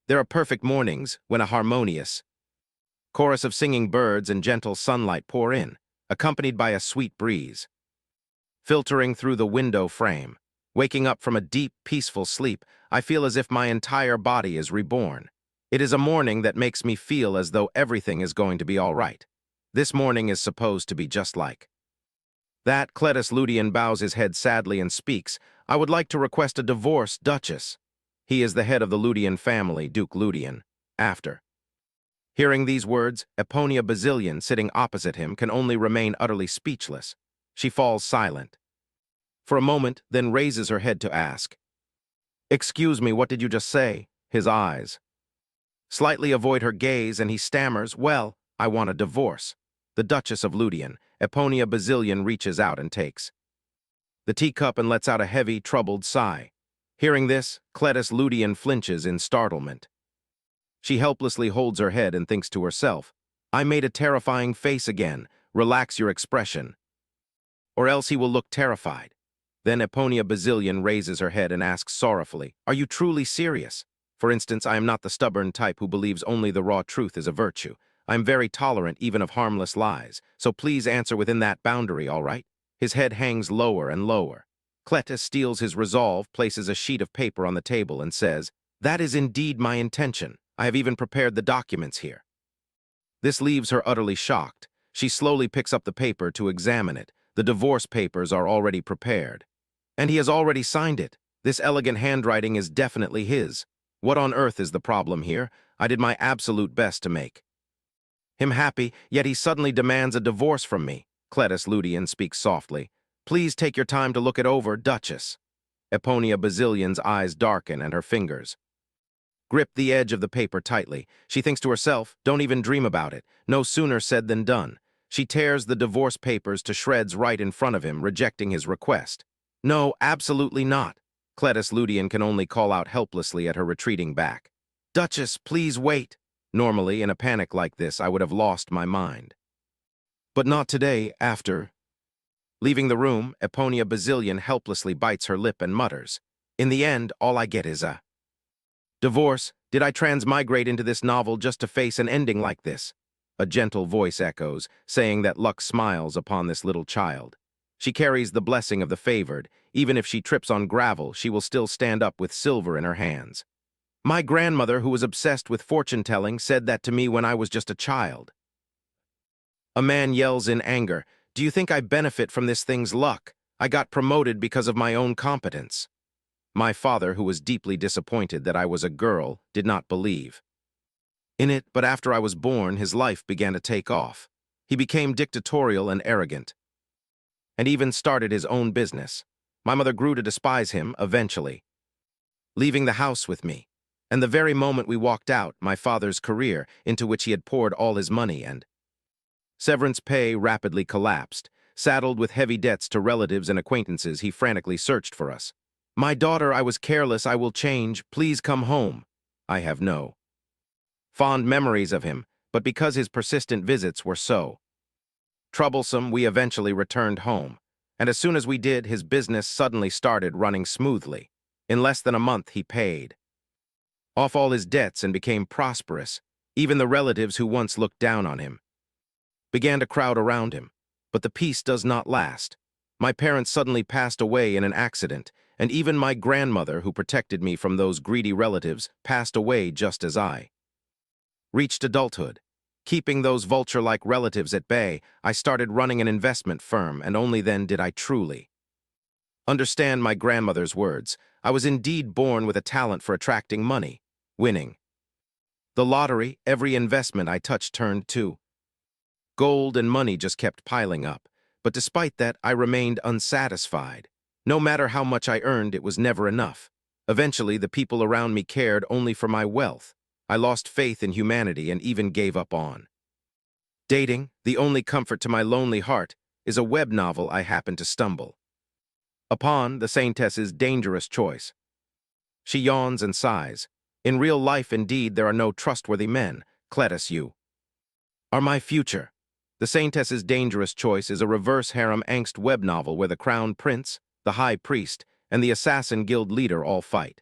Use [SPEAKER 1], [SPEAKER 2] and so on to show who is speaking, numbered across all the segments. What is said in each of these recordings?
[SPEAKER 1] There are perfect mornings when a harmonious chorus of singing birds and gentle sunlight pour in, accompanied by a sweet breeze, filtering through the window frame. Waking up from a deep, peaceful sleep, I feel as if my entire body is reborn. It is a morning that makes me feel as though everything is going to be all right. This morning is supposed to be just like that. Cletus Ludian bows his head sadly and speaks, "I would like to request a divorce, Duchess." He is the head of the Ludian family, Duke Ludian. After hearing these words, Eponia Basilian, sitting opposite him, can only remain utterly speechless. She falls silent for a moment, then raises her head to ask, "Excuse me, what did you just say?" His eyes slightly avoid her gaze, and he stammers, "Well, I want a divorce." The Duchess of Ludian, Eponia Basilian, reaches out and takes the teacup and lets out a heavy, troubled sigh. Hearing this, Cletus Ludian flinches in startlement. She helplessly holds her head and thinks to herself, "I made a terrifying face again. Relax your expression, or else he will look terrified." Then Eponia Basilian raises her head and asks sorrowfully, "Are you truly serious? For instance, I am not the stubborn type who believes only the raw truth is a virtue. I am very tolerant even of harmless lies, so please answer within that boundary, all right?" His head hangs lower and lower. Cletus steals his resolve, places a sheet of paper on the table, and says, "That is indeed my intention. I have even prepared the documents here." This leaves her utterly shocked. She slowly picks up the paper to examine it. The divorce papers are already prepared, and he has already signed it. This elegant handwriting is definitely his. What on earth is the problem here? I did my absolute best to make him happy, yet he suddenly demands a divorce from me. Cletus Ludian speaks softly. "Please take your time to look it over, Duchess." Eponia Basilian's eyes darken and her fingers grip the edge of the paper tightly. She thinks to herself, "Don't even dream about it." No sooner said than done. She tears the divorce papers to shreds right in front of him, rejecting his request. "No, absolutely not." Cletus Ludian can only call out helplessly at her retreating back. "Duchess, please wait." Normally, in a panic like this, I would have lost my mind. But not today. After leaving the room, Eponia Basilian helplessly bites her lip and mutters, "In the end, all I get is a divorce. Did I transmigrate into this novel just to face an ending like this?" A gentle voice echoes, saying that luck smiles upon this little child. She carries the blessing of the favored. Even if she trips on gravel, she will still stand up with silver in her hands. "My grandmother, who was obsessed with fortune-telling, said that to me when I was just a child." A man yells in anger, "Do you think I benefit from this thing's luck? I got promoted because of my own competence." My father, who was deeply disappointed that I was a girl, did not believe in it, but after I was born, his life began to take off. He became dictatorial and arrogant, and even started his own business. My mother grew to despise him, eventually leaving the house with me. And the very moment we walked out, my father's career, into which he had poured all his money and severance pay, rapidly collapsed. Saddled with heavy debts to relatives and acquaintances, he frantically searched for us. "My daughter, I was careless. I will change. Please come home." I have no fond memories of him, but because his persistent visits were so troublesome, we eventually returned home. And as soon as we did, his business suddenly started running smoothly. In less than a month, he paid off all his debts and became prosperous. Even the relatives who once looked down on him began to crowd around him. But the peace does not last. My parents suddenly passed away in an accident, and even my grandmother, who protected me from those greedy relatives, passed away just as I reached adulthood. Keeping those vulture-like relatives at bay, I started running an investment firm, and only then did I truly understand my grandmother's words. I was indeed born with a talent for attracting money, winning the lottery. Every investment I touched turned to gold, and money just kept piling up. But despite that, I remained unsatisfied. No matter how much I earned, it was never enough. Eventually, the people around me cared only for my wealth. I lost faith in humanity and even gave up on dating. The only comfort to my lonely heart is a web novel I happened to stumble upon, The Saintess's Dangerous Choice. She yawns and sighs. In real life, indeed, there are no trustworthy men. Cletus, you are my future. The Saintess's Dangerous Choice is a reverse harem angst web novel where the crown prince, the high priest, and the assassin guild leader all fight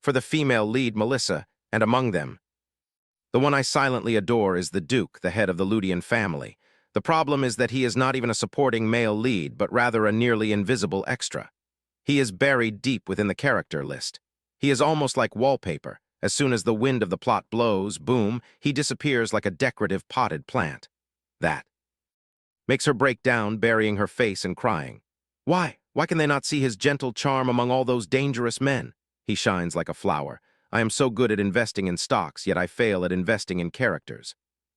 [SPEAKER 1] for the female lead, Melissa, and among them, the one I silently adore is the Duke, the head of the Ludian family. The problem is that he is not even a supporting male lead, but rather a nearly invisible extra. He is buried deep within the character list. He is almost like wallpaper. As soon as the wind of the plot blows, boom, he disappears like a decorative potted plant. That makes her break down, burying her face and crying. Why? Why can they not see his gentle charm among all those dangerous men? He shines like a flower. I am so good at investing in stocks, yet I fail at investing in characters.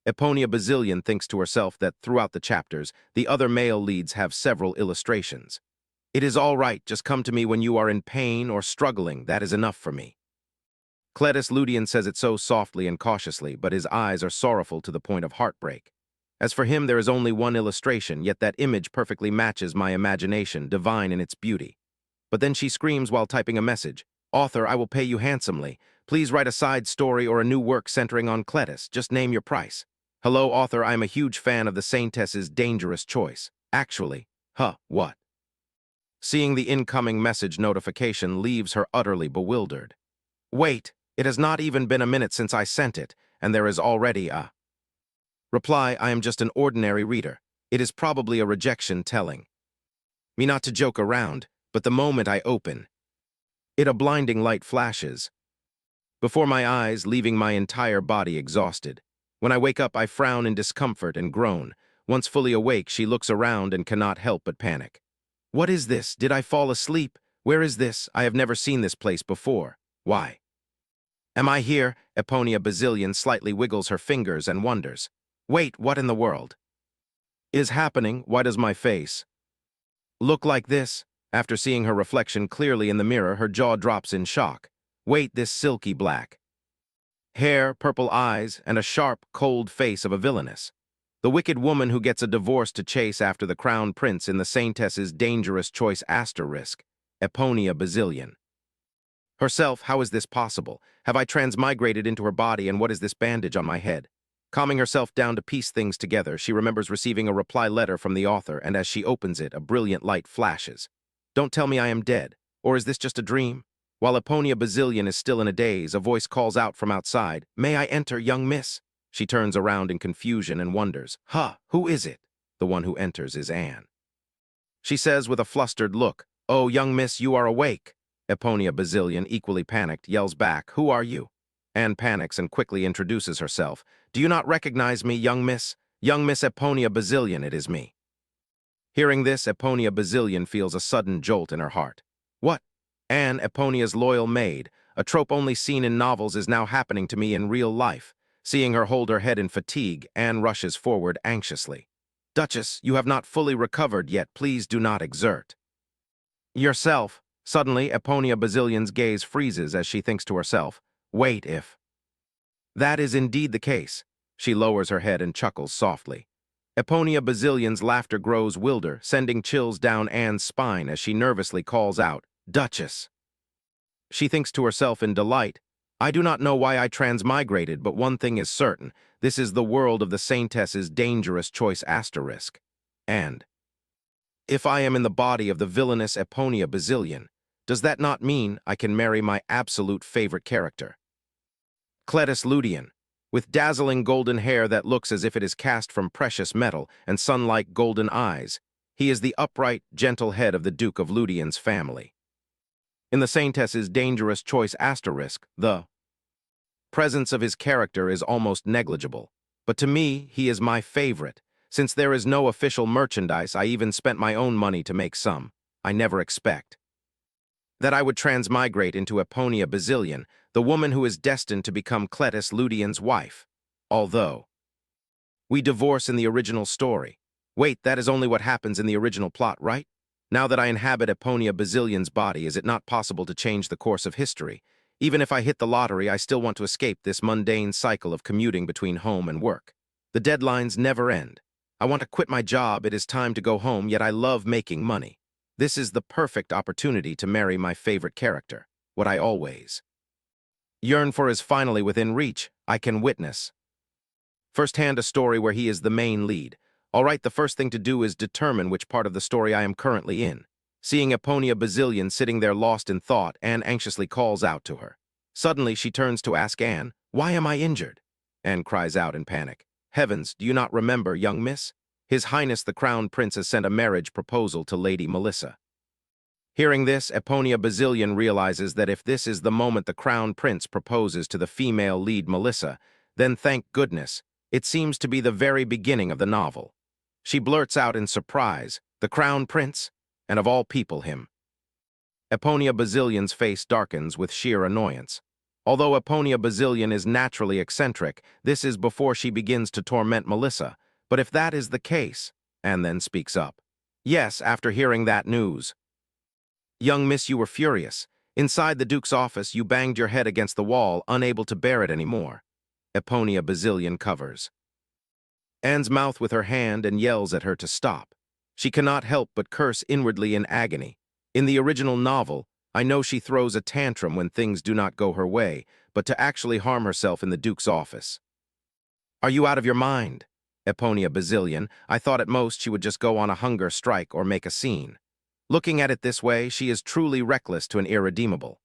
[SPEAKER 1] Eponia Bazillion thinks to herself that throughout the chapters, the other male leads have several illustrations. It is all right, just come to me when you are in pain or struggling, that is enough for me. Cletus Ludian says it so softly and cautiously, but his eyes are sorrowful to the point of heartbreak. As for him, there is only one illustration, yet that image perfectly matches my imagination, divine in its beauty. But then she screams while typing a message. Author, I will pay you handsomely. Please write a side story or a new work centering on Cletus. Just name your price. Hello, author, I am a huge fan of the Saintess's dangerous choice. Actually, what? Seeing the incoming message notification leaves her utterly bewildered. Wait, it has not even been a minute since I sent it, and there is already a reply. I am just an ordinary reader. It is probably a rejection telling me not to joke around, but the moment I open it, a blinding light flashes before my eyes, leaving my entire body exhausted. When I wake up, I frown in discomfort and groan. Once fully awake, she looks around and cannot help but panic. What is this? Did I fall asleep? Where is this? I have never seen this place before. Why am I here? Eponia Bazillion slightly wiggles her fingers and wonders. Wait, what in the world is happening? Why does my face look like this? After seeing her reflection clearly in the mirror, her jaw drops in shock. Wait, this silky black hair, purple eyes, and a sharp, cold face of a villainess. The wicked woman who gets a divorce to chase after the crown prince in the Saintess's dangerous choice asterisk, Eponia Bazillion. Herself, how is this possible? Have I transmigrated into her body, and what is this bandage on my head? Calming herself down to piece things together, she remembers receiving a reply letter from the author, and as she opens it, a brilliant light flashes. Don't tell me I am dead, or is this just a dream? While Eponia Bazillion is still in a daze, a voice calls out from outside, May I enter, young miss? She turns around in confusion and wonders, who is it? The one who enters is Anne. She says with a flustered look, Oh, young miss, you are awake. Eponia Bazillion, equally panicked, yells back, Who are you? Anne panics and quickly introduces herself. Do you not recognize me, young miss? Young Miss Eponia Bazillion, it is me. Hearing this, Eponia Bazillion feels a sudden jolt in her heart. What? Anne, Eponia's loyal maid, a trope only seen in novels, is now happening to me in real life. Seeing her hold her head in fatigue, Anne rushes forward anxiously. Duchess, you have not fully recovered yet. Please do not exert yourself. Suddenly, Eponia Bazillion's gaze freezes as she thinks to herself, Wait, if that is indeed the case. She lowers her head and chuckles softly. Eponia Bazillion's laughter grows wilder, sending chills down Anne's spine as she nervously calls out, Duchess. She thinks to herself in delight, I do not know why I transmigrated, but one thing is certain. This is the world of the Saintess's dangerous choice asterisk. And if I am in the body of the villainous Eponia Bazillion, does that not mean I can marry my absolute favorite character? Cletus Ludian, with dazzling golden hair that looks as if it is cast from precious metal and sun-like golden eyes, he is the upright, gentle head of the Duke of Ludian's family. In the Saintess's dangerous choice asterisk, the presence of his character is almost negligible. But to me, he is my favorite. Since there is no official merchandise, I even spent my own money to make some. I never expect that I would transmigrate into Eponia Bazillion, the woman who is destined to become Cletus Ludian's wife. Although we divorce in the original story. Wait, that is only what happens in the original plot, right? Now that I inhabit Eponia Bazillion's body, is it not possible to change the course of history? Even if I hit the lottery, I still want to escape this mundane cycle of commuting between home and work. The deadlines never end. I want to quit my job, it is time to go home, yet I love making money. This is the perfect opportunity to marry my favorite character. What I always yearn for is finally within reach. I can witness firsthand a story where he is the main lead. All right, the first thing to do is determine which part of the story I am currently in. Seeing Eponia Bazillion sitting there lost in thought, Anne anxiously calls out to her. Suddenly, she turns to ask Anne, "Why am I injured?" Anne cries out in panic, "Heavens, do you not remember, young miss? His Highness the Crown Prince has sent a marriage proposal to Lady Melissa." Hearing this, Eponia Basilian realizes that if this is the moment the Crown Prince proposes to the female lead Melissa, then thank goodness, it seems to be the very beginning of the novel. She blurts out in surprise, "The Crown Prince? And of all people him." Eponia Basilian's face darkens with sheer annoyance. Although Eponia Basilian is naturally eccentric, this is before she begins to torment Melissa. But if that is the case, Anne then speaks up. "Yes, after hearing that news." "Young miss, you were furious. Inside the Duke's office, you banged your head against the wall, unable to bear it anymore." Eponia Basilian covers Anne's mouth with her hand and yells at her to stop. She cannot help but curse inwardly in agony. In the original novel, I know she throws a tantrum when things do not go her way, but to actually harm herself in the Duke's office. "Are you out of your mind?" Eponia Basilian, I thought at most she would just go on a hunger strike or make a scene. Looking at it this way, she is truly reckless to an irredeemable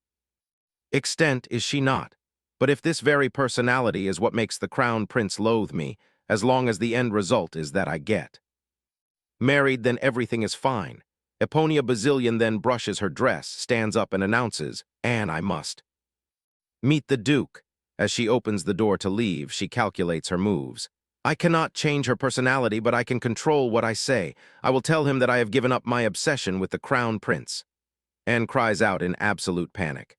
[SPEAKER 1] extent, is she not? But if this very personality is what makes the Crown Prince loathe me, as long as the end result is that I get married, then everything is fine. Eponia Basilian then brushes her dress, stands up and announces, "Anne, I must meet the Duke." As she opens the door to leave, she calculates her moves. "I cannot change her personality, but I can control what I say. I will tell him that I have given up my obsession with the Crown Prince." Anne cries out in absolute panic.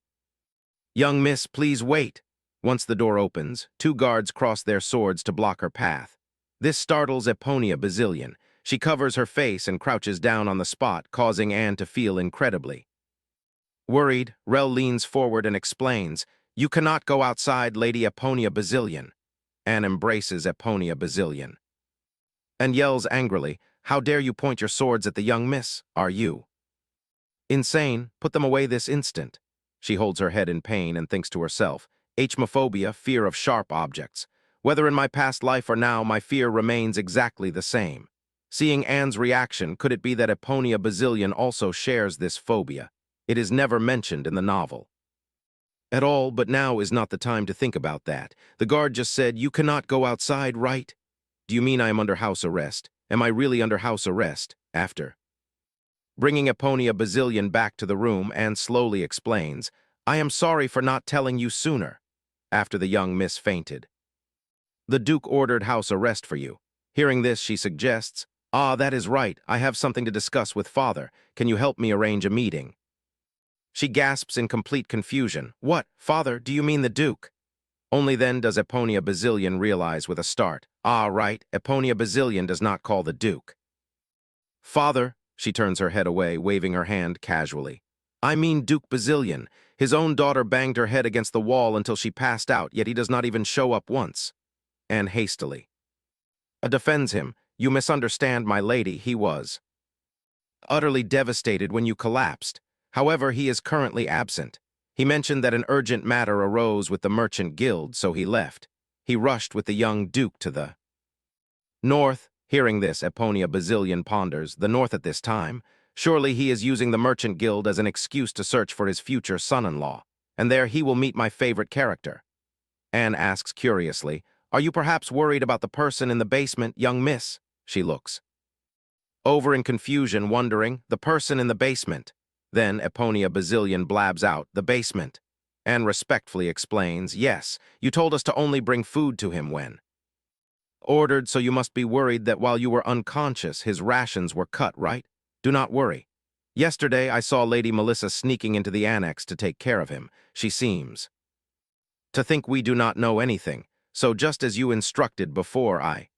[SPEAKER 1] "Young miss, please wait." Once the door opens, two guards cross their swords to block her path. This startles Eponia Basilian. She covers her face and crouches down on the spot, causing Anne to feel incredibly worried. Rel leans forward and explains, "You cannot go outside, Lady Eponia Basilian." Anne embraces Eponia Basilian and yells angrily, "How dare you point your swords at the young miss? Are you insane? Put them away this instant." She holds her head in pain and thinks to herself, "Hmophobia, fear of sharp objects. Whether in my past life or now, my fear remains exactly the same." Seeing Anne's reaction, could it be that Eponia Basilian also shares this phobia? It is never mentioned in the novel at all, but now is not the time to think about that. The guard just said, "You cannot go outside, right?" "Do you mean I am under house arrest? Am I really under house arrest?" After bringing Eponia Basilian back to the room, Anne slowly explains, "I am sorry for not telling you sooner." After the young miss fainted, "The Duke ordered house arrest for you." Hearing this, she suggests, "Ah, that is right. I have something to discuss with father. Can you help me arrange a meeting?" She gasps in complete confusion. "What, father, do you mean the Duke?" Only then does Eponia Basilian realize with a start. Ah, right, Eponia Basilian does not call the Duke father. She turns her head away, waving her hand casually. "I mean Duke Basilian. His own daughter banged her head against the wall until she passed out, yet he does not even show up once." Anne hastily defends him. "You misunderstand, my lady. He was utterly devastated when you collapsed. However, he is currently absent. He mentioned that an urgent matter arose with the Merchant Guild, so he left. He rushed with the young Duke to the north." Hearing this, Eponia Basilian ponders, "The north at this time? Surely he is using the Merchant Guild as an excuse to search for his future son-in-law, and there he will meet my favorite character." Anne asks curiously, "Are you perhaps worried about the person in the basement, young miss?" She looks over in confusion, wondering, "The person in the basement." Then Eponia Basilian blabs out, "The basement." Anne respectfully explains, "Yes, you told us to only bring food to him when ordered, so you must be worried that while you were unconscious, his rations were cut, right? Do not worry. Yesterday, I saw Lady Melissa sneaking into the annex to take care of him. She seems to think we do not know anything, so just as you instructed before, I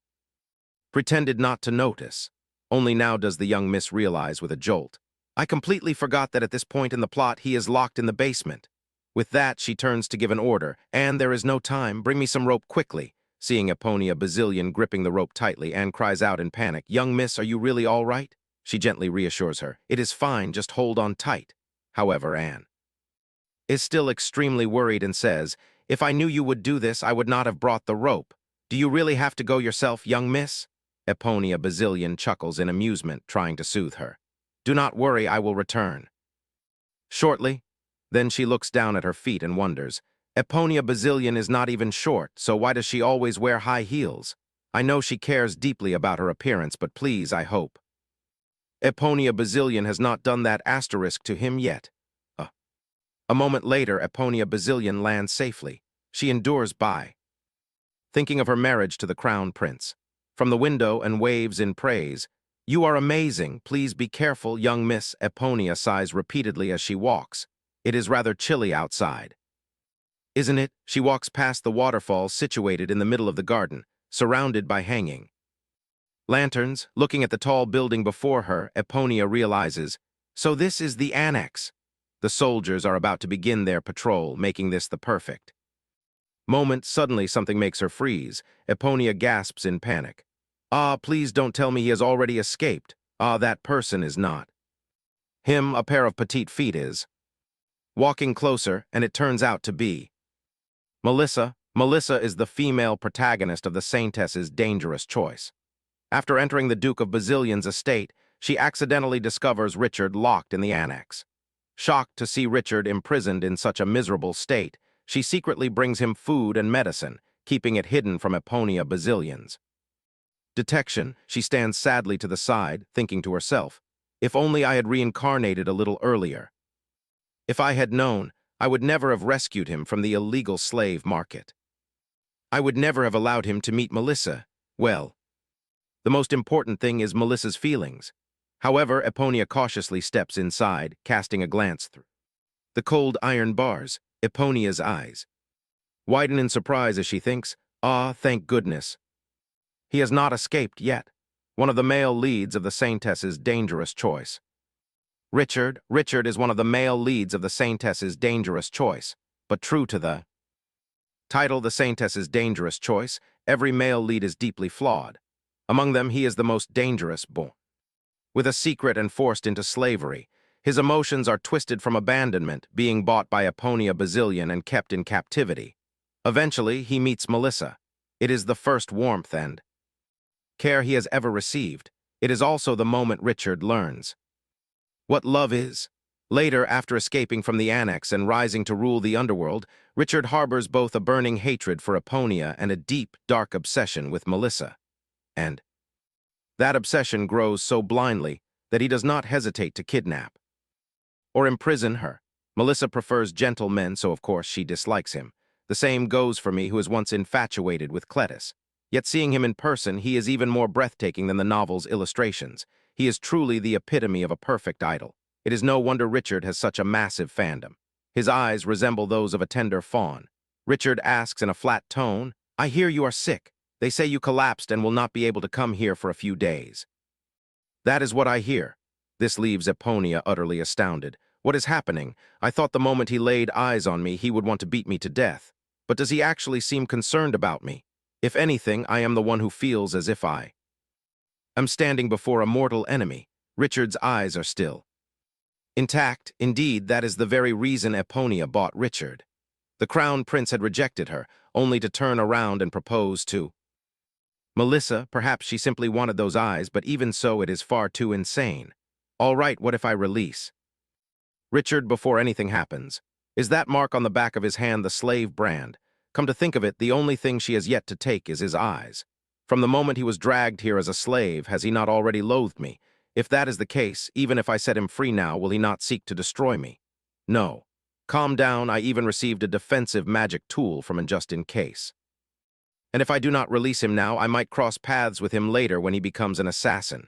[SPEAKER 1] pretended not to notice." Only now does the young miss realize with a jolt, "I completely forgot that at this point in the plot he is locked in the basement." With that, she turns to give an order, "And there is no time. Bring me some rope quickly." Seeing Eponia Basilian gripping the rope tightly, Anne cries out in panic, "Young miss, are you really all right?" She gently reassures her, "It is fine, just hold on tight." However, Anne is still extremely worried and says, "If I knew you would do this, I would not have brought the rope. Do you really have to go yourself, young miss?" Eponia Basilian chuckles in amusement, trying to soothe her. "Do not worry, I will return shortly." Then she looks down at her feet and wonders, Eponia Bazillion is not even short, so why does she always wear high heels? I know she cares deeply about her appearance, but please, I hope. Eponia Bazillion has not done that asterisk to him yet. A moment later, Eponia Bazillion lands safely. She endures by, thinking of her marriage to the crown prince. From the window and waves in praise. You are amazing. Please be careful, young Miss. Eponia sighs repeatedly as she walks. It is rather chilly outside. Isn't it? She walks past the waterfall situated in the middle of the garden, surrounded by hanging lanterns. Looking at the tall building before her, Eponia realizes, so this is the annex. The soldiers are about to begin their patrol, making this the perfect moment. Suddenly, something makes her freeze. Eponia gasps in panic. Ah, please don't tell me he has already escaped. Ah, that person is not him. A pair of petite feet is walking closer, and it turns out to be Melissa. Melissa is the female protagonist of the Saintess's dangerous choice. After entering the Duke of Bazillion's estate, she accidentally discovers Richard locked in the annex. Shocked to see Richard imprisoned in such a miserable state, she secretly brings him food and medicine, keeping it hidden from Eponia Bazillion's detection. She stands sadly to the side, thinking to herself, if only I had reincarnated a little earlier. If I had known, I would never have rescued him from the illegal slave market. I would never have allowed him to meet Melissa. Well, the most important thing is Melissa's feelings. However, Eponia cautiously steps inside, casting a glance through the cold iron bars. Eponia's eyes widen in surprise as she thinks, ah, thank goodness. He has not escaped yet. One of the male leads of the Saintess's dangerous choice. Richard is one of the male leads of the Saintess's dangerous choice, but true to the title The Saintess's dangerous choice, every male lead is deeply flawed. Among them, he is the most dangerous, born with a secret and forced into slavery. His emotions are twisted from abandonment, being bought by Eponia Bazillion and kept in captivity. Eventually, he meets Melissa. It is the first warmth and care he has ever received. It is also the moment Richard learns what love is. Later, after escaping from the annex and rising to rule the underworld, Richard harbors both a burning hatred for Eponia and a deep, dark obsession with Melissa. And that obsession grows so blindly that he does not hesitate to kidnap or imprison her. Melissa prefers gentle men, so of course she dislikes him. The same goes for me, who was once infatuated with Cletus. Yet seeing him in person, he is even more breathtaking than the novel's illustrations. He is truly the epitome of a perfect idol. It is no wonder Richard has such a massive fandom. His eyes resemble those of a tender fawn. Richard asks in a flat tone, I hear you are sick. They say you collapsed and will not be able to come here for a few days. That is what I hear. This leaves Eponia utterly astounded. What is happening? I thought the moment he laid eyes on me, he would want to beat me to death. But does he actually seem concerned about me? If anything, I am the one who feels as if I am standing before a mortal enemy. Richard's eyes are still intact. Indeed, that is the very reason Eponia bought Richard. The crown prince had rejected her, only to turn around and propose to Melissa. Perhaps she simply wanted those eyes, but even so, it is far too insane. All right, what if I release Richard before anything happens? Is that mark on the back of his hand the slave brand? Come to think of it, the only thing she has yet to take is his eyes. From the moment he was dragged here as a slave, has he not already loathed me? If that is the case, even if I set him free now, will he not seek to destroy me? No. Calm down, I even received a defensive magic tool from him just in case. And if I do not release him now, I might cross paths with him later when he becomes an assassin.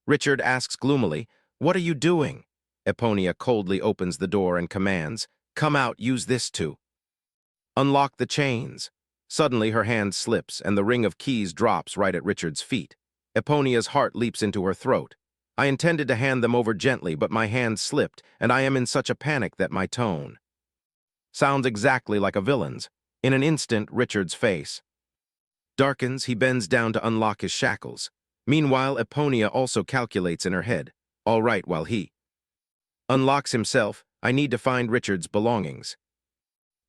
[SPEAKER 1] Richard asks gloomily, what are you doing? Eponia coldly opens the door and commands, come out, use this to unlock the chains. Suddenly her hand slips and the ring of keys drops right at Richard's feet. Eponia's heart leaps into her throat. I intended to hand them over gently, but my hand slipped, and I am in such a panic that my tone sounds exactly like a villain's. In an instant, Richard's face darkens. He bends down to unlock his shackles. Meanwhile, Eponia also calculates in her head. All right, while he unlocks himself, I need to find Richard's belongings.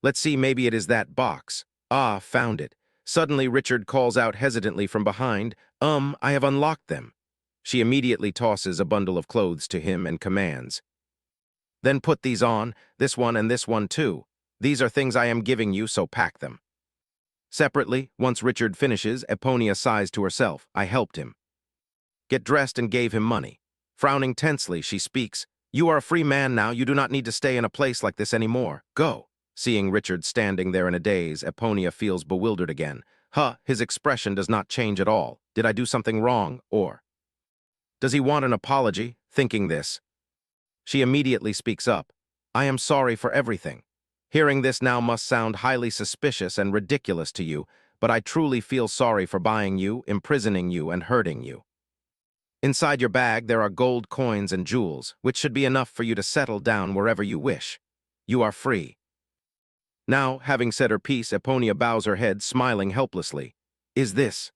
[SPEAKER 1] Let's see, maybe it is that box. Ah, found it. Suddenly, Richard calls out hesitantly from behind, I have unlocked them. She immediately tosses a bundle of clothes to him and commands, then put these on, this one and this one too. These are things I am giving you, so pack them. Separately, once Richard finishes, Eponia sighs to herself. I helped him get dressed and gave him money. Frowning tensely, she speaks. You are a free man now. You do not need to stay in a place like this anymore. Go. Seeing Richard standing there in a daze, Eponia feels bewildered again. His expression does not change at all. Did I do something wrong, or does he want an apology? Thinking this, she immediately speaks up. I am sorry for everything. Hearing this now must sound highly suspicious and ridiculous to you, but I truly feel sorry for buying you, imprisoning you, and hurting you. Inside your bag there are gold coins and jewels, which should be enough for you to settle down wherever you wish. You are free. Now, having said her piece, Eponia bows her head, smiling helplessly. Is this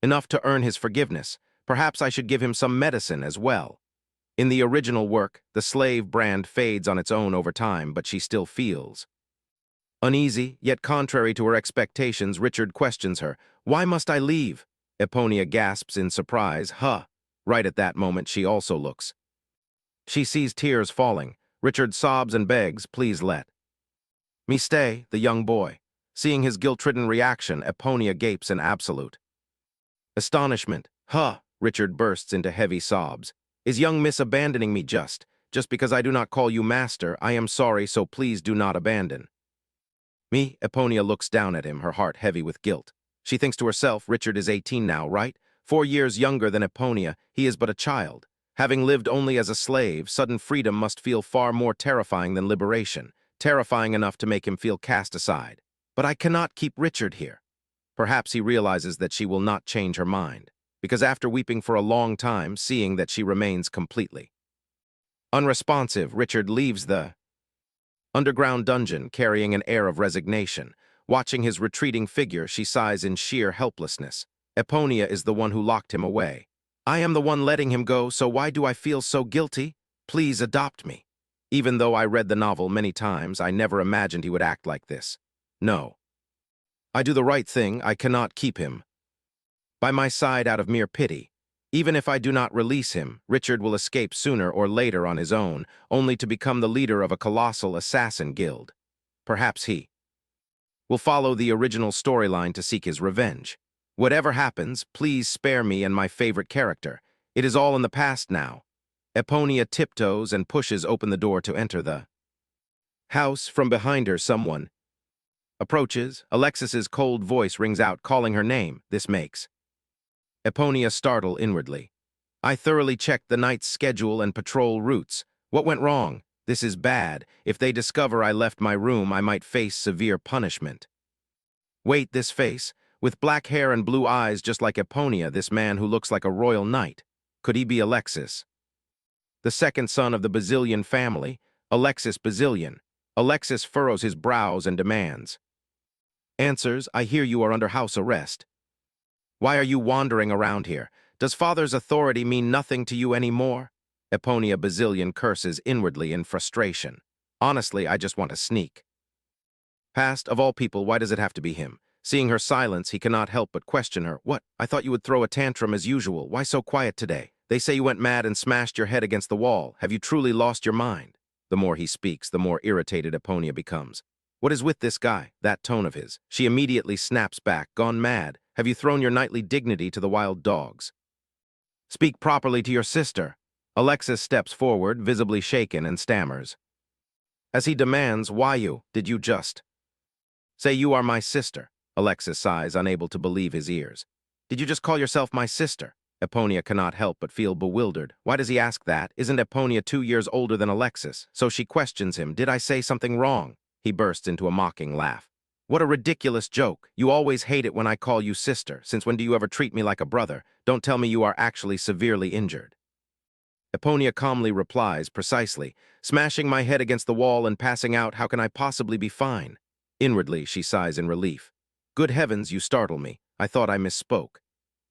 [SPEAKER 1] enough to earn his forgiveness? Perhaps I should give him some medicine as well. In the original work, the slave brand fades on its own over time, but she still feels uneasy, yet contrary to her expectations, Richard questions her. Why must I leave? Eponia gasps in surprise. Right at that moment, she also looks. She sees tears falling. Richard sobs and begs, please let me stay, the young boy. Seeing his guilt-ridden reaction, Eponia gapes in absolute astonishment. Richard bursts into heavy sobs. Is young miss abandoning me just because I do not call you master? I am sorry, so please do not abandon me. Eponia looks down at him, her heart heavy with guilt. She thinks to herself, Richard is 18 now, right? 4 years younger than Eponia, he is but a child. Having lived only as a slave, sudden freedom must feel far more terrifying than liberation, terrifying enough to make him feel cast aside. But I cannot keep Richard here. Perhaps he realizes that she will not change her mind, because after weeping for a long time, seeing that she remains completely unresponsive, Richard leaves the underground dungeon carrying an air of resignation. Watching his retreating figure, she sighs in sheer helplessness. Eponia is the one who locked him away. I am the one letting him go, so why do I feel so guilty? Please adopt me. Even though I read the novel many times, I never imagined he would act like this. No. I do the right thing. I cannot keep him by my side out of mere pity. Even if I do not release him, Richard will escape sooner or later on his own, only to become the leader of a colossal assassin guild. Perhaps he will follow the original storyline to seek his revenge. Whatever happens, please spare me and my favorite character. It is all in the past now. Eponia tiptoes and pushes open the door to enter the house. From behind her, someone approaches. Alexis's cold voice rings out, calling her name. This makes Eponia startle inwardly. I thoroughly checked the night's schedule and patrol routes. What went wrong? This is bad. If they discover I left my room, I might face severe punishment. Wait, this face? With black hair and blue eyes just like Eponia, this man who looks like a royal knight. Could he be Alexis? The second son of the Bazilian family, Alexis Bazilian. Alexis furrows his brows and demands answers. I hear you are under house arrest. Why are you wandering around here? Does father's authority mean nothing to you anymore? Eponia Bazilian curses inwardly in frustration. Honestly, I just want to sneak past. Of all people, why does it have to be him? Seeing her silence, he cannot help but question her. What? I thought you would throw a tantrum as usual. Why so quiet today? They say you went mad and smashed your head against the wall. Have you truly lost your mind? The more he speaks, the more irritated Eponia becomes. What is with this guy? That tone of his. She immediately snaps back. Gone mad? Have you thrown your knightly dignity to the wild dogs? Speak properly to your sister. Alexis steps forward, visibly shaken, and stammers. As he demands, why you? Did you just say you are my sister? Alexis sighs, unable to believe his ears. Did you just call yourself my sister? Eponia cannot help but feel bewildered. Why does he ask that? Isn't Eponia 2 years older than Alexis? So she questions him. Did I say something wrong? He bursts into a mocking laugh. What a ridiculous joke. You always hate it when I call you sister. Since when do you ever treat me like a brother? Don't tell me you are actually severely injured. Eponia calmly replies, precisely. Smashing my head against the wall and passing out, how can I possibly be fine? Inwardly, she sighs in relief. Good heavens, you startle me. I thought I misspoke.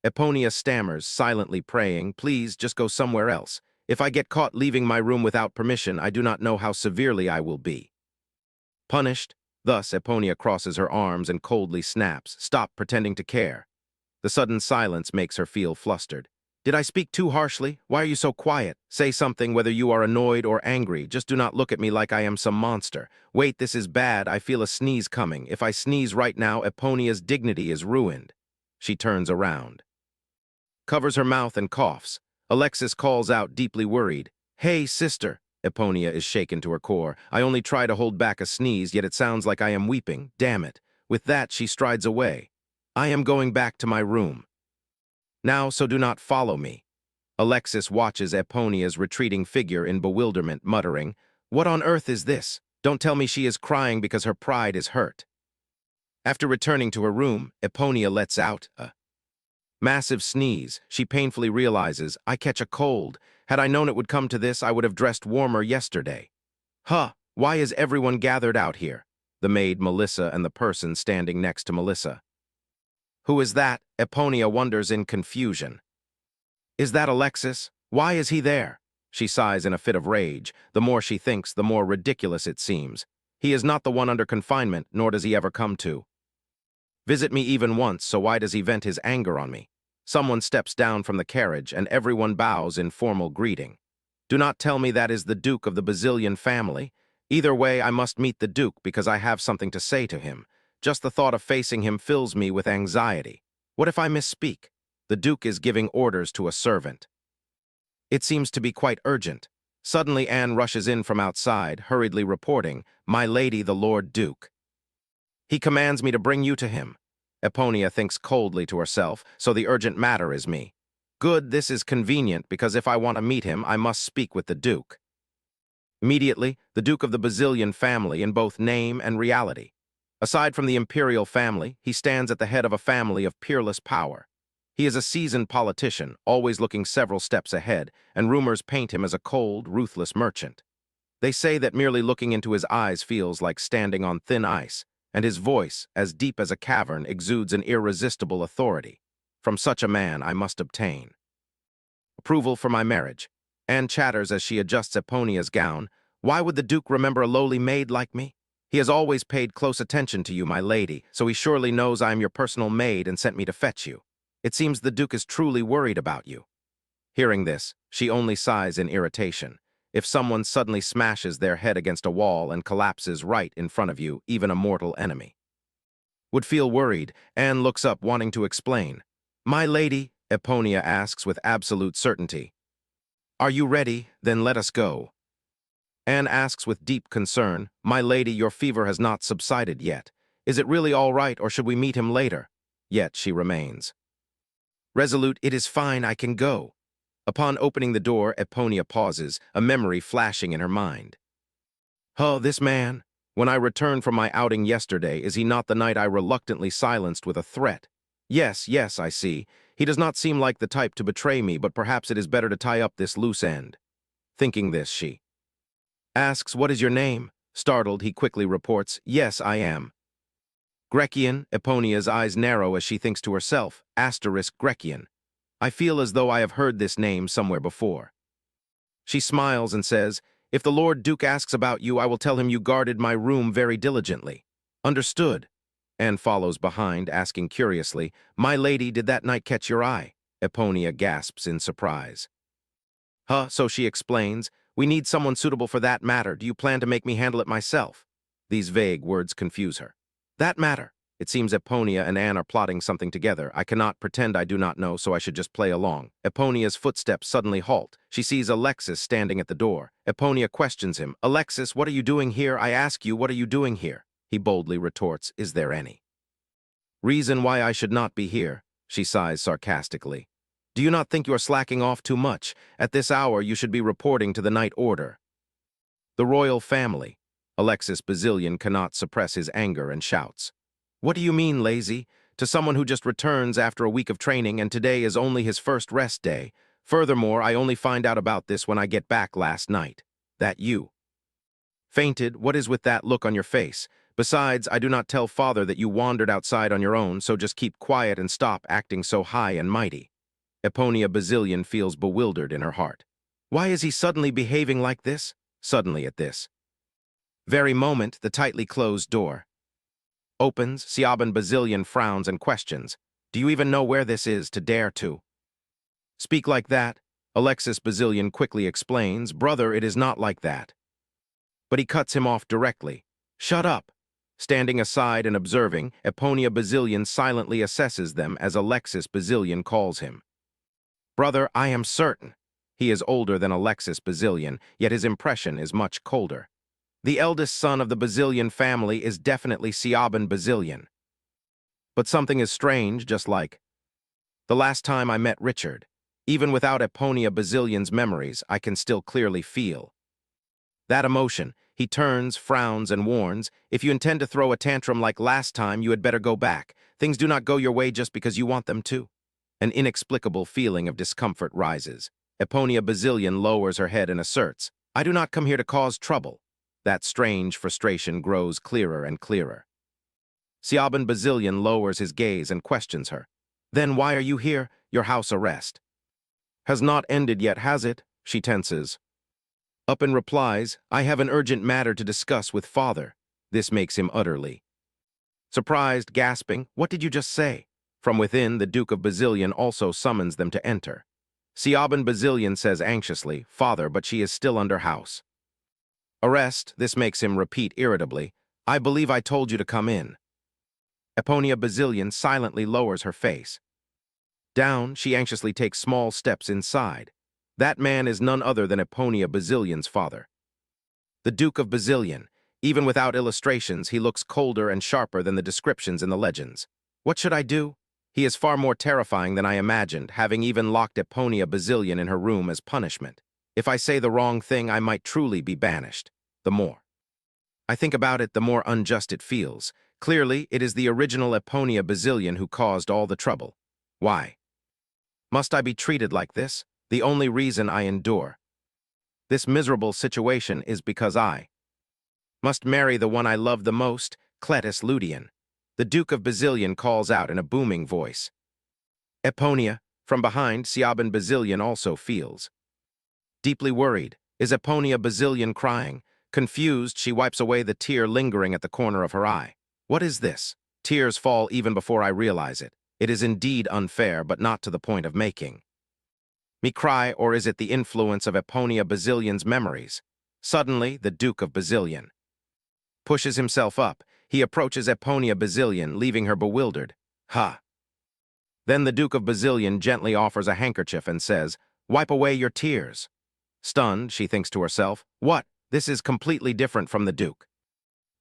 [SPEAKER 1] Eponia stammers, silently praying, please just go somewhere else. If I get caught leaving my room without permission, I do not know how severely I will be punished. Thus, Eponia crosses her arms and coldly snaps, stop pretending to care. The sudden silence makes her feel flustered. Did I speak too harshly? Why are you so quiet? Say something whether you are annoyed or angry. Just do not look at me like I am some monster. Wait, this is bad. I feel a sneeze coming. If I sneeze right now, Eponia's dignity is ruined. She turns around, covers her mouth and coughs. Alexis calls out, deeply worried. Hey, sister. Eponia is shaken to her core. I only try to hold back a sneeze, yet it sounds like I am weeping. Damn it. With that, she strides away. I am going back to my room now, so do not follow me. Alexis watches Eponia's retreating figure in bewilderment, muttering, What on earth is this? Don't tell me she is crying because her pride is hurt. After returning to her room, Eponia lets out a massive sneeze. She painfully realizes, I catch a cold. Had I known it would come to this, I would have dressed warmer yesterday. Huh, why is everyone gathered out here? The maid Melissa and the person standing next to Melissa. Who is that? Eponia wonders in confusion. Is that Alexis? Why is he there? She sighs in a fit of rage. The more she thinks, the more ridiculous it seems. He is not the one under confinement, nor does he ever come to visit me even once, so why does he vent his anger on me? Someone steps down from the carriage, and everyone bows in formal greeting. Do not tell me that is the Duke of the Basilian family. Either way, I must meet the Duke because I have something to say to him. Just the thought of facing him fills me with anxiety. What if I misspeak? The Duke is giving orders to a servant. It seems to be quite urgent. Suddenly Anne rushes in from outside, hurriedly reporting, My lady, the Lord Duke. He commands me to bring you to him. Eponia thinks coldly to herself, so the urgent matter is me. Good, this is convenient, because if I want to meet him, I must speak with the Duke. Immediately, the Duke of the Basilian family in both name and reality. Aside from the imperial family, he stands at the head of a family of peerless power. He is a seasoned politician, always looking several steps ahead, and rumors paint him as a cold, ruthless merchant. They say that merely looking into his eyes feels like standing on thin ice, and his voice, as deep as a cavern, exudes an irresistible authority. From such a man I must obtain approval for my marriage. Anne chatters as she adjusts Eponia's gown. Why would the Duke remember a lowly maid like me? He has always paid close attention to you, my lady, so he surely knows I am your personal maid and sent me to fetch you. It seems the Duke is truly worried about you. Hearing this, she only sighs in irritation. If someone suddenly smashes their head against a wall and collapses right in front of you, even a mortal enemy would feel worried. Anne looks up, wanting to explain. My lady, Eponia asks with absolute certainty. Are you ready? Then let us go. Anne asks with deep concern, My lady, your fever has not subsided yet. Is it really all right, or should we meet him later? Yet she remains resolute. It is fine, I can go. Upon opening the door, Eponia pauses, a memory flashing in her mind. Oh, this man. When I returned from my outing yesterday, is he not the knight I reluctantly silenced with a threat? Yes, I see. He does not seem like the type to betray me, but perhaps it is better to tie up this loose end. Thinking this, she asks, What is your name? Startled, he quickly reports, Yes, I am Grecian. Eponia's eyes narrow as she thinks to herself, Grecian. I feel as though I have heard this name somewhere before. She smiles and says, If the Lord Duke asks about you, I will tell him you guarded my room very diligently. Understood. Anne follows behind, asking curiously, My lady, did that night catch your eye? Eponia gasps in surprise. So she explains, We need someone suitable for that matter. Do you plan to make me handle it myself? These vague words confuse her. That matter. It seems Eponia and Anne are plotting something together. I cannot pretend I do not know, so I should just play along. Eponia's footsteps suddenly halt. She sees Alexis standing at the door. Eponia questions him. Alexis, what are you doing here? I ask you, what are you doing here? He boldly retorts, Is there any reason why I should not be here? She sighs sarcastically. Do you not think you are slacking off too much? At this hour, you should be reporting to the night order. The royal family. Alexis Basilian cannot suppress his anger and shouts. What do you mean, lazy? To someone who just returns after a week of training and today is only his first rest day. Furthermore, I only find out about this when I get back last night. That you fainted. What is with that look on your face? Besides, I do not tell father that you wandered outside on your own, so just keep quiet and stop acting so high and mighty. Eponia Basilian feels bewildered in her heart. Why is he suddenly behaving like this? Suddenly at this very moment, the tightly closed door opens. Siaban Basilian frowns and questions. Do you even know where this is to dare to Speak like that? Alexis Bazilian quickly explains, brother, it is not like that. But he cuts him off directly. Shut up. Standing aside and observing, Eponia Bazilian silently assesses them as Alexis Bazilian calls him. Brother, I am certain. He is older than Alexis Bazilian, yet his impression is much colder. The eldest son of the Bazilian family is definitely Siaban Bazilian. But something is strange, just like the last time I met Richard. Even without Eponia Bazilian's memories, I can still clearly feel that emotion. He turns, frowns, and warns, if you intend to throw a tantrum like last time, you had better go back. Things do not go your way just because you want them to. An inexplicable feeling of discomfort rises. Eponia Bazilian lowers her head and asserts, I do not come here to cause trouble. That strange frustration grows clearer and clearer. Siaban Bazilian lowers his gaze and questions her. Then why are you here? Your house arrest has not ended yet, has it? She tenses. Upin replies, I have an urgent matter to discuss with father. This makes him utterly surprised, gasping, what did you just say? From within, the Duke of Bazilian also summons them to enter. Siaban Bazilian says anxiously, Father, but she is still under house arrest. This makes him repeat irritably, I believe I told you to come in. Eponia Bazilian silently lowers her face. Down, she anxiously takes small steps inside. That man is none other than Eponia Bazilian's father. The Duke of Bazilian. Even without illustrations, he looks colder and sharper than the descriptions in the legends. What should I do? He is far more terrifying than I imagined, having even locked Eponia Bazilian in her room as punishment. If I say the wrong thing, I might truly be banished. The more I think about it, the more unjust it feels. Clearly, it is the original Eponia Bazilian who caused all the trouble. Why must I be treated like this? The only reason I endure this miserable situation is because I must marry the one I love the most, Cletus Ludian. The Duke of Bazilian calls out in a booming voice. Eponia, from behind, Siaban Bazilian also feels deeply worried. Is Eponia Bazilian crying? Confused, she wipes away the tear lingering at the corner of her eye. What is this? Tears fall even before I realize it. It is indeed unfair, but not to the point of making me cry, or is it the influence of Eponia Bazilian's memories? Suddenly, the Duke of Bazilian pushes himself up. He approaches Eponia Bazilian, leaving her bewildered. Ha! Then the Duke of Bazilian gently offers a handkerchief and says, wipe away your tears. Stunned, she thinks to herself, what? This is completely different from the Duke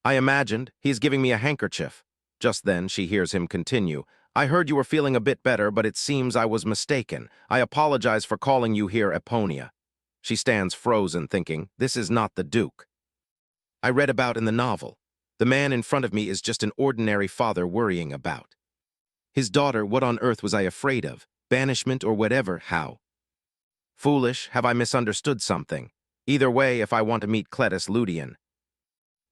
[SPEAKER 1] I imagined. He's giving me a handkerchief. Just then, she hears him continue, I heard you were feeling a bit better, but it seems I was mistaken. I apologize for calling you here Eponia. She stands frozen, thinking, this is not the Duke I read about in the novel. The man in front of me is just an ordinary father worrying about his daughter. What on earth was I afraid of? Banishment or whatever? How foolish. Have I misunderstood something? Either way, if I want to meet Cletus Ludian,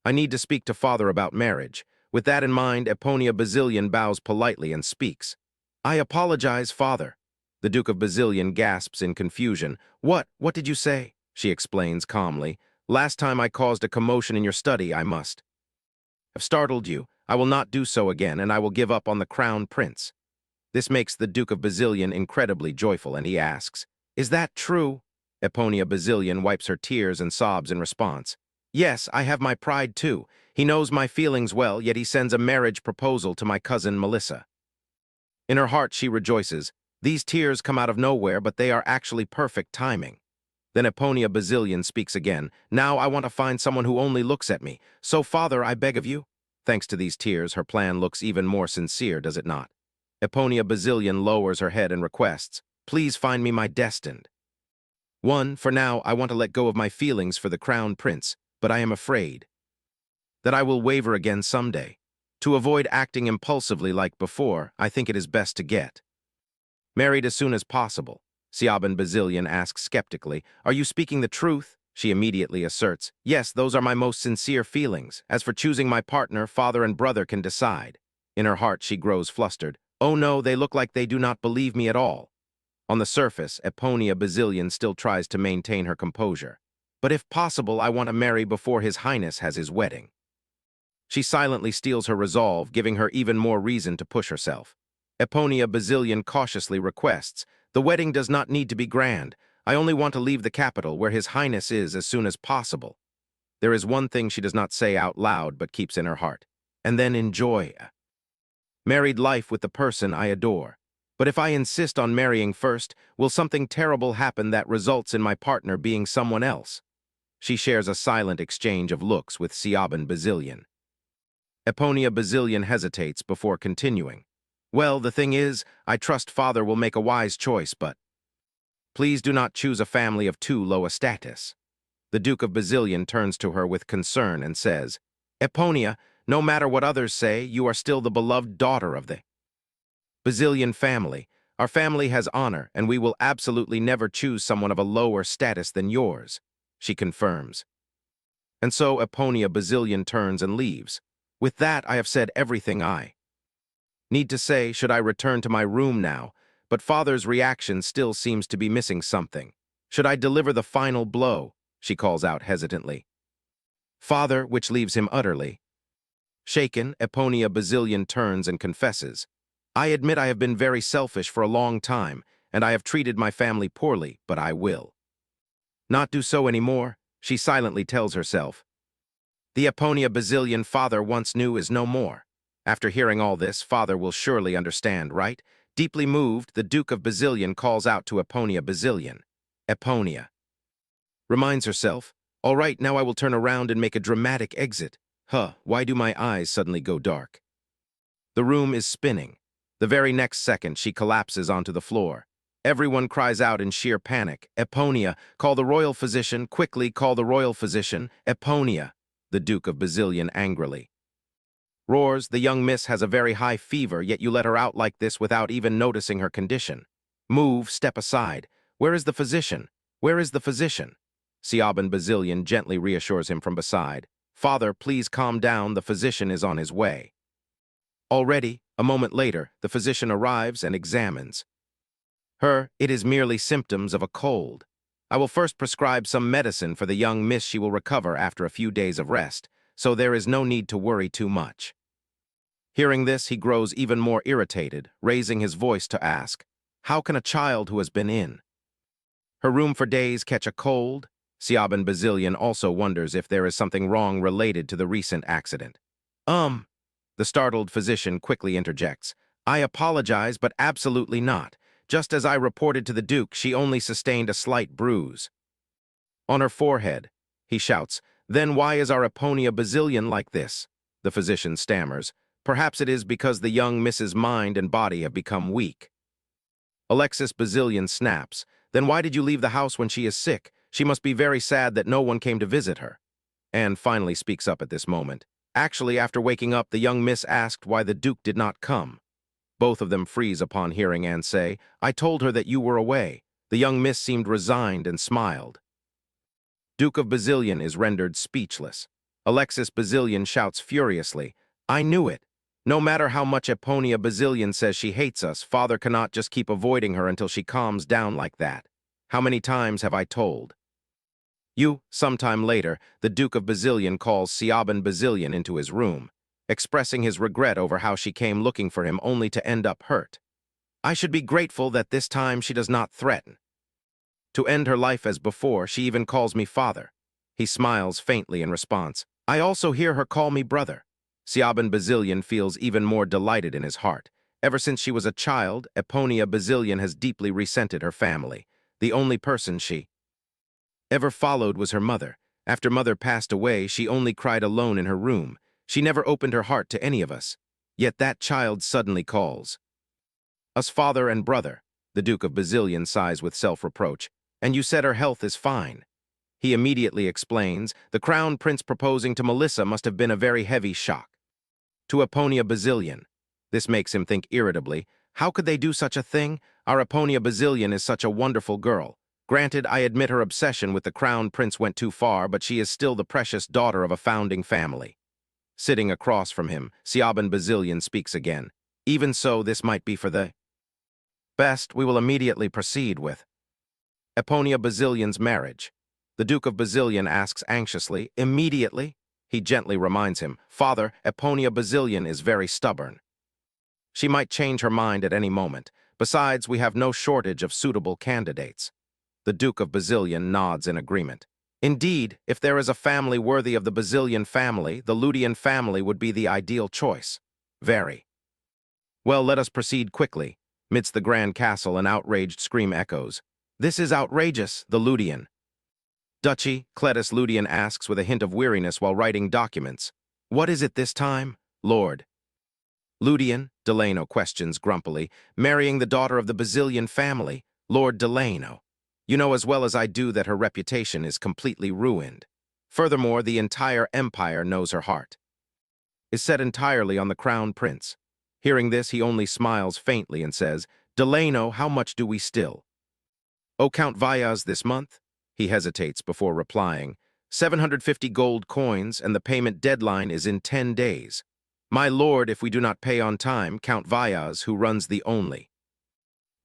[SPEAKER 1] I need to speak to father about marriage. With that in mind, Eponia Bazilian bows politely and speaks. I apologize, father. The Duke of Bazilian gasps in confusion. What did you say? She explains calmly. Last time I caused a commotion in your study, I must have startled you. I will not do so again, and I will give up on the crown prince. This makes the Duke of Bazilian incredibly joyful, and he asks, is that true? Eponia Bazilian wipes her tears and sobs in response. Yes, I have my pride too. He knows my feelings well, yet he sends a marriage proposal to my cousin Melissa. In her heart, she rejoices. These tears come out of nowhere, but they are actually perfect timing. Then Eponia Bazilian speaks again. Now I want to find someone who only looks at me. So, father, I beg of you. Thanks to these tears, her plan looks even more sincere, does it not? Eponia Bazilian lowers her head and requests, please find me my destined one. For now, I want to let go of my feelings for the crown prince, but I am afraid that I will waver again someday. To avoid acting impulsively like before, I think it is best to get married as soon as possible. Siaban Bazilian asks skeptically, are you speaking the truth? She immediately asserts, yes, those are my most sincere feelings. As for choosing my partner, father and brother can decide. In her heart, she grows flustered. Oh no, they look like they do not believe me at all. On the surface, Eponia Bazilian still tries to maintain her composure. But if possible, I want to marry before His Highness has his wedding. She silently steals her resolve, giving her even more reason to push herself. Eponia Bazilian cautiously requests, The wedding does not need to be grand. I only want to leave the capital where His Highness is as soon as possible. There is one thing she does not say out loud but keeps in her heart. And then enjoy married life with the person I adore. But if I insist on marrying first, will something terrible happen that results in my partner being someone else? She shares a silent exchange of looks with Siaban Bazilian. Eponia Bazilian hesitates before continuing. Well, the thing is, I trust father will make a wise choice, but please do not choose a family of too low a status. The Duke of Bazilian turns to her with concern and says, Eponia, no matter what others say, you are still the beloved daughter of the Bazilian family. Our family has honor, and we will absolutely never choose someone of a lower status than yours, she confirms. And so Eponia Bazilian turns and leaves. With that, I have said everything I need to say. Should I return to my room now? But father's reaction still seems to be missing something. Should I deliver the final blow? She calls out hesitantly. Father, which leaves him utterly shaken. Eponia Bazilian turns and confesses. I admit I have been very selfish for a long time, and I have treated my family poorly, but I will not do so anymore, she silently tells herself. The Eponia Bazilian father once knew is no more. After hearing all this, father will surely understand, right? Deeply moved, the Duke of Bazilian calls out to Eponia Bazilian. Eponia reminds herself, all right, now I will turn around and make a dramatic exit. Why do my eyes suddenly go dark? The room is spinning. The very next second, she collapses onto the floor. Everyone cries out in sheer panic. Eponia, call the royal physician, quickly call the royal physician. Eponia, the Duke of Bazilian angrily roars, the young miss has a very high fever, yet you let her out like this without even noticing her condition. Move, step aside. Where is the physician? Where is the physician? Siaban Bazilian gently reassures him from beside. Father, please calm down, the physician is on his way. Already, a moment later, the physician arrives and examines her. It is merely symptoms of a cold. I will first prescribe some medicine for the young miss. She will recover after a few days of rest, so there is no need to worry too much. Hearing this, he grows even more irritated, raising his voice to ask, how can a child who has been in her room for days catch a cold? Siaban Bazilian also wonders if there is something wrong related to the recent accident. The startled physician quickly interjects. I apologize, but absolutely not. Just as I reported to the Duke, she only sustained a slight bruise on her forehead. He shouts, then why is our Eponia Bazilian like this? The physician stammers. Perhaps it is because the young Miss's mind and body have become weak. Alexis Bazilian snaps. Then why did you leave the house when she is sick? She must be very sad that no one came to visit her. Anne finally speaks up at this moment. Actually, after waking up, the young miss asked why the Duke did not come. Both of them freeze upon hearing Anne say, I told her that you were away. The young miss seemed resigned and smiled. Duke of Bazilian is rendered speechless. Alexis Bazilian shouts furiously, I knew it. No matter how much Eponia Bazilian says she hates us, father cannot just keep avoiding her until she calms down like that. How many times have I told you? Sometime later, the Duke of Bazilian calls Siaban Bazilian into his room, expressing his regret over how she came looking for him only to end up hurt. I should be grateful that this time she does not threaten to end her life as before. She even calls me father. He smiles faintly in response. I also hear her call me brother. Siaban Bazilian feels even more delighted in his heart. Ever since she was a child, Eponia Bazilian has deeply resented her family. The only person she ever followed was her mother. After mother passed away, she only cried alone in her room. She never opened her heart to any of us. Yet that child suddenly calls us father and brother. The Duke of Bazilian sighs with self-reproach. And you said her health is fine. He immediately explains, the Crown Prince proposing to Melissa must have been a very heavy shock to Eponia Bazilian. This makes him think irritably, how could they do such a thing? Our Eponia Bazilian is such a wonderful girl. Granted, I admit her obsession with the Crown Prince went too far, but she is still the precious daughter of a founding family. Sitting across from him, Siaban Bazilian speaks again. Even so, this might be for the best. We will immediately proceed with Eponia Bazilian's marriage. The Duke of Bazilian asks anxiously, immediately? He gently reminds him, Father, Eponia Bazilian is very stubborn. She might change her mind at any moment, Besides, we have no shortage of suitable candidates. The Duke of Basilian nods in agreement. Indeed, if there is a family worthy of the Basilian family, the Ludian family would be the ideal choice. Very. Well, let us proceed quickly. Midst the grand castle, an outraged scream echoes. This is outrageous, the Ludian. Duchy, Cletus Ludian asks with a hint of weariness while writing documents. What is it this time, Lord? Ludian, Delano questions grumpily, marrying the daughter of the Basilian family, Lord Delano. You know as well as I do that her reputation is completely ruined. Furthermore, the entire empire knows her heart is set entirely on the crown prince. Hearing this, he only smiles faintly and says, Delano, how much do we still? Oh, Count Vayas this month? He hesitates before replying, 750 gold coins, and the payment deadline is in 10 days. My lord, if we do not pay on time, Count Vayas, who runs the only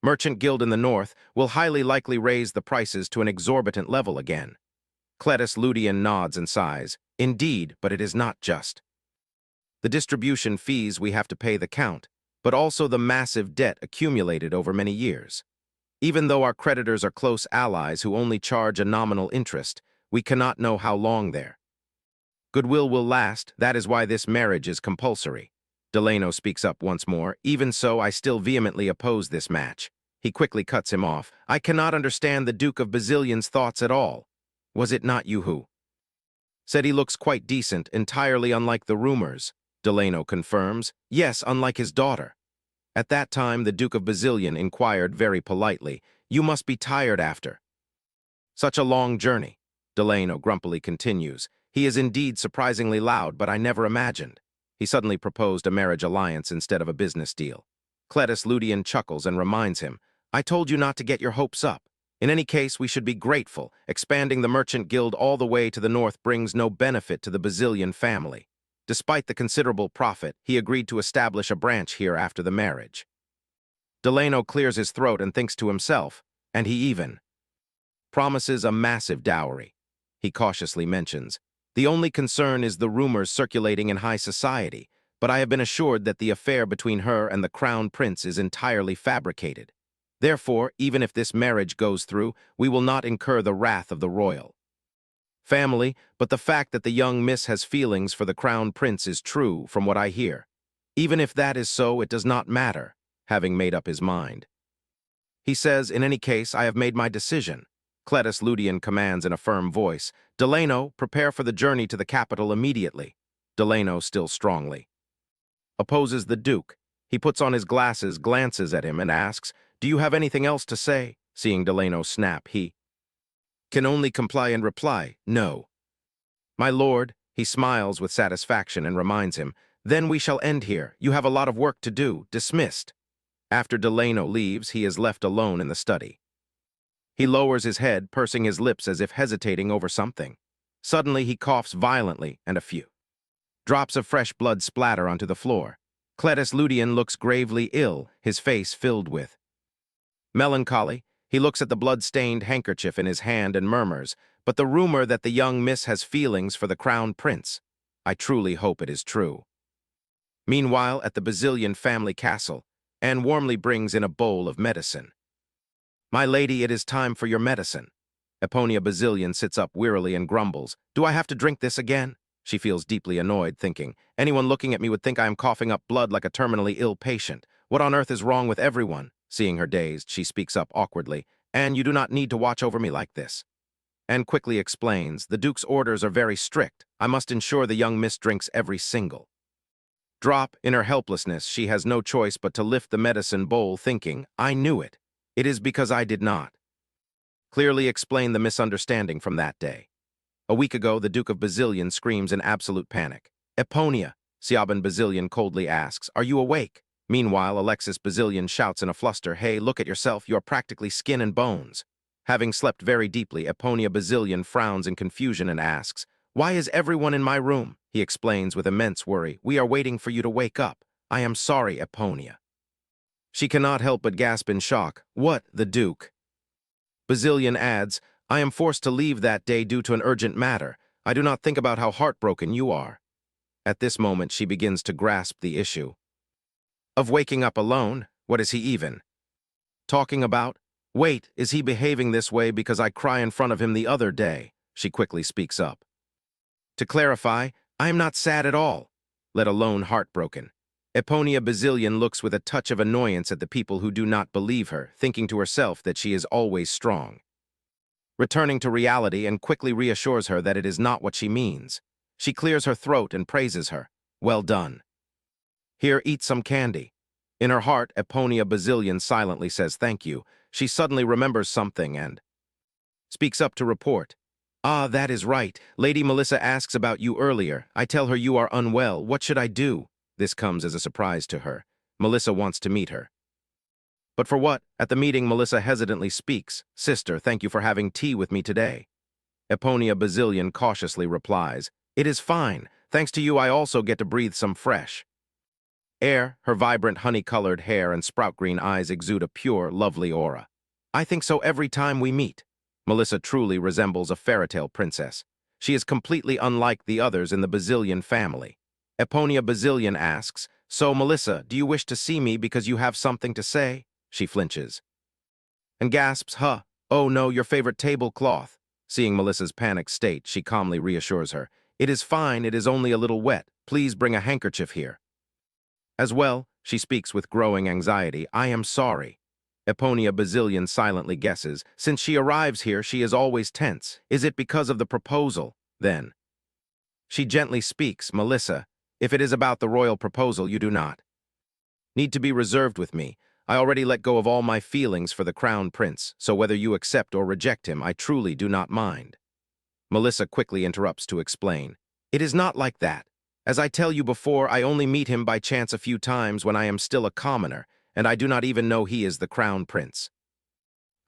[SPEAKER 1] merchant guild in the north, will highly likely raise the prices to an exorbitant level again. Cletus Ludian nods and sighs. Indeed, but it is not just the distribution fees we have to pay the count, but also the massive debt accumulated over many years. Even though our creditors are close allies who only charge a nominal interest, we cannot know how long their goodwill will last. That is why this marriage is compulsory. Delano speaks up once more. Even so, I still vehemently oppose this match. He quickly cuts him off. I cannot understand the Duke of Basilian's thoughts at all. Was it not you who said he looks quite decent, entirely unlike the rumors? Delano confirms. Yes, unlike his daughter. At that time, the Duke of Basilian inquired very politely, You must be tired after such a long journey. Delano grumpily continues. He is indeed surprisingly loud, but I never imagined. He suddenly proposed a marriage alliance instead of a business deal. Cletus Ludian chuckles and reminds him, I told you not to get your hopes up. In any case, we should be grateful. Expanding the merchant guild all the way to the north brings no benefit to the Basilian family. Despite the considerable profit, he agreed to establish a branch here after the marriage. Delano clears his throat and thinks to himself, and he even promises a massive dowry. He cautiously mentions, the only concern is the rumors circulating in high society, but I have been assured that the affair between her and the crown prince is entirely fabricated. Therefore, even if this marriage goes through, we will not incur the wrath of the royal family, but the fact that the young miss has feelings for the crown prince is true, from what I hear. Even if that is so, it does not matter, having made up his mind. He says, in any case, I have made my decision. Cletus Ludian commands in a firm voice, Delano, prepare for the journey to the capital immediately. Delano still strongly opposes the Duke. He puts on his glasses, glances at him, and asks, Do you have anything else to say? Seeing Delano snap, he can only comply and reply, No. My lord, he smiles with satisfaction and reminds him, Then we shall end here. You have a lot of work to do. Dismissed. After Delano leaves, he is left alone in the study. He lowers his head, pursing his lips as if hesitating over something. Suddenly, he coughs violently, and a few drops of fresh blood splatter onto the floor. Cletus Ludian looks gravely ill, his face filled with melancholy. He looks at the blood-stained handkerchief in his hand and murmurs, But the rumor that the young miss has feelings for the crown prince, I truly hope it is true. Meanwhile, at the Basilian family castle, Anne warmly brings in a bowl of medicine. My lady, it is time for your medicine. Eponia Basilian sits up wearily and grumbles. Do I have to drink this again? She feels deeply annoyed, thinking, anyone looking at me would think I am coughing up blood like a terminally ill patient. What on earth is wrong with everyone? Seeing her dazed, she speaks up awkwardly. Anne, you do not need to watch over me like this. Anne quickly explains, the Duke's orders are very strict. I must ensure the young miss drinks every single drop. In her helplessness, she has no choice but to lift the medicine bowl, thinking, I knew it. It is because I did not clearly explain the misunderstanding from that day. A week ago, the Duke of Basilian screams in absolute panic. Eponia, Siaban Basilian coldly asks, are you awake? Meanwhile, Alexis Basilian shouts in a fluster, Hey, look at yourself, you are practically skin and bones. Having slept very deeply, Eponia Basilian frowns in confusion and asks, Why is everyone in my room? He explains with immense worry, We are waiting for you to wake up. I am sorry, Eponia. She cannot help but gasp in shock. What, the Duke? Basilian adds, I am forced to leave that day due to an urgent matter. I do not think about how heartbroken you are. At this moment, she begins to grasp the issue of waking up alone. What is he even Talking about, wait, is he behaving this way because I cry in front of him the other day? She quickly speaks up. To clarify, I am not sad at all, let alone heartbroken. Eponia Bazillion looks with a touch of annoyance at the people who do not believe her, thinking to herself that she is always strong. Returning to reality and quickly reassures her that it is not what she means. She clears her throat and praises her. Well done. Here, eat some candy. In her heart, Eponia Bazillion silently says thank you. She suddenly remembers something and speaks up to report. Ah, that is right. Lady Melissa asks about you earlier. I tell her you are unwell. What should I do? This comes as a surprise to her. Melissa wants to meet her. But for what? At the meeting, Melissa hesitantly speaks. Sister, thank you for having tea with me today. Eponia Bazillion cautiously replies. It is fine. Thanks to you, I also get to breathe some fresh air. Her vibrant honey-colored hair and sprout-green eyes exude a pure, lovely aura. I think so every time we meet. Melissa truly resembles a fairy-tale princess. She is completely unlike the others in the Bazillion family. Eponia Bazillion asks, So, Melissa, do you wish to see me because you have something to say? She flinches and gasps, Huh, oh no, your favorite tablecloth. Seeing Melissa's panicked state, she calmly reassures her. It is fine, it is only a little wet. Please bring a handkerchief here. As well, she speaks with growing anxiety, I am sorry. Eponia Bazillion silently guesses. Since she arrives here, she is always tense. Is it because of the proposal? Then she gently speaks, Melissa, if it is about the royal proposal, you do not need to be reserved with me. I already let go of all my feelings for the crown prince, so whether you accept or reject him, I truly do not mind. Melissa quickly interrupts to explain. It is not like that. As I tell you before, I only meet him by chance a few times when I am still a commoner, and I do not even know he is the crown prince.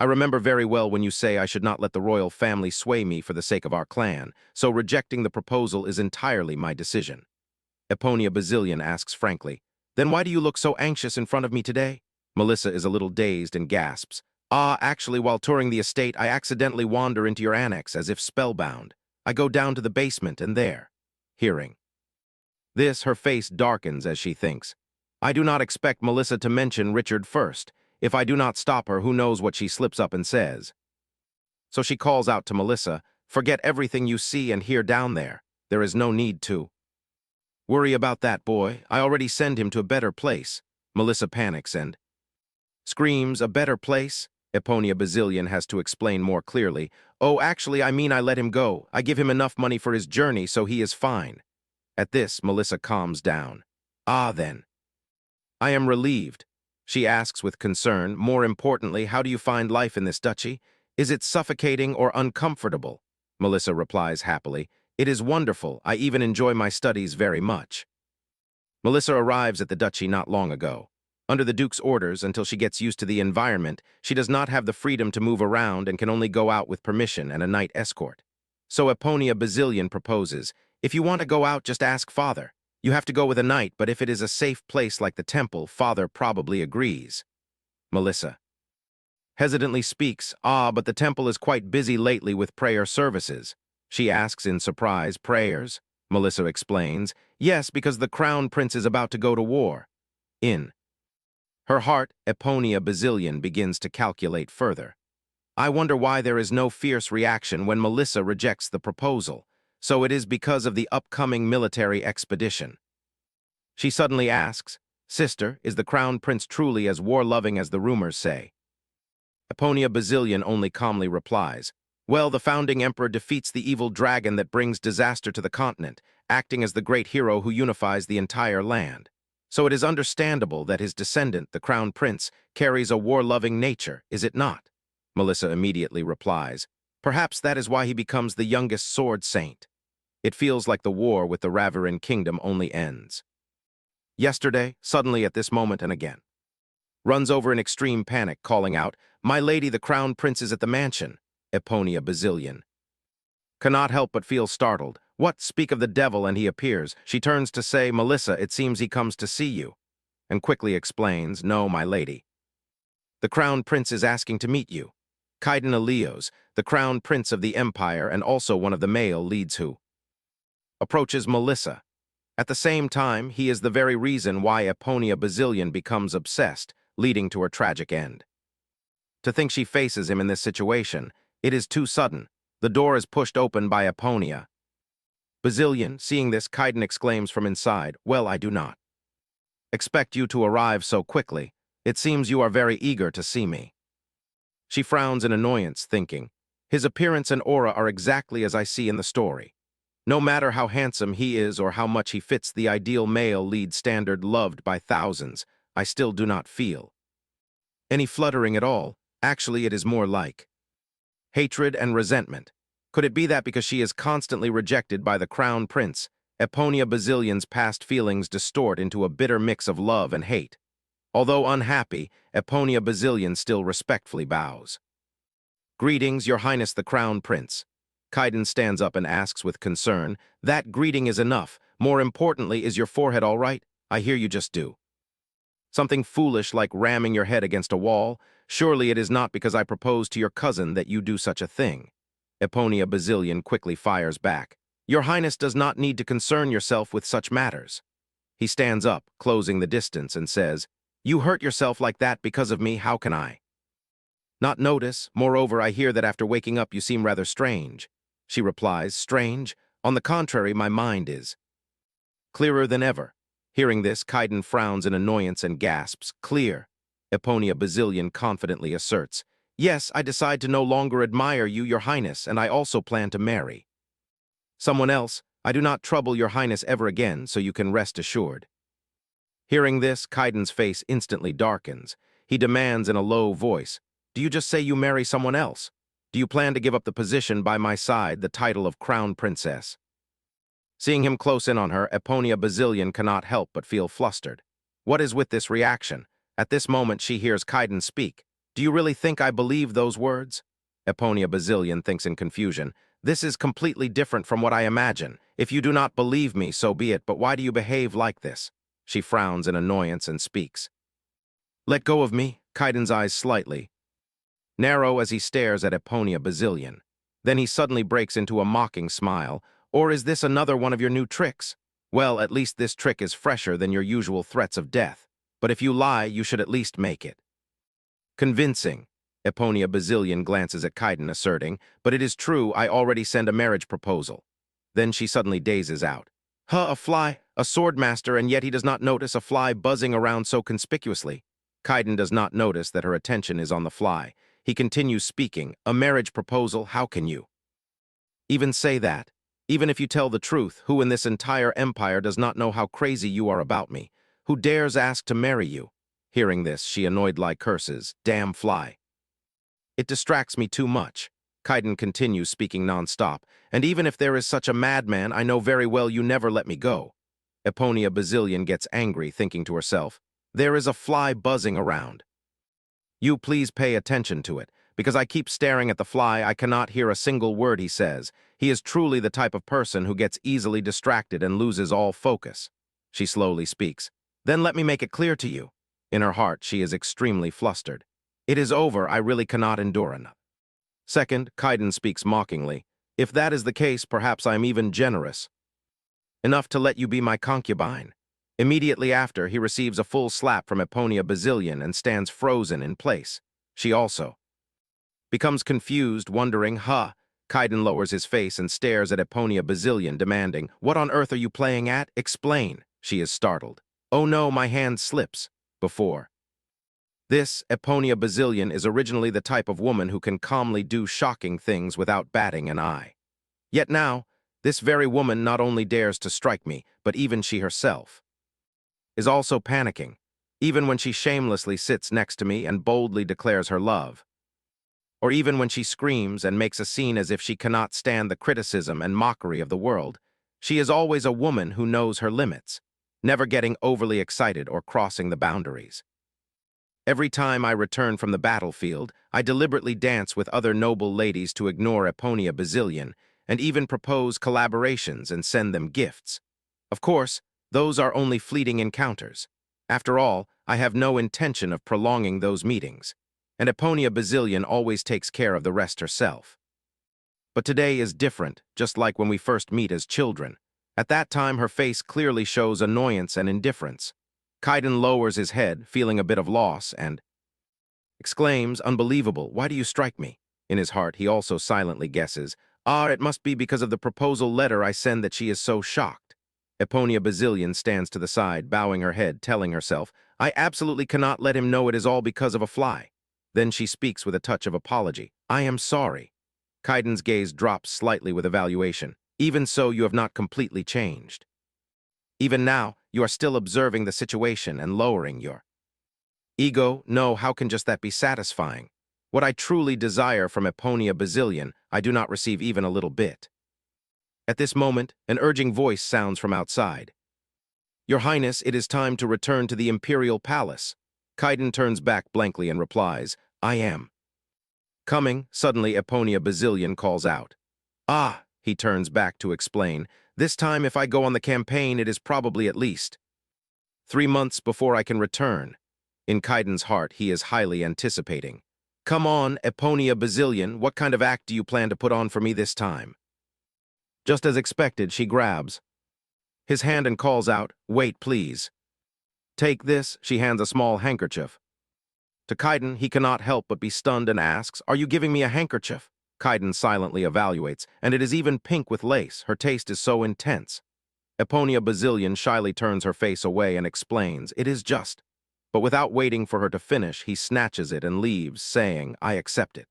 [SPEAKER 1] I remember very well when you say I should not let the royal family sway me for the sake of our clan, so rejecting the proposal is entirely my decision. Eponia Bazillion asks frankly, Then why do you look so anxious in front of me today? Melissa is a little dazed and gasps. Ah, actually, while touring the estate, I accidentally wander into your annex as if spellbound. I go down to the basement and there. Hearing this, her face darkens as she thinks. I do not expect Melissa to mention Richard first. If I do not stop her, who knows what she slips up and says. So she calls out to Melissa, Forget everything you see and hear down there. There is no need to worry about that boy. I already send him to a better place. Melissa panics and screams, A better place? Eponia Bazillion has to explain more clearly. Oh, actually, I mean I let him go. I give him enough money for his journey, so he is fine. At this, Melissa calms down. Ah, then. I am relieved. She asks with concern, More importantly, how do you find life in this duchy? Is it suffocating or uncomfortable? Melissa replies happily, It is wonderful. I even enjoy my studies very much. Melissa arrives at the duchy not long ago. Under the Duke's orders, until she gets used to the environment, she does not have the freedom to move around and can only go out with permission and a knight escort. So Eponia Bazillion proposes, If you want to go out, just ask Father. You have to go with a knight, but if it is a safe place like the temple, Father probably agrees. Melissa hesitantly speaks, but the temple is quite busy lately with prayer services. She asks in surprise, Prayers? Melissa explains, Yes, because the crown prince is about to go to war. In her heart, Eponia Bazillion begins to calculate further. I wonder why there is no fierce reaction when Melissa rejects the proposal. So it is because of the upcoming military expedition. She suddenly asks, Sister, is the crown prince truly as war-loving as the rumors say? Eponia Bazillion only calmly replies, Well, the founding emperor defeats the evil dragon that brings disaster to the continent, acting as the great hero who unifies the entire land. So it is understandable that his descendant, the crown prince, carries a war-loving nature, is it not? Melissa immediately replies, Perhaps that is why he becomes the youngest sword saint. It feels like the war with the Raverin kingdom only ends. Yesterday, suddenly at this moment and again. Runs over in extreme panic, calling out, My lady, the crown prince is at the mansion. Eponia Bazillion cannot help but feel startled. What? Speak of the devil, and he appears. She turns to say, Melissa, it seems he comes to see you. And quickly explains, No, my lady. The crown prince is asking to meet you. Kaiden Elios, the crown prince of the empire and also one of the male leads who approaches Melissa. At the same time, he is the very reason why Eponia Bazillion becomes obsessed, leading to her tragic end. To think she faces him in this situation, it is too sudden. The door is pushed open by Eponia. Bazillion, seeing this, Kaiden exclaims from inside, "Well, I do not expect you to arrive so quickly. It seems you are very eager to see me." She frowns in annoyance, thinking, his appearance and aura are exactly as I see in the story. No matter how handsome he is or how much he fits the ideal male lead standard loved by thousands, I still do not feel any fluttering at all. Actually, it is more like hatred and resentment. Could it be that because she is constantly rejected by the crown prince, Eponia Bazillion's past feelings distort into a bitter mix of love and hate? Although unhappy, Eponia Bazillion still respectfully bows. "Greetings, Your Highness the Crown Prince." Kaiden stands up and asks with concern, "That greeting is enough. More importantly, is your forehead all right? I hear you just do something foolish like ramming your head against a wall. Surely it is not because I proposed to your cousin that you do such a thing." Eponia Bazillion quickly fires back. "Your Highness does not need to concern yourself with such matters." He stands up, closing the distance, and says, "You hurt yourself like that because of me. How can I not notice? Moreover, I hear that after waking up you seem rather strange." She replies, "Strange? On the contrary, my mind is clearer than ever." Hearing this, Kaiden frowns in annoyance and gasps, "Clear?" Eponia Bazillion confidently asserts, "Yes, I decide to no longer admire you, Your Highness, and I also plan to marry someone else. I do not trouble Your Highness ever again, so you can rest assured." Hearing this, Kaiden's face instantly darkens. He demands in a low voice, "Do you just say you marry someone else? Do you plan to give up the position by my side, the title of Crown Princess?" Seeing him close in on her, Eponia Bazillion cannot help but feel flustered. What is with this reaction? At this moment she hears Kaiden speak. "Do you really think I believe those words?" Eponia Bazillion thinks in confusion. "This is completely different from what I imagine. If you do not believe me, so be it, but why do you behave like this?" She frowns in annoyance and speaks. "Let go of me." Kaiden's eyes slightly narrow as he stares at Eponia Bazillion. Then he suddenly breaks into a mocking smile. "Or is this another one of your new tricks? Well, at least this trick is fresher than your usual threats of death. But if you lie, you should at least make it convincing." Eponia Bazillion glances at Kaiden, asserting, "But it is true, I already send a marriage proposal." Then she suddenly dazes out. "Huh, a fly? A swordmaster, and yet he does not notice a fly buzzing around so conspicuously." Kaiden does not notice that her attention is on the fly. He continues speaking, "A marriage proposal? How can you even say that? Even if you tell the truth, who in this entire empire does not know how crazy you are about me? Who dares ask to marry you?" Hearing this, she annoyedly curses, "Damn fly. It distracts me too much." Kaiden continues speaking non-stop, "And even if there is such a madman, I know very well you never let me go." Eponia Bazillion gets angry, thinking to herself, "There is a fly buzzing around. You please pay attention to it. Because I keep staring at the fly, I cannot hear a single word he says. He is truly the type of person who gets easily distracted and loses all focus." She slowly speaks. "Then let me make it clear to you." In her heart, she is extremely flustered. "It is over. I really cannot endure enough." Second, Kaiden speaks mockingly. "If that is the case, perhaps I am even generous enough to let you be my concubine." Immediately after, he receives a full slap from Eponia Bazillion and stands frozen in place. She also becomes confused, wondering, Kaiden lowers his face and stares at Eponia Bazillion, demanding, "What on earth are you playing at? Explain." She is startled. "Oh no, my hand slips." Before this, Eponia Bazillion is originally the type of woman who can calmly do shocking things without batting an eye. Yet now, this very woman not only dares to strike me, but even she herself is also panicking, even when she shamelessly sits next to me and boldly declares her love. Or even when she screams and makes a scene as if she cannot stand the criticism and mockery of the world. She is always a woman who knows her limits, never getting overly excited or crossing the boundaries. Every time I return from the battlefield, I deliberately dance with other noble ladies to ignore Eponia Bazillion, and even propose collaborations and send them gifts. Of course, those are only fleeting encounters. After all, I have no intention of prolonging those meetings, and Eponia Bazillion always takes care of the rest herself. But today is different, just like when we first meet as children. At that time, her face clearly shows annoyance and indifference. Kaiden lowers his head, feeling a bit of loss, and exclaims, unbelievable, why do you strike me? In his heart, he also silently guesses, ah, it must be because of the proposal letter I send that she is so shocked. Eponia Bazilian stands to the side, bowing her head, telling herself, I absolutely cannot let him know it is all because of a fly. Then she speaks with a touch of apology. I am sorry. Kaiden's gaze drops slightly with evaluation. Even so, you have not completely changed. Even now, you are still observing the situation and lowering your ego. No, how can just that be satisfying? What I truly desire from Eponia Bazilian, I do not receive even a little bit. At this moment, an urging voice sounds from outside. Your Highness, it is time to return to the Imperial Palace. Kaiden turns back blankly and replies, I am. Coming, suddenly Eponia Bazilian calls out. Ah, he turns back to explain, this time if I go on the campaign, it is probably at least 3 months before I can return. In Kaiden's heart, he is highly anticipating. Come on, Eponia Bazilian, what kind of act do you plan to put on for me this time? Just as expected, she grabs his hand and calls out, wait, please. Take this, she hands a small handkerchief. To Kaiden, he cannot help but be stunned and asks, are you giving me a handkerchief? Kaiden silently evaluates, and it is even pink with lace. Her taste is so intense. Eponia Bazilian shyly turns her face away and explains, it is just. But without waiting for her to finish, he snatches it and leaves, saying, I accept it.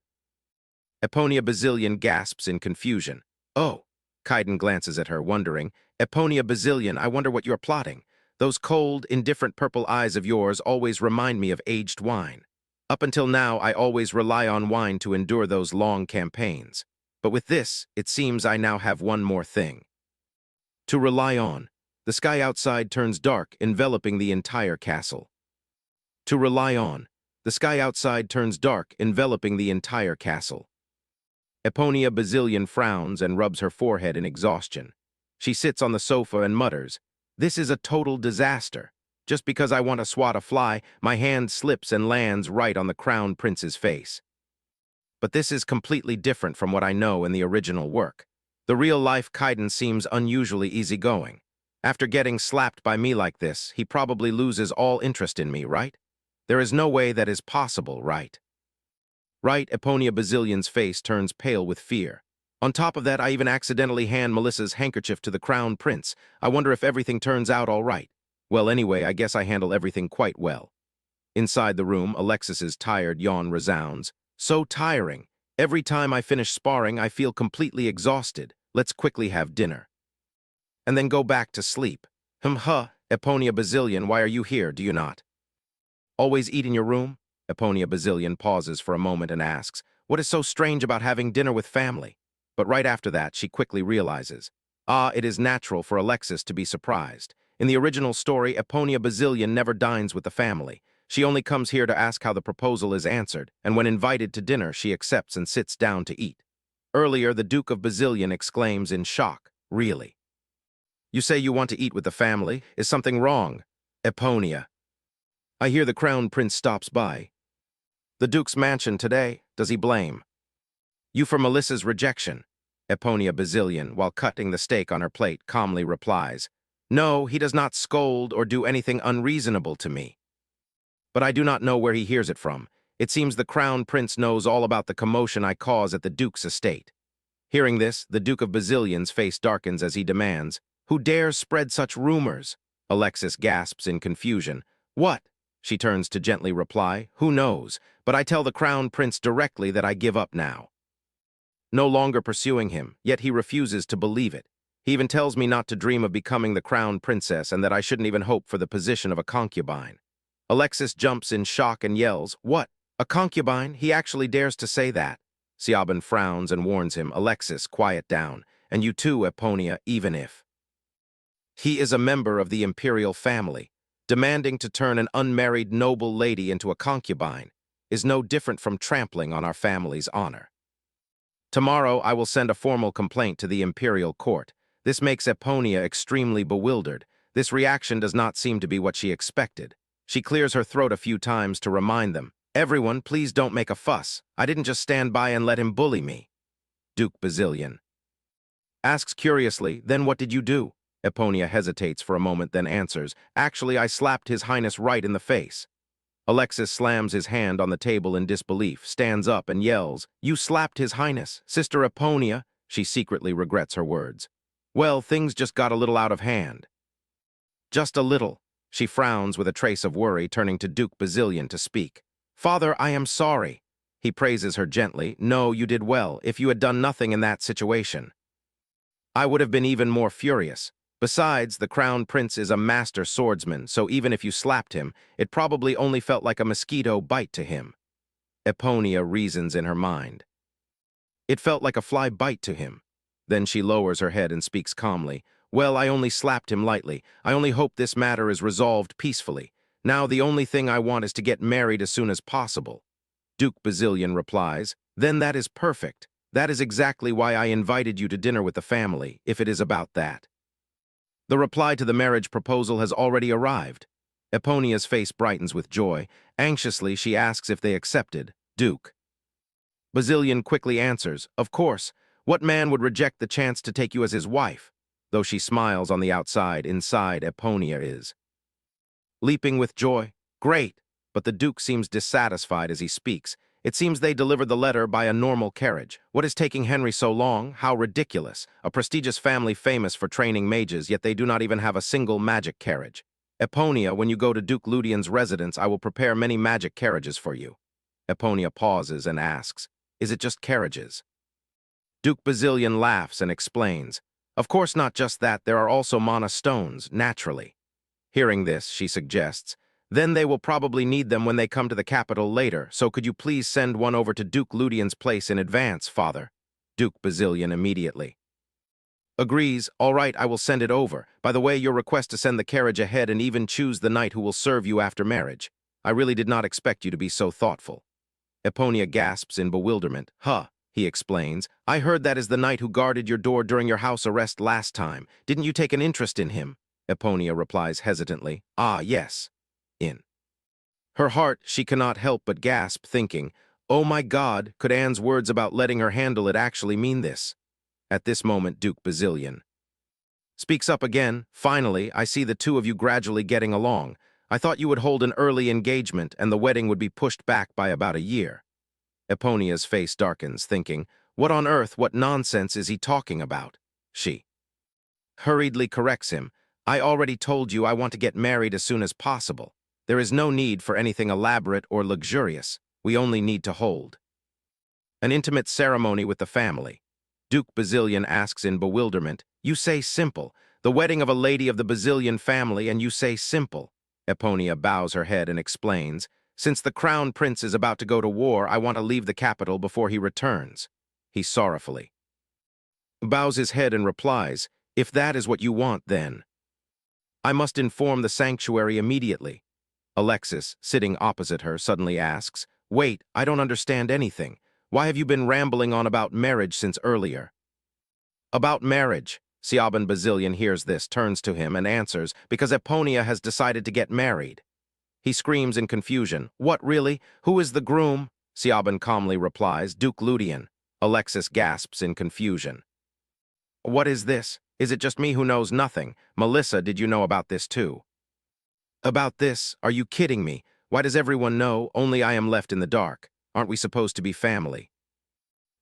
[SPEAKER 1] Eponia Bazilian gasps in confusion. Oh. Kaiden glances at her, wondering, Eponia Bazilian, I wonder what you're plotting. Those cold, indifferent purple eyes of yours always remind me of aged wine. Up until now, I always rely on wine to endure those long campaigns. But with this, it seems I now have one more thing to rely on. The sky outside turns dark, enveloping the entire castle. To rely on. The sky outside turns dark, enveloping the entire castle. Eponia Bazilian frowns and rubs her forehead in exhaustion. She sits on the sofa and mutters, this is a total disaster. Just because I want to swat a fly, my hand slips and lands right on the crown prince's face. But this is completely different from what I know in the original work. The real-life Kaiden seems unusually easygoing. After getting slapped by me like this, he probably loses all interest in me, right? There is no way that is possible, right? Right, Eponia Bazilian's face turns pale with fear. On top of that, I even accidentally hand Melissa's handkerchief to the crown prince. I wonder if everything turns out all right. Well, anyway, I guess I handle everything quite well. Inside the room, Alexis's tired yawn resounds. So tiring. Every time I finish sparring, I feel completely exhausted. Let's quickly have dinner. And then go back to sleep. Eponia Bazilian, why are you here, do you not always eat in your room? Eponia Bazilian pauses for a moment and asks, what is so strange about having dinner with family? But right after that, she quickly realizes, it is natural for Alexis to be surprised. In the original story, Eponia Bazilian never dines with the family. She only comes here to ask how the proposal is answered, and when invited to dinner, she accepts and sits down to eat. Earlier, the Duke of Bazilian exclaims in shock, really? You say you want to eat with the family? Is something wrong? Eponia. I hear the crown prince stops by. The Duke's mansion today, does he blame you for Melissa's rejection? Eponia Bazilian, while cutting the steak on her plate, calmly replies, no, he does not scold or do anything unreasonable to me. But I do not know where he hears it from. It seems the crown prince knows all about the commotion I cause at the Duke's estate. Hearing this, the Duke of Bazilian's face darkens as he demands, who dares spread such rumors? Alexis gasps in confusion. What? She turns to gently reply, who knows, but I tell the crown prince directly that I give up now. No longer pursuing him, yet he refuses to believe it. He even tells me not to dream of becoming the crown princess and that I shouldn't even hope for the position of a concubine. Alexis jumps in shock and yells, what? A concubine? He actually dares to say that. Siaban frowns and warns him, Alexis, quiet down, and you too, Eponia, even if he is a member of the imperial family. Demanding to turn an unmarried noble lady into a concubine is no different from trampling on our family's honor. Tomorrow, I will send a formal complaint to the imperial court. This makes Eponia extremely bewildered. This reaction does not seem to be what she expected. She clears her throat a few times to remind them, everyone, please don't make a fuss. I didn't just stand by and let him bully me. Duke Bazilian asks curiously, then what did you do? Eponia hesitates for a moment, then answers, actually, I slapped His Highness right in the face. Alexis slams his hand on the table in disbelief, stands up and yells, "You slapped His Highness, Sister Eponia." She secretly regrets her words. Well, things just got a little out of hand. Just a little. She frowns with a trace of worry, turning to Duke Basilian to speak. Father, I am sorry. He praises her gently. No, you did well, if you had done nothing in that situation. I would have been even more furious. Besides, the Crown Prince is a master swordsman, so even if you slapped him, it probably only felt like a mosquito bite to him. Eponia reasons in her mind. It felt like a fly bite to him. Then she lowers her head and speaks calmly. Well, I only slapped him lightly. I only hope this matter is resolved peacefully. Now the only thing I want is to get married as soon as possible. Duke Basilian replies, Then that is perfect. That is exactly why I invited you to dinner with the family, if it is about that. The reply to the marriage proposal has already arrived. Eponia's face brightens with joy. Anxiously, she asks if they accepted. Duke. Basilian quickly answers, Of course. What man would reject the chance to take you as his wife? Though she smiles on the outside, inside Eponia is leaping with joy. Great! But the Duke seems dissatisfied as he speaks. It seems they delivered the letter by a normal carriage. What is taking Henry so long? How ridiculous. A prestigious family famous for training mages, yet they do not even have a single magic carriage. Eponia, when you go to Duke Ludian's residence, I will prepare many magic carriages for you. Eponia pauses and asks, Is it just carriages? Duke Basilian laughs and explains, Of course not just that, there are also mana stones, naturally. Hearing this, she suggests, Then they will probably need them when they come to the capital later, so could you please send one over to Duke Ludian's place in advance, Father? Duke Basilian immediately agrees, All right, I will send it over. By the way, your request to send the carriage ahead and even choose the knight who will serve you after marriage. I really did not expect you to be so thoughtful. Eponia gasps in bewilderment. Huh, he explains. I heard that is the knight who guarded your door during your house arrest last time. Didn't you take an interest in him? Eponia replies hesitantly. Ah, yes. In her heart, she cannot help but gasp, thinking, Oh my God, could Anne's words about letting her handle it actually mean this? At this moment, Duke Basilian speaks up again. Finally, I see the two of you gradually getting along. I thought you would hold an early engagement and the wedding would be pushed back by about a year. Eponia's face darkens, thinking, What on earth, what nonsense is he talking about? She hurriedly corrects him. I already told you I want to get married as soon as possible. There is no need for anything elaborate or luxurious. We only need to hold an intimate ceremony with the family. Duke Basilian asks in bewilderment, You say simple. The wedding of a lady of the Basilian family, and you say simple. Eponia bows her head and explains, Since the Crown Prince is about to go to war, I want to leave the capital before he returns. He sorrowfully bows his head and replies, If that is what you want, then I must inform the sanctuary immediately. Alexis, sitting opposite her, suddenly asks, Wait, I don't understand anything. Why have you been rambling on about marriage since earlier? About marriage. Siaban Basilian hears this, turns to him, and answers, Because Eponia has decided to get married. He screams in confusion, What, really? Who is the groom? Siaban calmly replies, Duke Ludian. Alexis gasps in confusion. What is this? Is it just me who knows nothing? Melissa, did you know about this too? About this? Are you kidding me? Why does everyone know? Only I am left in the dark. Aren't we supposed to be family?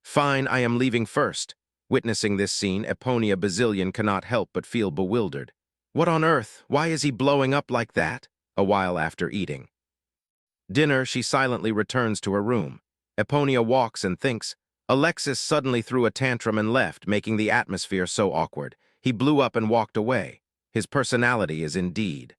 [SPEAKER 1] Fine, I am leaving first. Witnessing this scene, Eponia Basilian cannot help but feel bewildered. What on earth? Why is he blowing up like that? A while after eating dinner, she silently returns to her room. Eponia walks and thinks. Alexis suddenly threw a tantrum and left, making the atmosphere so awkward. He blew up and walked away. His personality is indeed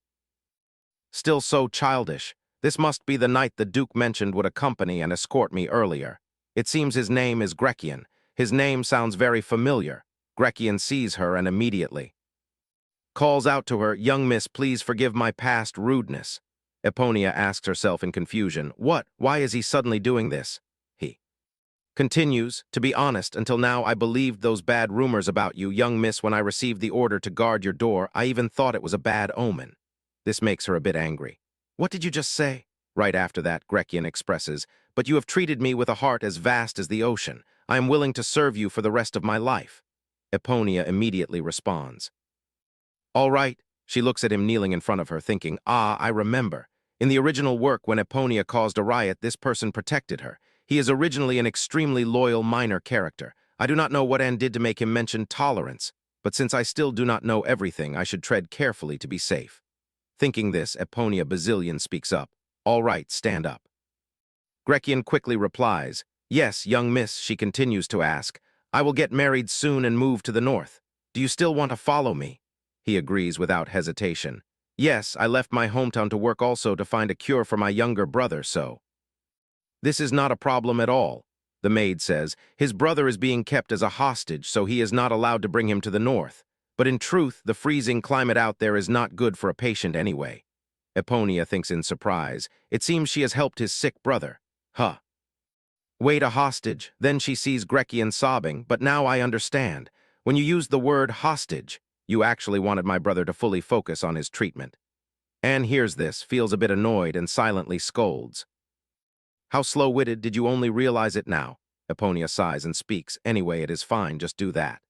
[SPEAKER 1] still so childish. This must be the knight the Duke mentioned would accompany and escort me earlier. It seems his name is Grekian. His name sounds very familiar. Grekian sees her and immediately calls out to her, Young miss, please forgive my past rudeness. Eponia asks herself in confusion, What? Why is he suddenly doing this? He continues, To be honest, until now I believed those bad rumors about you, young miss. When I received the order to guard your door, I even thought it was a bad omen. This makes her a bit angry. What did you just say? Right after that, Grekian expresses, But you have treated me with a heart as vast as the ocean. I am willing to serve you for the rest of my life. Eponia immediately responds. All right. She looks at him kneeling in front of her, thinking, Ah, I remember. In the original work, when Eponia caused a riot, this person protected her. He is originally an extremely loyal minor character. I do not know what Anne did to make him mention tolerance, but since I still do not know everything, I should tread carefully to be safe. Thinking this, Eponia Bazillion speaks up. All right, stand up. Grekian quickly replies, yes, young miss, she continues to ask. I will get married soon and move to the north. Do you still want to follow me? He agrees without hesitation. Yes, I left my hometown to work also to find a cure for my younger brother, so. This is not a problem at all, the maid says. His brother is being kept as a hostage, so he is not allowed to bring him to the north. But in truth, the freezing climate out there is not good for a patient anyway. Eponia thinks in surprise. It seems she has helped his sick brother. Huh. Wait, a hostage. Then she sees Grekian sobbing, but now I understand. When you used the word hostage, you actually wanted my brother to fully focus on his treatment. Anne hears this, feels a bit annoyed, and silently scolds. How slow-witted, did you only realize it now? Eponia sighs and speaks. Anyway, it is fine, just do that.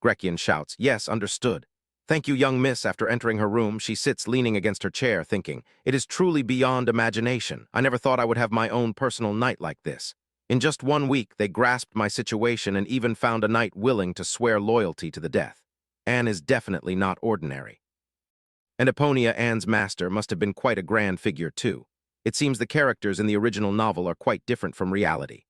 [SPEAKER 1] Grekian shouts, yes, understood. Thank you, young miss. After entering her room, she sits leaning against her chair, thinking, it is truly beyond imagination. I never thought I would have my own personal knight like this. In just 1 week, they grasped my situation and even found a knight willing to swear loyalty to the death. Anne is definitely not ordinary. And Eponia, Anne's master, must have been quite a grand figure too. It seems the characters in the original novel are quite different from reality.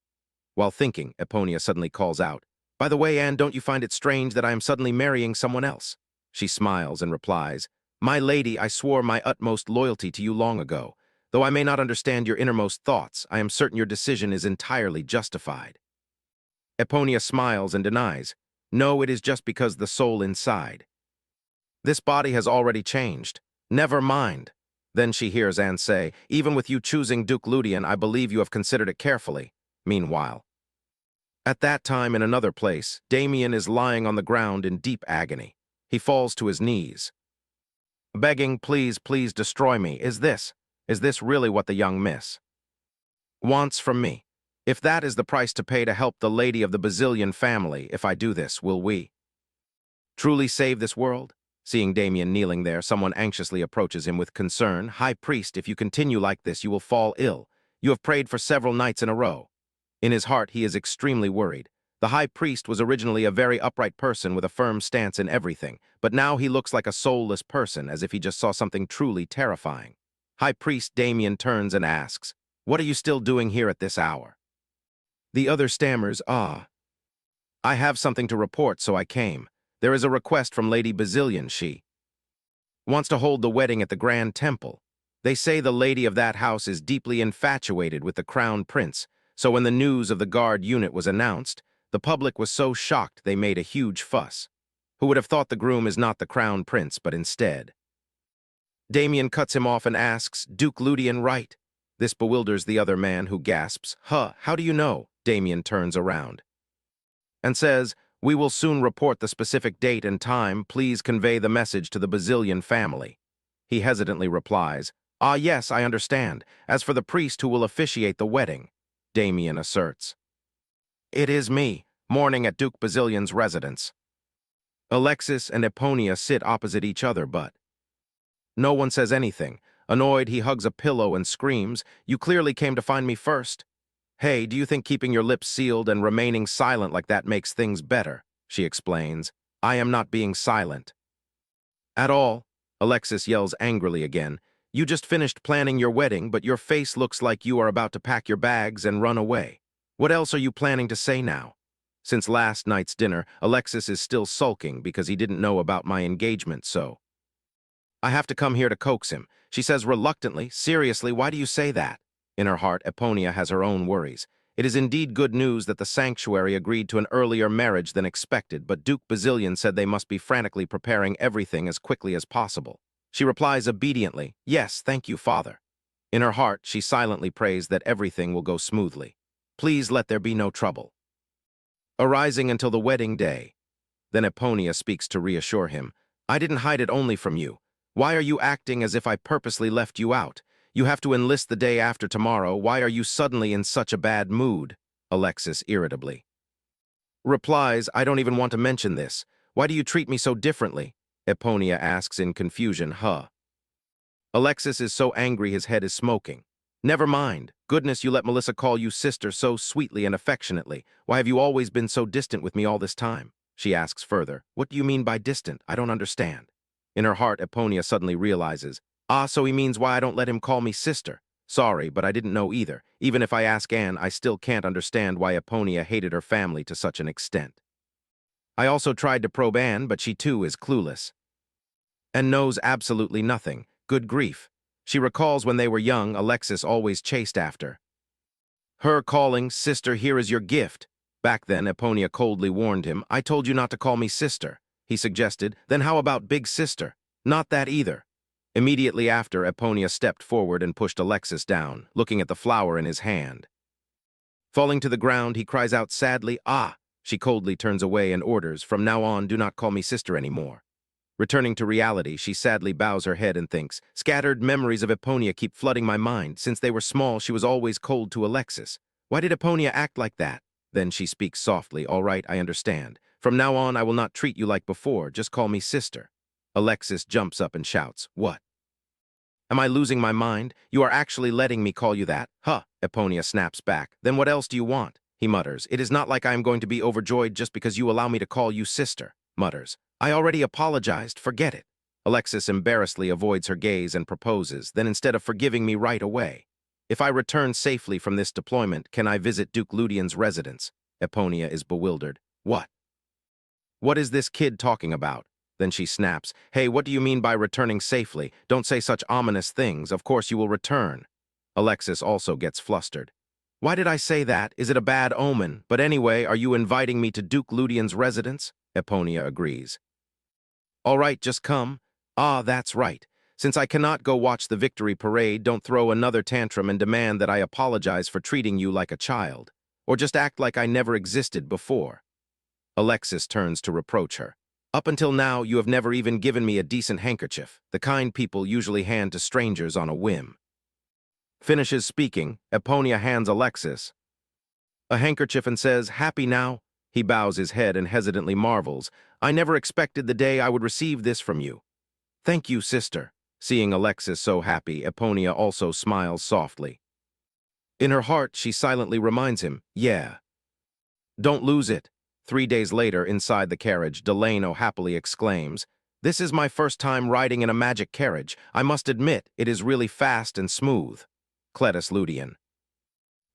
[SPEAKER 1] While thinking, Eponia suddenly calls out, by the way, Anne, don't you find it strange that I am suddenly marrying someone else? She smiles and replies, my lady, I swore my utmost loyalty to you long ago. Though I may not understand your innermost thoughts, I am certain your decision is entirely justified. Eponia smiles and denies, no, it is just because the soul inside. This body has already changed. Never mind. Then she hears Anne say, even with you choosing Duke Ludian, I believe you have considered it carefully. Meanwhile, at that time in another place, Damien is lying on the ground in deep agony. He falls to his knees, begging, please, please destroy me. Is this really what the young miss wants from me? If that is the price to pay to help the lady of the Bazillion family, if I do this, will we truly save this world? Seeing Damien kneeling there, someone anxiously approaches him with concern. High priest, if you continue like this, you will fall ill. You have prayed for several nights in a row. In his heart, he is extremely worried. The high priest was originally a very upright person with a firm stance in everything, but now he looks like a soulless person, as if he just saw something truly terrifying. High priest Damien turns and asks, what are you still doing here at this hour? The other stammers, I have something to report, so I came. There is a request from Lady Bazillion. She wants to hold the wedding at the Grand Temple. They say the lady of that house is deeply infatuated with the Crown Prince, so when the news of the guard unit was announced, the public was so shocked they made a huge fuss. Who would have thought the groom is not the Crown Prince, but instead? Damien cuts him off and asks, Duke Ludian, right? This bewilders the other man, who gasps, huh, how do you know? Damien turns around and says, we will soon report the specific date and time. Please convey the message to the Bazillion family. He hesitantly replies, ah yes, I understand. As for the priest who will officiate the wedding, Damien asserts, it is me, mourning at Duke Bazillion's residence. Alexis and Eponia sit opposite each other, but no one says anything. Annoyed, he hugs a pillow and screams, you clearly came to find me first. Hey, do you think keeping your lips sealed and remaining silent like that makes things better? She explains. I am not being silent at all. Alexis yells angrily again. You just finished planning your wedding, but your face looks like you are about to pack your bags and run away. What else are you planning to say now? Since last night's dinner, Alexis is still sulking because he didn't know about my engagement, so I have to come here to coax him. She says reluctantly, seriously, why do you say that? In her heart, Eponia has her own worries. It is indeed good news that the sanctuary agreed to an earlier marriage than expected, but Duke Bazillion said they must be frantically preparing everything as quickly as possible. She replies obediently, yes, thank you, father. In her heart, she silently prays that everything will go smoothly. Please let there be no trouble arising until the wedding day. Then Eponia speaks to reassure him. I didn't hide it only from you. Why are you acting as if I purposely left you out? You have to enlist the day after tomorrow. Why are you suddenly in such a bad mood? Alexis irritably replies, I don't even want to mention this. Why do you treat me so differently? Eponia asks in confusion, huh? Alexis is so angry his head is smoking. Never mind. Goodness, you let Melissa call you sister so sweetly and affectionately. Why have you always been so distant with me all this time? She asks further. What do you mean by distant? I don't understand. In her heart, Eponia suddenly realizes, ah, so he means why I don't let him call me sister. Sorry, but I didn't know either. Even if I ask Anne, I still can't understand why Eponia hated her family to such an extent. I also tried to probe Anne, but she too is clueless and knows absolutely nothing. Good grief. She recalls when they were young, Alexis always chased after her, calling, "Sister, here is your gift." Back then, Eponia coldly warned him, "I told you not to call me sister." He suggested, "Then how about big sister?" "Not that either." Immediately after, Eponia stepped forward and pushed Alexis down, looking at the flower in his hand. Falling to the ground, he cries out sadly, "Ah!" She coldly turns away and orders, "From now on, do not call me sister anymore." Returning to reality, she sadly bows her head and thinks, "Scattered memories of Eponia keep flooding my mind. Since they were small, she was always cold to Alexis. Why did Eponia act like that?" Then she speaks softly, "All right, I understand. From now on, I will not treat you like before. Just call me sister." Alexis jumps up and shouts, "What? Am I losing my mind? You are actually letting me call you that?" "Huh," Eponia snaps back. "Then what else do you want?" He mutters, "It is not like I am going to be overjoyed just because you allow me to call you sister." Mutters, "I already apologized, forget it." Alexis embarrassedly avoids her gaze and proposes, "Then instead of forgiving me right away, if I return safely from this deployment, can I visit Duke Ludian's residence?" Eponia is bewildered. "What? What is this kid talking about?" Then she snaps, "Hey, what do you mean by returning safely? Don't say such ominous things. Of course you will return." Alexis also gets flustered. "Why did I say that? Is it a bad omen? But anyway, are you inviting me to Duke Ludian's residence?" Eponia agrees. "All right, just come." "Ah, that's right. Since I cannot go watch the victory parade, don't throw another tantrum and demand that I apologize for treating you like a child. Or just act like I never existed before." Alexis turns to reproach her. "Up until now, you have never even given me a decent handkerchief, the kind people usually hand to strangers on a whim." Finishes speaking, Eponia hands Alexis a handkerchief and says, "Happy now?" He bows his head and hesitantly marvels, "I never expected the day I would receive this from you." "Thank you, sister." Seeing Alexis so happy, Eponia also smiles softly. In her heart, she silently reminds him, "Yeah. Don't lose it." 3 days later, inside the carriage, Delano happily exclaims, "This is my first time riding in a magic carriage. I must admit, it is really fast and smooth." Cletus Ludian.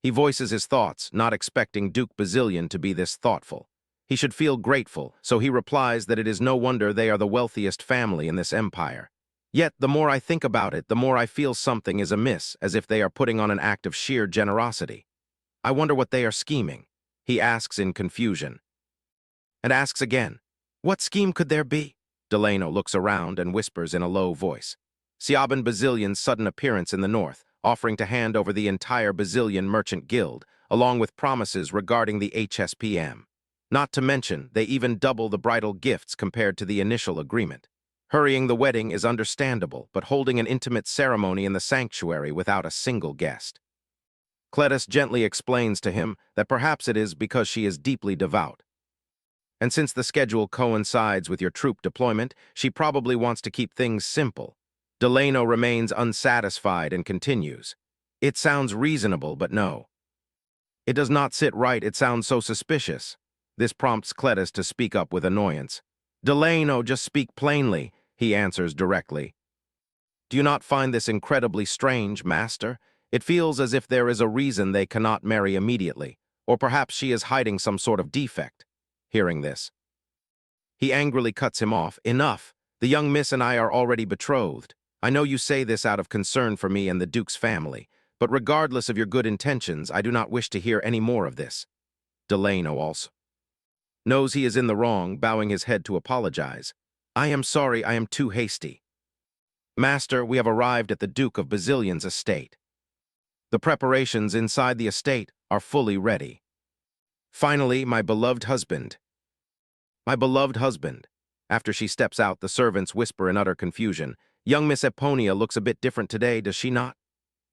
[SPEAKER 1] He voices his thoughts, not expecting Duke Bazilian to be this thoughtful. He should feel grateful, so he replies that it is no wonder they are the wealthiest family in this empire. Yet, the more I think about it, the more I feel something is amiss, as if they are putting on an act of sheer generosity. I wonder what they are scheming. He asks in confusion. And asks again, "What scheme could there be?" Delano looks around and whispers in a low voice. Siaban Bazillion's sudden appearance in the north, offering to hand over the entire Bazillion Merchant Guild, along with promises regarding the HSPM. Not to mention, they even double the bridal gifts compared to the initial agreement. Hurrying the wedding is understandable, but holding an intimate ceremony in the sanctuary without a single guest. Cletus gently explains to him that perhaps it is because she is deeply devout. And since the schedule coincides with your troop deployment, she probably wants to keep things simple. Delano remains unsatisfied and continues. "It sounds reasonable, but no. It does not sit right, it sounds so suspicious." This prompts Cletus to speak up with annoyance. "Delano, just speak plainly," he answers directly. "Do you not find this incredibly strange, master? It feels as if there is a reason they cannot marry immediately, or perhaps she is hiding some sort of defect." Hearing this, he angrily cuts him off. "Enough. The young miss and I are already betrothed. I know you say this out of concern for me and the Duke's family, but regardless of your good intentions, I do not wish to hear any more of this." Delano also knows he is in the wrong, bowing his head to apologize. "I am sorry I am too hasty. Master, we have arrived at the Duke of Bazillion's estate. The preparations inside the estate are fully ready. Finally, my beloved husband." "My beloved husband." After she steps out, the servants whisper in utter confusion. "Young Miss Eponia looks a bit different today, does she not?"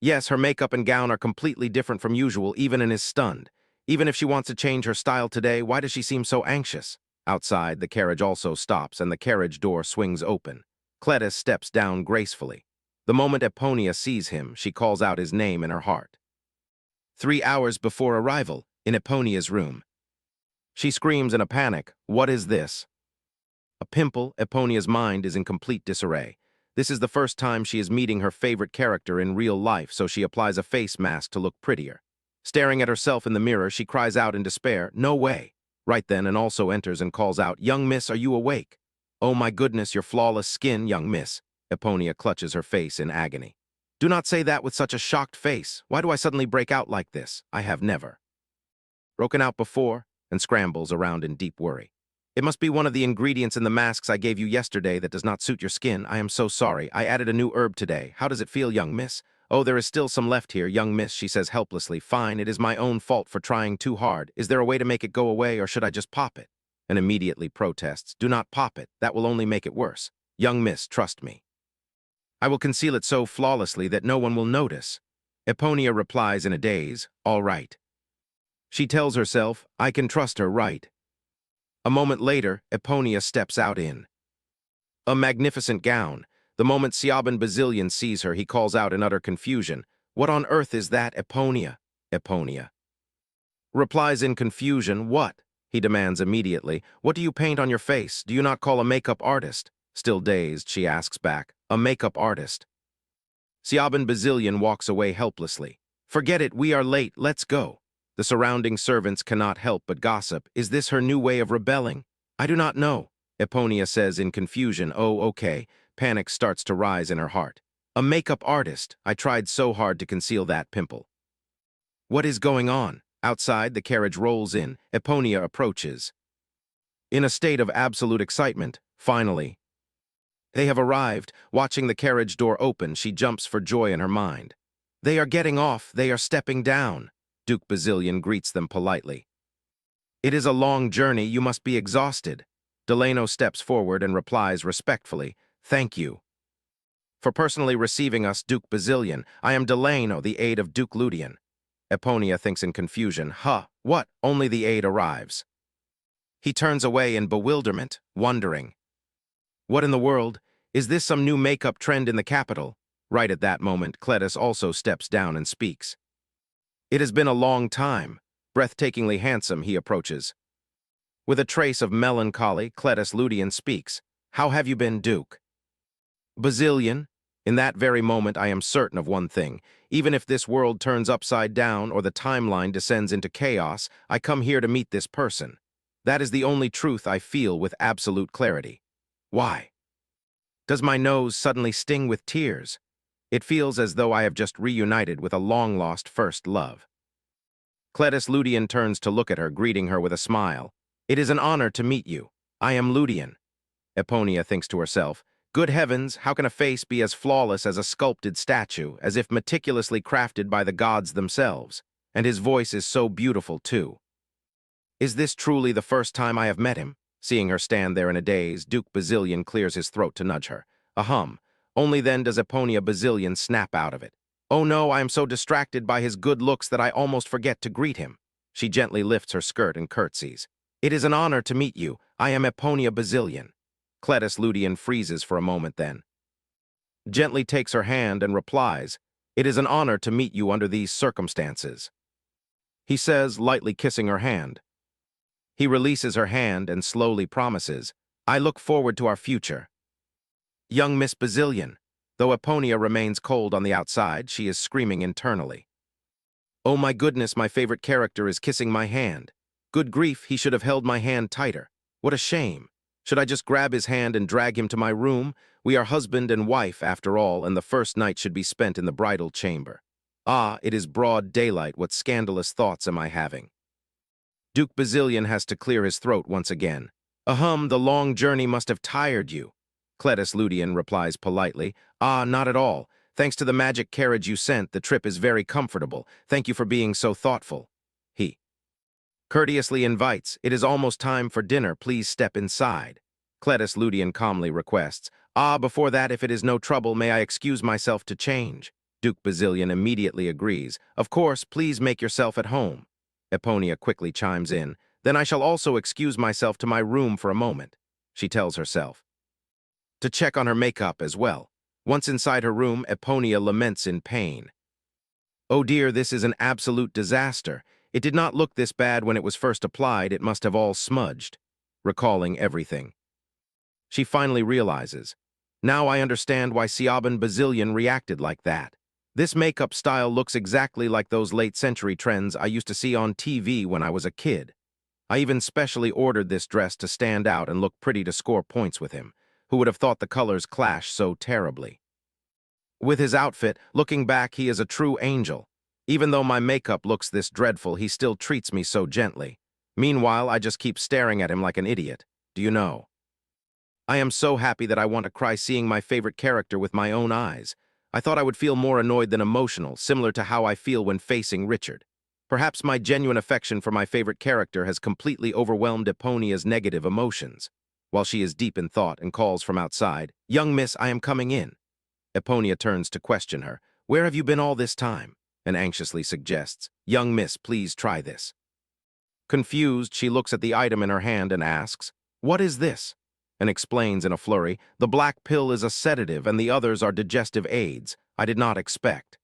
[SPEAKER 1] Yes, her makeup and gown are completely different from usual, even and is stunned. Even if she wants to change her style today, why does she seem so anxious? Outside, the carriage also stops and the carriage door swings open. Cletus steps down gracefully. The moment Eponia sees him, she calls out his name in her heart. 3 hours before arrival, in Eponia's room. She screams in a panic, "What is this?" A pimple. Eponia's mind is in complete disarray. This is the first time she is meeting her favorite character in real life, so she applies a face mask to look prettier. Staring at herself in the mirror, she cries out in despair, "No way!" Right then, and also enters and calls out, "Young miss, are you awake?" "Oh my goodness, your flawless skin, young miss." Eponia clutches her face in agony. "Do not say that with such a shocked face. Why do I suddenly break out like this? I have never broken out before," and scrambles around in deep worry. "It must be one of the ingredients in the masks I gave you yesterday that does not suit your skin. I am so sorry. I added a new herb today. How does it feel, young miss?" "Oh, there is still some left here, young miss," she says helplessly. "Fine, it is my own fault for trying too hard. Is there a way to make it go away, or should I just pop it?" And immediately protests, "Do not pop it. That will only make it worse. Young miss, trust me. I will conceal it so flawlessly that no one will notice." Eponia replies in a daze, "All right." She tells herself, I can trust her, right? A moment later, Eponia steps out in a magnificent gown. The moment Siaban Bazillion sees her, he calls out in utter confusion, "What on earth is that, Eponia?" Eponia replies in confusion, "What?" He demands immediately, "What do you paint on your face? Do you not call a makeup artist?" Still dazed, she asks back, "A makeup artist?" Siaban Bazillion walks away helplessly. "Forget it, we are late, let's go." The surrounding servants cannot help but gossip. Is this her new way of rebelling? "I do not know," Eponia says in confusion. "Oh, okay." Panic starts to rise in her heart. "A makeup artist. I tried so hard to conceal that pimple." What is going on? Outside, the carriage rolls in. Eponia approaches. In a state of absolute excitement, finally. They have arrived. Watching the carriage door open, she jumps for joy in her mind. They are getting off. They are stepping down. Duke Bazillion greets them politely. "It is a long journey. You must be exhausted." Delano steps forward and replies respectfully, "Thank you for personally receiving us, Duke Bazillion. I am Delano, the aide of Duke Ludian." Eponia thinks in confusion, "Huh, what? Only the aide arrives." He turns away in bewilderment, wondering, what in the world? Is this some new makeup trend in the capital? Right at that moment, Cletus also steps down and speaks. It has been a long time. Breathtakingly handsome, he approaches. With a trace of melancholy, Cletus Ludian speaks. "How have you been, Duke?" "Bazillion, in that very moment I am certain of one thing. Even if this world turns upside down or the timeline descends into chaos, I come here to meet this person. That is the only truth I feel with absolute clarity." Why? Does my nose suddenly sting with tears? It feels as though I have just reunited with a long-lost first love. Cletus Ludian turns to look at her, greeting her with a smile. "It is an honor to meet you. I am Ludian." Eponia thinks to herself, "Good heavens, how can a face be as flawless as a sculpted statue, as if meticulously crafted by the gods themselves? And his voice is so beautiful, too. Is this truly the first time I have met him?" Seeing her stand there in a daze, Duke Bazillion clears his throat to nudge her. A hum. Only then does Eponia Bazillion snap out of it. "Oh no, I am so distracted by his good looks that I almost forget to greet him." She gently lifts her skirt and curtsies. "It is an honor to meet you. I am Eponia Bazillion." Cletus Ludian freezes for a moment then. Gently takes her hand and replies, "It is an honor to meet you under these circumstances," he says, lightly kissing her hand. He releases her hand and slowly promises, "I look forward to our future." Young Miss Bazillion. Though Eponia remains cold on the outside, she is screaming internally. "Oh my goodness, my favorite character is kissing my hand. Good grief, he should have held my hand tighter. What a shame. Should I just grab his hand and drag him to my room? We are husband and wife, after all, and the first night should be spent in the bridal chamber. Ah, it is broad daylight. What scandalous thoughts am I having?" Duke Bazillion has to clear his throat once again. "Ahem, the long journey must have tired you." Cletus Ludian replies politely, "Ah, not at all. Thanks to the magic carriage you sent, the trip is very comfortable. Thank you for being so thoughtful." He courteously invites, "It is almost time for dinner. Please step inside." Cletus Ludian calmly requests, "Ah, before that, if it is no trouble, may I excuse myself to change?" Duke Bazillion immediately agrees. "Of course, please make yourself at home." Eponia quickly chimes in, "Then I shall also excuse myself to my room for a moment," she tells herself. To check on her makeup as well. Once inside her room, Eponia laments in pain. Oh dear, this is an absolute disaster. It did not look this bad when it was first applied, it must have all smudged. Recalling everything. She finally realizes. Now I understand why Siaban Bazillion reacted like that. This makeup style looks exactly like those late-century trends I used to see on TV when I was a kid. I even specially ordered this dress to stand out and look pretty to score points with him. Who would have thought the colors clash so terribly? With his outfit, looking back, he is a true angel. Even though my makeup looks this dreadful, he still treats me so gently. Meanwhile, I just keep staring at him like an idiot. Do you know? I am so happy that I want to cry seeing my favorite character with my own eyes. I thought I would feel more annoyed than emotional, similar to how I feel when facing Richard. Perhaps my genuine affection for my favorite character has completely overwhelmed Eponia's negative emotions. While she is deep in thought and calls from outside, "Young miss, I am coming in." Eponia turns to question her. "Where have you been all this time?" And anxiously suggests, "Young miss, please try this." Confused, she looks at the item in her hand and asks, "What is this?" And explains in a flurry, "The black pill is a sedative and the others are digestive aids. I did not expect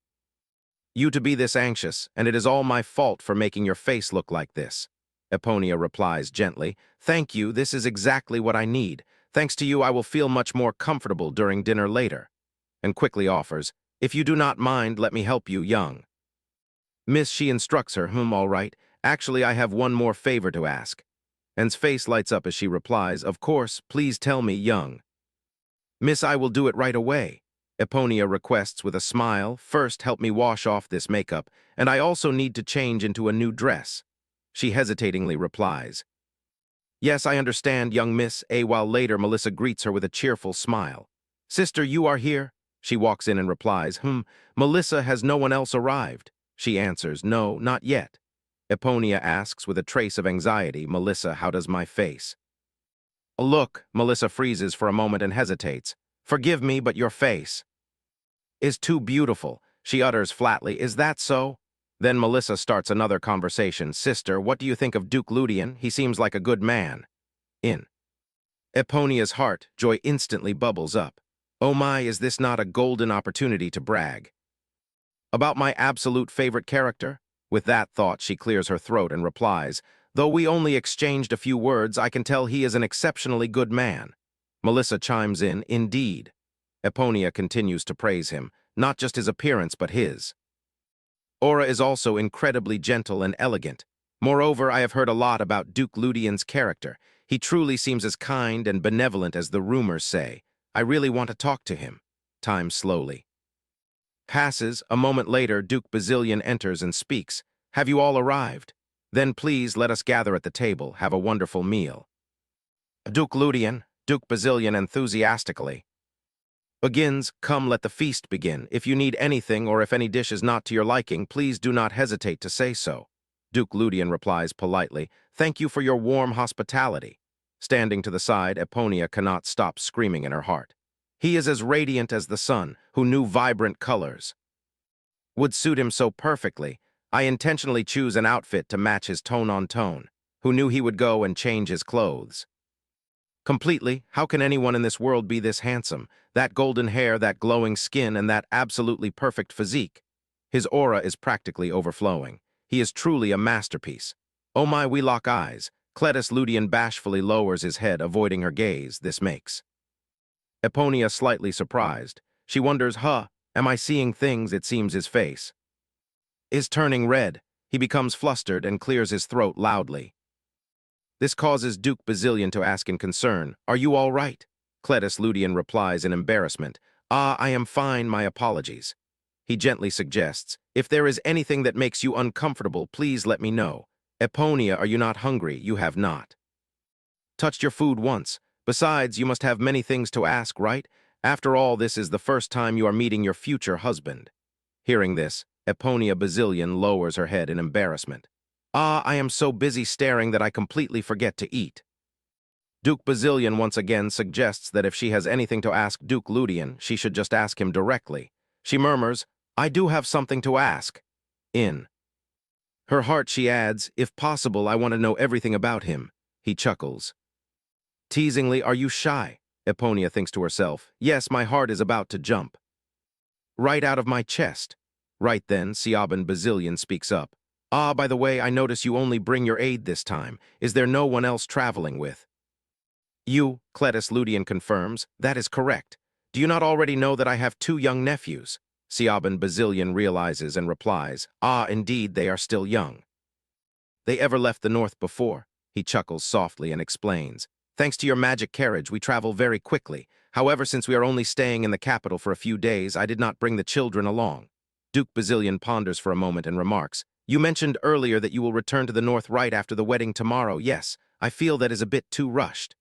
[SPEAKER 1] you to be this anxious, and it is all my fault for making your face look like this." Eponia replies gently, "Thank you, this is exactly what I need. Thanks to you, I will feel much more comfortable during dinner later." And quickly offers, "If you do not mind, let me help you, young miss." She instructs her, all right. Actually, I have one more favor to ask." And's face lights up as she replies, "Of course, please tell me, young miss, I will do it right away." Eponia requests with a smile, "First, help me wash off this makeup, and I also need to change into a new dress." She hesitatingly replies, "Yes, I understand, young miss." A while later, Melissa greets her with a cheerful smile. "Sister, you are here?" She walks in and replies, Melissa, has no one else arrived?" She answers, "No, not yet." Eponia asks with a trace of anxiety, "Melissa, how does my face look?" Melissa freezes for a moment and hesitates. "Forgive me, but your face is too beautiful," she utters flatly. "Is that so?" Then Melissa starts another conversation. "Sister, what do you think of Duke Ludian? He seems like a good man." In Eponia's heart, joy instantly bubbles up. Oh my, is this not a golden opportunity to brag about my absolute favorite character? With that thought, she clears her throat and replies, "Though we only exchanged a few words, I can tell he is an exceptionally good man." Melissa chimes in, "Indeed." Eponia continues to praise him, not just his appearance, but his aura is also incredibly gentle and elegant. Moreover, I have heard a lot about Duke Ludian's character. He truly seems as kind and benevolent as the rumors say. I really want to talk to him. Time slowly passes. A moment later, Duke Bazillion enters and speaks. "Have you all arrived? Then please let us gather at the table, have a wonderful meal." Duke Bazillion enthusiastically begins, "Come, let the feast begin. If you need anything or if any dish is not to your liking, please do not hesitate to say so." Duke Ludian replies politely, "Thank you for your warm hospitality." Standing to the side, Eponia cannot stop screaming in her heart. He is as radiant as the sun, who knew vibrant colors would suit him so perfectly. I intentionally choose an outfit to match his tone on tone, who knew he would go and change his clothes completely. How can anyone in this world be this handsome? That golden hair, that glowing skin, and that absolutely perfect physique. His aura is practically overflowing. He is truly a masterpiece. Oh my, we lock eyes. Cletus Ludian bashfully lowers his head, avoiding her gaze. This makes Eponia slightly surprised. She wonders, am I seeing things? It seems his face is turning red. He becomes flustered and clears his throat loudly. This causes Duke Bazillion to ask in concern, "Are you all right?" Cletus Ludian replies in embarrassment, "Ah, I am fine, my apologies." He gently suggests, "If there is anything that makes you uncomfortable, please let me know." Eponia, are you not hungry? You have not touched your food once. Besides, you must have many things to ask, right? After all, this is the first time you are meeting your future husband. Hearing this, Eponia Bazillion lowers her head in embarrassment. "Ah, I am so busy staring that I completely forget to eat." Duke Bazillion once again suggests that if she has anything to ask Duke Ludian, she should just ask him directly. She murmurs, "I do have something to ask." In her heart, she adds, "If possible, I want to know everything about him." He chuckles. Teasingly, "Are you shy?" Eponia thinks to herself, yes, my heart is about to jump. Right out of my chest. Right then, Siaban Bazillion speaks up. Ah, by the way, I notice you only bring your aide this time. Is there no one else traveling with? You, Cletus Ludian confirms, that is correct. Do you not already know that I have 2 young nephews? Siaban Bazillion realizes and replies, ah, indeed, they are still young. They ever left the north before? He chuckles softly and explains. Thanks to your magic carriage, we travel very quickly. However, since we are only staying in the capital for a few days, I did not bring the children along. Duke Bazillion ponders for a moment and remarks, you mentioned earlier that you will return to the north right after the wedding tomorrow. Yes, I feel that is a bit too rushed.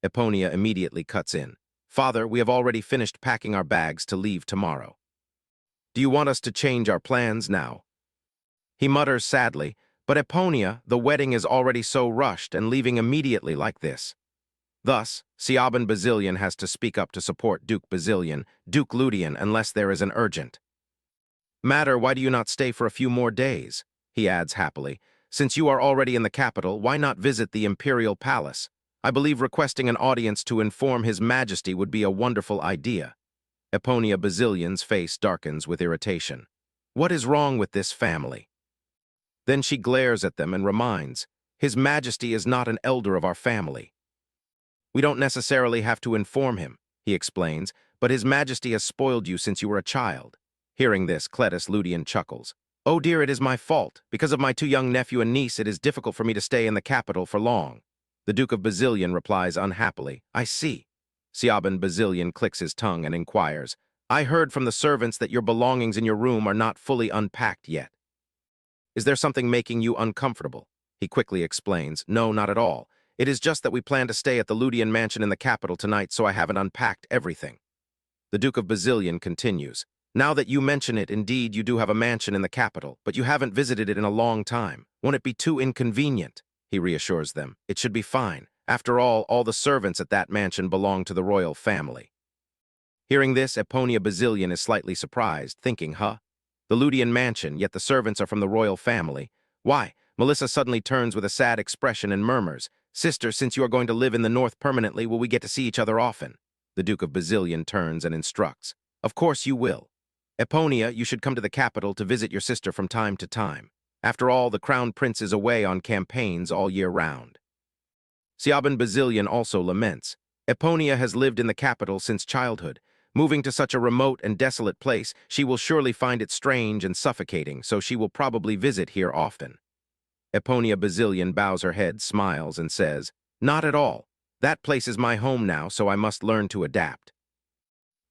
[SPEAKER 1] Eponia immediately cuts in. Father, we have already finished packing our bags to leave tomorrow. Do you want us to change our plans now? He mutters sadly, but Eponia, the wedding is already so rushed and leaving immediately like this. Thus, Siaban Bazillion has to speak up to support Duke Bazillion, Duke Ludian, unless there is an urgent matter. Why do you not stay for a few more days? He adds happily. Since you are already in the capital, why not visit the Imperial Palace? I believe requesting an audience to inform His Majesty would be a wonderful idea. Eponia Bazillion's face darkens with irritation. What is wrong with this family? Then she glares at them and reminds, His Majesty is not an elder of our family. We don't necessarily have to inform him, he explains, but His Majesty has spoiled you since you were a child. Hearing this, Cletus Ludian chuckles. Oh dear, it is my fault. Because of my 2 young nephew and niece, it is difficult for me to stay in the capital for long. The Duke of Bazillion replies unhappily, I see. Siaban Bazillion clicks his tongue and inquires, I heard from the servants that your belongings in your room are not fully unpacked yet. Is there something making you uncomfortable? He quickly explains, no, not at all. It is just that we plan to stay at the Ludian mansion in the capital tonight, so I haven't unpacked everything. The Duke of Bazillion continues, now that you mention it, indeed you do have a mansion in the capital, but you haven't visited it in a long time. Won't it be too inconvenient? He reassures them. It should be fine. After all the servants at that mansion belong to the royal family. Hearing this, Eponia Bazillion is slightly surprised, thinking, the Ludian mansion, yet the servants are from the royal family. Why? Melissa suddenly turns with a sad expression and murmurs, Sister, since you are going to live in the north permanently, will we get to see each other often? The Duke of Bazillion turns and instructs, Of course you will. Eponia, you should come to the capital to visit your sister from time to time. After all, the Crown Prince is away on campaigns all year round. Siaban Bazillion also laments. Eponia has lived in the capital since childhood. Moving to such a remote and desolate place, she will surely find it strange and suffocating, so she will probably visit here often. Eponia Bazillion bows her head, smiles, and says, Not at all. That place is my home now, so I must learn to adapt.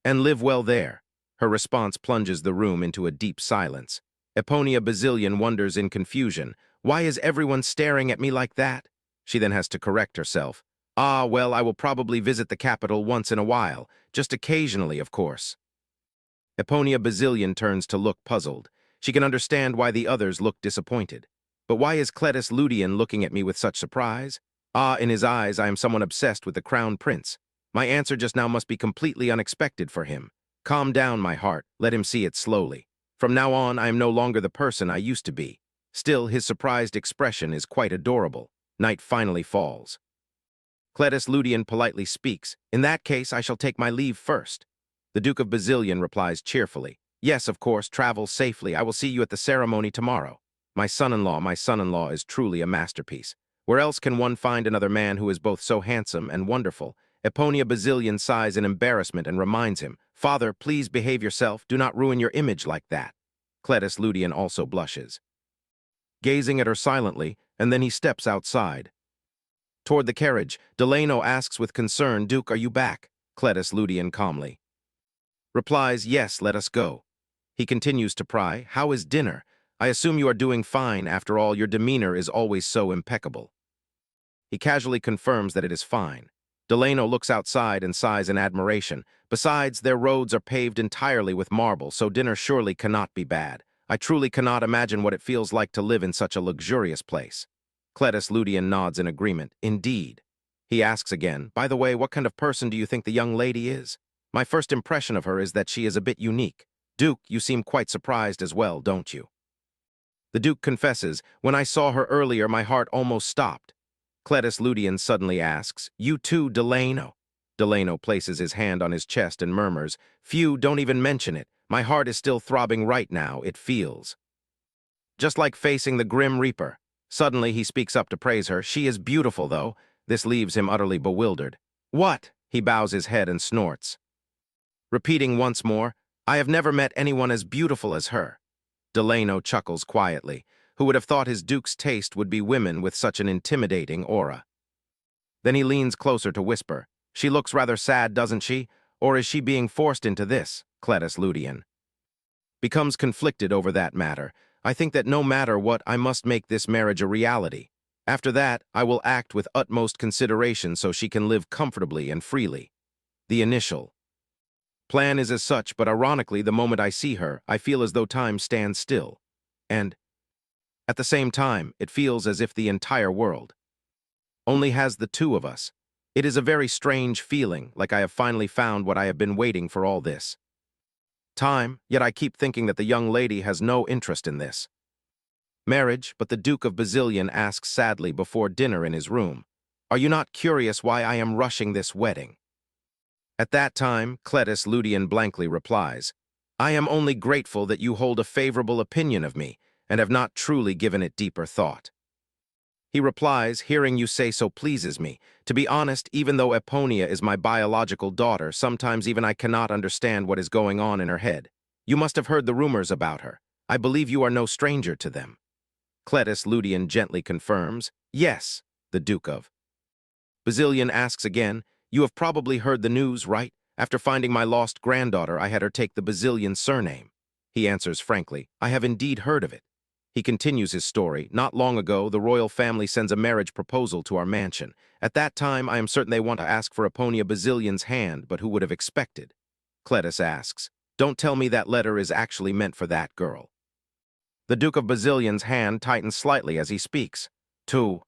[SPEAKER 1] And live well there. Her response plunges the room into a deep silence. Eponia Bazillion wonders in confusion, why is everyone staring at me like that? She then has to correct herself. Ah, well, I will probably visit the capital once in a while, just occasionally, of course. Eponia Bazillion turns to look puzzled. She can understand why the others look disappointed. But why is Cletus Ludian looking at me with such surprise? Ah, in his eyes, I am someone obsessed with the Crown Prince. My answer just now must be completely unexpected for him. Calm down, my heart. Let him see it slowly. From now on, I am no longer the person I used to be. Still, his surprised expression is quite adorable. Night finally falls. Cletus Ludian politely speaks. In that case, I shall take my leave first. The Duke of Bazillion replies cheerfully. Yes, of course, travel safely. I will see you at the ceremony tomorrow. My son-in-law is truly a masterpiece. Where else can one find another man who is both so handsome and wonderful? Eponia Bazillion sighs in embarrassment and reminds him, Father, please behave yourself. Do not ruin your image like that. Cletus Ludian also blushes, gazing at her silently, and then he steps outside. Toward the carriage, Delano asks with concern, Duke, are you back? Cletus Ludian calmly replies, Yes, let us go. He continues to pry, How is dinner? I assume you are doing fine. After all, your demeanor is always so impeccable. He casually confirms that it is fine. Delano looks outside and sighs in admiration. Besides, their roads are paved entirely with marble, so dinner surely cannot be bad. I truly cannot imagine what it feels like to live in such a luxurious place. Cletus Ludian nods in agreement. Indeed. He asks again, By the way, what kind of person do you think the young lady is? My first impression of her is that she is a bit unique. Duke, you seem quite surprised as well, don't you? The Duke confesses, When I saw her earlier, my heart almost stopped. Cletus Ludian suddenly asks, You too, Delano? Delano places his hand on his chest and murmurs, "Phew, don't even mention it. My heart is still throbbing right now, it feels. Just like facing the Grim Reaper." Suddenly, he speaks up to praise her. "She is beautiful, though." This leaves him utterly bewildered. "What?" He bows his head and snorts. Repeating once more, "I have never met anyone as beautiful as her." Delano chuckles quietly. Who would have thought his Duke's taste would be women with such an intimidating aura? Then he leans closer to whisper, "She looks rather sad, doesn't she? Or is she being forced into this?" Cletus Ludian becomes conflicted over that matter. "I think that no matter what, I must make this marriage a reality. After that, I will act with utmost consideration so she can live comfortably and freely." The initial plan is as such, but ironically, the moment I see her, I feel as though time stands still. And, at the same time, it feels as if the entire world only has the two of us. It is a very strange feeling, like I have finally found what I have been waiting for all this time, yet I keep thinking that the young lady has no interest in this marriage. But the Duke of Bazillion asks sadly before dinner in his room, "Are you not curious why I am rushing this wedding?" At that time, Cletus Ludian blankly replies, "I am only grateful that you hold a favorable opinion of me and have not truly given it deeper thought." He replies, "Hearing you say so pleases me. To be honest, even though Eponia is my biological daughter, sometimes even I cannot understand what is going on in her head. You must have heard the rumors about her. I believe you are no stranger to them." Cletus Ludian gently confirms, "Yes." The Duke of Bazillion asks again, "You have probably heard the news, right? After finding my lost granddaughter, I had her take the Bazillion surname." He answers frankly, "I have indeed heard of it." He continues his story. "Not long ago, the royal family sends a marriage proposal to our mansion. At that time, I am certain they want to ask for Eponia Bazillion's hand, but who would have expected?" Cletus asks, "Don't tell me that letter is actually meant for that girl." The Duke of Bazillion's hand tightens slightly as he speaks. "To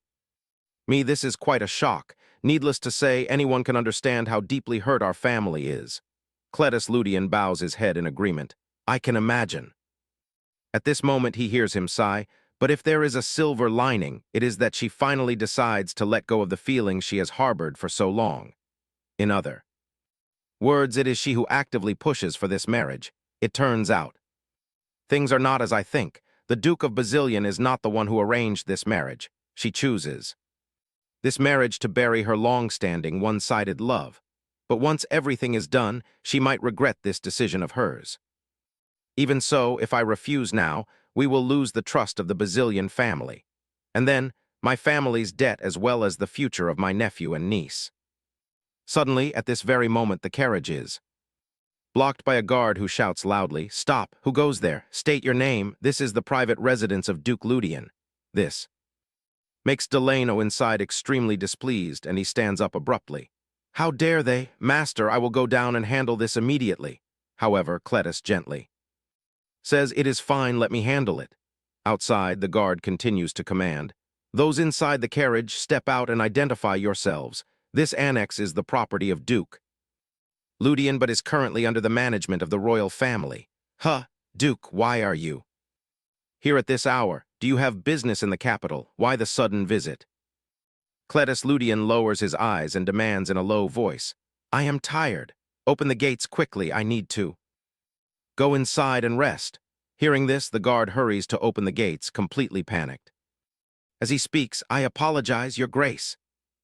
[SPEAKER 1] me, this is quite a shock. Needless to say, anyone can understand how deeply hurt our family is." Cletus Ludian bows his head in agreement. "I can imagine." At this moment, he hears him sigh, "But if there is a silver lining, it is that she finally decides to let go of the feelings she has harbored for so long." In other words, it is she who actively pushes for this marriage. It turns out things are not as I think. The Duke of Bazillion is not the one who arranged this marriage. She chooses this marriage to bury her long-standing, one-sided love. But once everything is done, she might regret this decision of hers. Even so, if I refuse now, we will lose the trust of the Bazillion family. And then, my family's debt as well as the future of my nephew and niece. Suddenly, at this very moment, the carriage is blocked by a guard who shouts loudly, "Stop! Who goes there? State your name. This is the private residence of Duke Ludian." This makes Delano inside extremely displeased, and he stands up abruptly. "How dare they? Master, I will go down and handle this immediately." However, Cletus gently says, "It is fine, let me handle it." Outside, the guard continues to command, "Those inside the carriage, step out and identify yourselves. This annex is the property of Duke Ludian, but is currently under the management of the royal family." "Huh, Duke, why are you here at this hour? Do you have business in the capital? Why the sudden visit?" Cletus Ludian lowers his eyes and demands in a low voice, "I am tired. Open the gates quickly, I need to go inside and rest." Hearing this, the guard hurries to open the gates, completely panicked. As he speaks, "I apologize, Your Grace.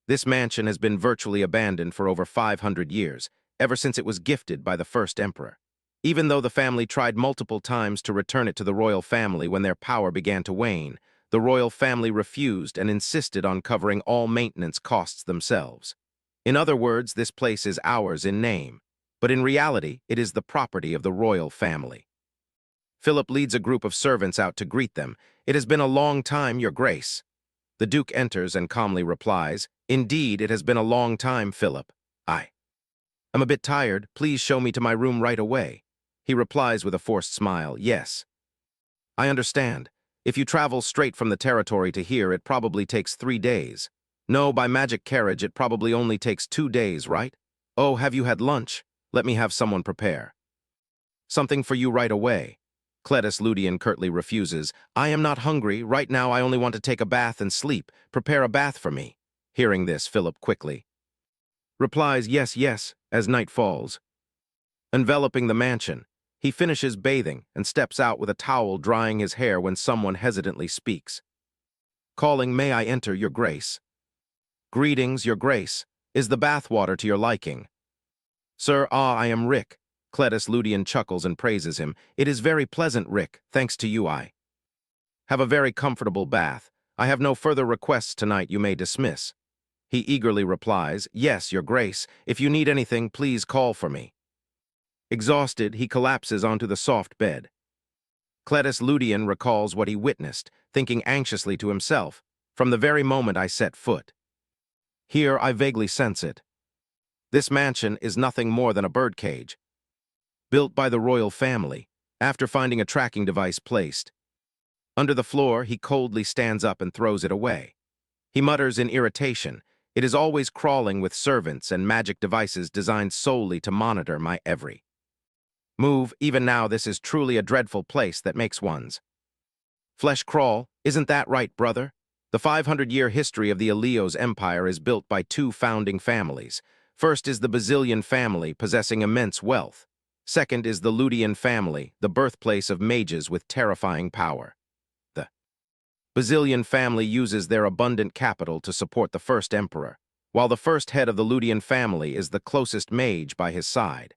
[SPEAKER 1] This mansion has been virtually abandoned for over 500 years, ever since it was gifted by the first emperor. Even though the family tried multiple times to return it to the royal family when their power began to wane, the royal family refused and insisted on covering all maintenance costs themselves. In other words, this place is ours in name, but in reality, it is the property of the royal family." Philip leads a group of servants out to greet them. "It has been a long time, Your Grace." The Duke enters and calmly replies, "Indeed, it has been a long time, Philip. I'm a bit tired. Please show me to my room right away." He replies with a forced smile, "Yes. I understand. If you travel straight from the territory to here, it probably takes 3 days. No, by magic carriage, it probably only takes 2 days, right? Oh, have you had lunch? Let me have someone prepare something for you right away." Cletus Ludian curtly refuses. "I am not hungry. Right now, I only want to take a bath and sleep. Prepare a bath for me." Hearing this, Philip quickly replies yes, yes, as night falls. Enveloping the mansion, he finishes bathing and steps out with a towel drying his hair when someone hesitantly speaks. Calling, "May I enter, your grace?" "Greetings, your grace. Is the bathwater to your liking?" "Sir, I am Rick." Cletus Ludian chuckles and praises him. "It is very pleasant, Rick. Thanks to you, I have a very comfortable bath. I have no further requests tonight, you may dismiss." He eagerly replies, "Yes, your grace. If you need anything, please call for me." Exhausted, he collapses onto the soft bed. Cletus Ludian recalls what he witnessed, thinking anxiously to himself, "From the very moment I set foot here, I vaguely sense it. This mansion is nothing more than a birdcage, built by the royal family, after finding a tracking device placed under the floor. He coldly stands up and throws it away. He mutters in irritation, "It is always crawling with servants and magic devices designed solely to monitor my every move. Even now, this is truly a dreadful place that makes one's flesh crawl. Isn't that right, brother?" The 500-year history of the Eleos Empire is built by two founding families. First is the Basilian family, possessing immense wealth. Second is the Ludian family, the birthplace of mages with terrifying power. The Basilian family uses their abundant capital to support the first emperor, while the first head of the Ludian family is the closest mage by his side.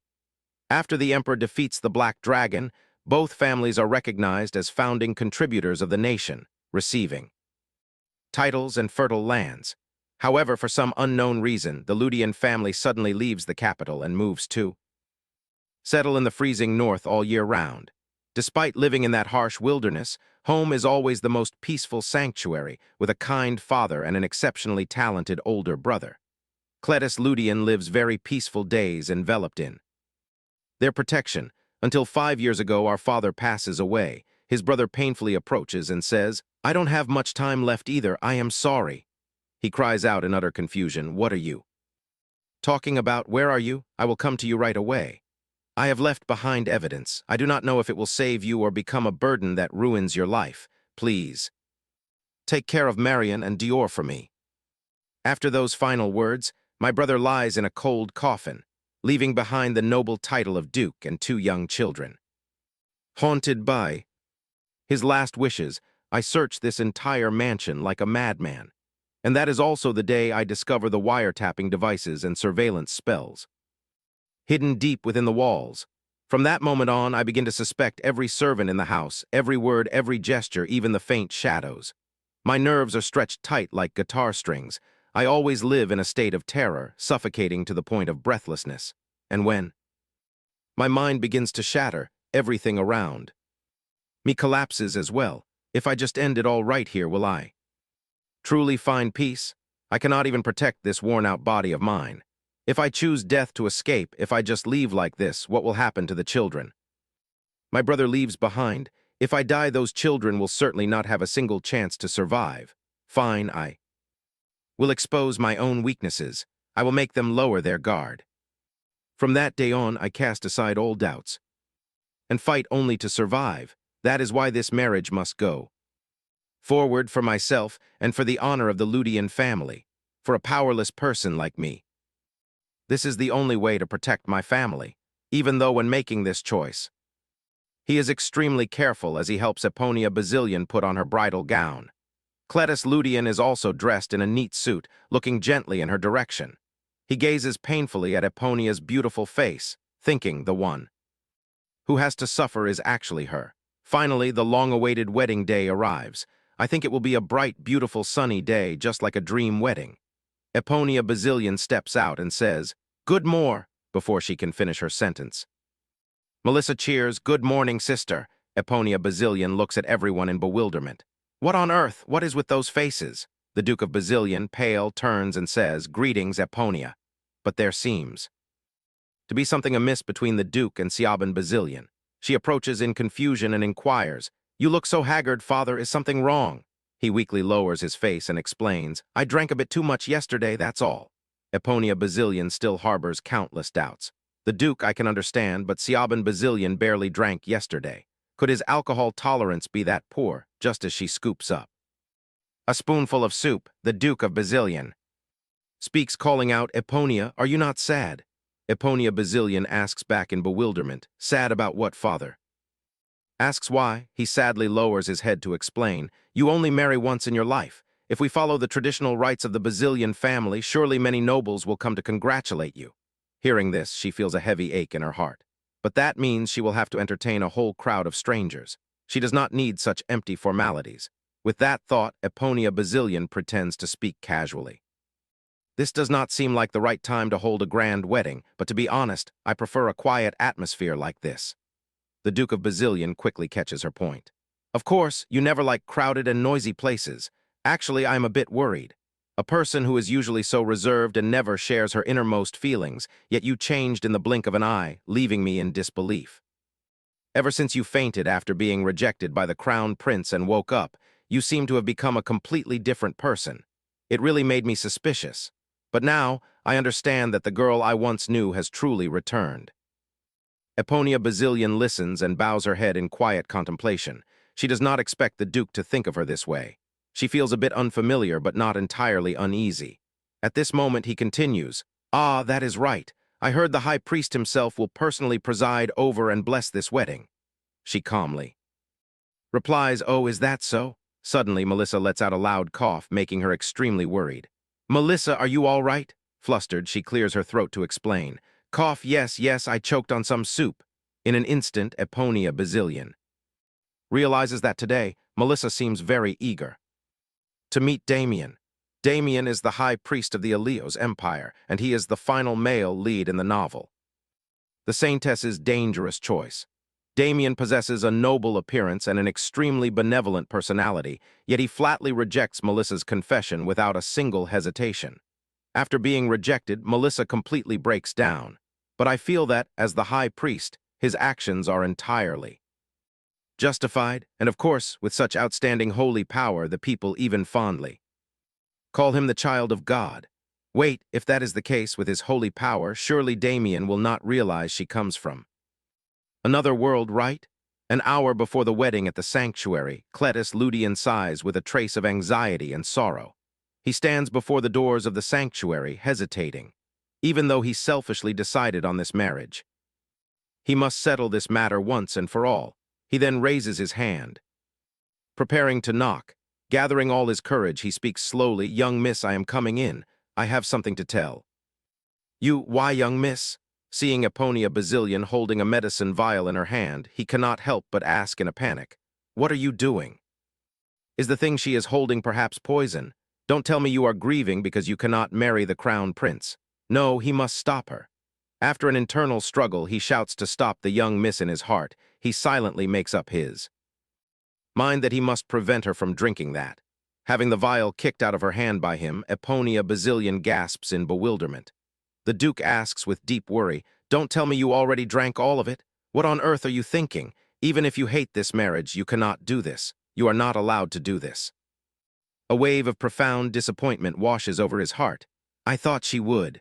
[SPEAKER 1] After the emperor defeats the Black Dragon, both families are recognized as founding contributors of the nation, receiving titles and fertile lands. However, for some unknown reason, the Ludian family suddenly leaves the capital and moves to settle in the freezing north all year round. Despite living in that harsh wilderness, home is always the most peaceful sanctuary, with a kind father and an exceptionally talented older brother. Cletus Ludian lives very peaceful days enveloped in their protection, until 5 years ago our father passes away. His brother painfully approaches and says, "I don't have much time left either, I am sorry." He cries out in utter confusion, "What are you talking about? Where are you? I will come to you right away. I have left behind evidence. I do not know if it will save you or become a burden that ruins your life. Please take care of Marion and Dior for me." After those final words, my brother lies in a cold coffin, leaving behind the noble title of Duke and 2 young children. Haunted by his last wishes, I search this entire mansion like a madman. And that is also the day I discover the wiretapping devices and surveillance spells hidden deep within the walls. From that moment on, I begin to suspect every servant in the house, every word, every gesture, even the faint shadows. My nerves are stretched tight like guitar strings. I always live in a state of terror, suffocating to the point of breathlessness. And when my mind begins to shatter, everything around me collapses as well. If I just end it all right here, will I truly find peace? I cannot even protect this worn-out body of mine. If I choose death to escape, if I just leave like this, what will happen to the children my brother leaves behind? If I die, those children will certainly not have a single chance to survive. Fine, I will expose my own weaknesses. I will make them lower their guard. From that day on, I cast aside all doubts and fight only to survive. That is why this marriage must go forward, for myself and for the honor of the Ludian family. For a powerless person like me, this is the only way to protect my family. Even though when making this choice, he is extremely careful as he helps Eponia Basilian put on her bridal gown. Cletus Ludian is also dressed in a neat suit, looking gently in her direction. He gazes painfully at Eponia's beautiful face, thinking the one who has to suffer is actually her. Finally, the long-awaited wedding day arrives. I think it will be a bright, beautiful, sunny day, just like a dream wedding. Eponia Basilian steps out and says, "Good more," before she can finish her sentence. Melissa cheers, "Good morning, sister." Eponia Basilian looks at everyone in bewilderment. "What on earth? What is with those faces?" The Duke of Basilian, pale, turns and says, "Greetings, Eponia." But there seems to be something amiss between the Duke and Siaban Basilian. She approaches in confusion and inquires, "You look so haggard, father. Is something wrong?" He weakly lowers his face and explains, "I drank a bit too much yesterday, that's all." Eponia Basilian still harbors countless doubts. The Duke I can understand, but Siaban Basilian barely drank yesterday. Could his alcohol tolerance be that poor? Just as she scoops up a spoonful of soup, the Duke of Basilian speaks calling out, Eponia, are you not sad? Eponia Basilian asks back in bewilderment, sad about what, father? Asks why, he sadly lowers his head to explain, you only marry once in your life. If we follow the traditional rites of the Basilian family, surely many nobles will come to congratulate you. Hearing this, she feels a heavy ache in her heart. But that means she will have to entertain a whole crowd of strangers. She does not need such empty formalities. With that thought, Eponia Basilian pretends to speak casually. This does not seem like the right time to hold a grand wedding, but to be honest, I prefer a quiet atmosphere like this. The Duke of Basilian quickly catches her point. Of course, you never like crowded and noisy places. Actually, I am a bit worried. A person who is usually so reserved and never shares her innermost feelings, yet you changed in the blink of an eye, leaving me in disbelief. Ever since you fainted after being rejected by the crown prince and woke up, you seem to have become a completely different person. It really made me suspicious. But now, I understand that the girl I once knew has truly returned. Eponia Basilian listens and bows her head in quiet contemplation. She does not expect the Duke to think of her this way. She feels a bit unfamiliar but not entirely uneasy. At this moment he continues, Ah, that is right. I heard the High Priest himself will personally preside over and bless this wedding. She calmly replies, Oh, is that so? Suddenly, Melissa lets out a loud cough, making her extremely worried. Melissa, are you all right? Flustered, she clears her throat to explain. Cough, yes, yes, I choked on some soup. In an instant, Eponia Basilian realizes that today, Melissa seems very eager to meet Damien. Damien is the high priest of the Eleos Empire, and he is the final male lead in the novel. The Saintess's dangerous choice. Damien possesses a noble appearance and an extremely benevolent personality, yet he flatly rejects Melissa's confession without a single hesitation. After being rejected, Melissa completely breaks down. But I feel that, as the high priest, his actions are entirely justified, and of course, with such outstanding holy power, the people even fondly call him the child of God. Wait, if that is the case with his holy power, surely Damien will not realize she comes from another world, right? An hour before the wedding at the sanctuary, Cletus Ludian sighs with a trace of anxiety and sorrow. He stands before the doors of the sanctuary, hesitating, even though he selfishly decided on this marriage. He must settle this matter once and for all. He then raises his hand, preparing to knock. Gathering all his courage, he speaks slowly, Young miss, I am coming in. I have something to tell. You, why, young miss? Seeing Eponia Basilian holding a medicine vial in her hand, he cannot help but ask in a panic. What are you doing? Is the thing she is holding perhaps poison? Don't tell me you are grieving because you cannot marry the crown prince. No, he must stop her. After an internal struggle, he shouts to stop the young miss in his heart. He silently makes up his mind that he must prevent her from drinking that. Having the vial kicked out of her hand by him, Eponia Basilian gasps in bewilderment. The Duke asks with deep worry, Don't tell me you already drank all of it. What on earth are you thinking? Even if you hate this marriage, you cannot do this. You are not allowed to do this. A wave of profound disappointment washes over his heart. I thought she would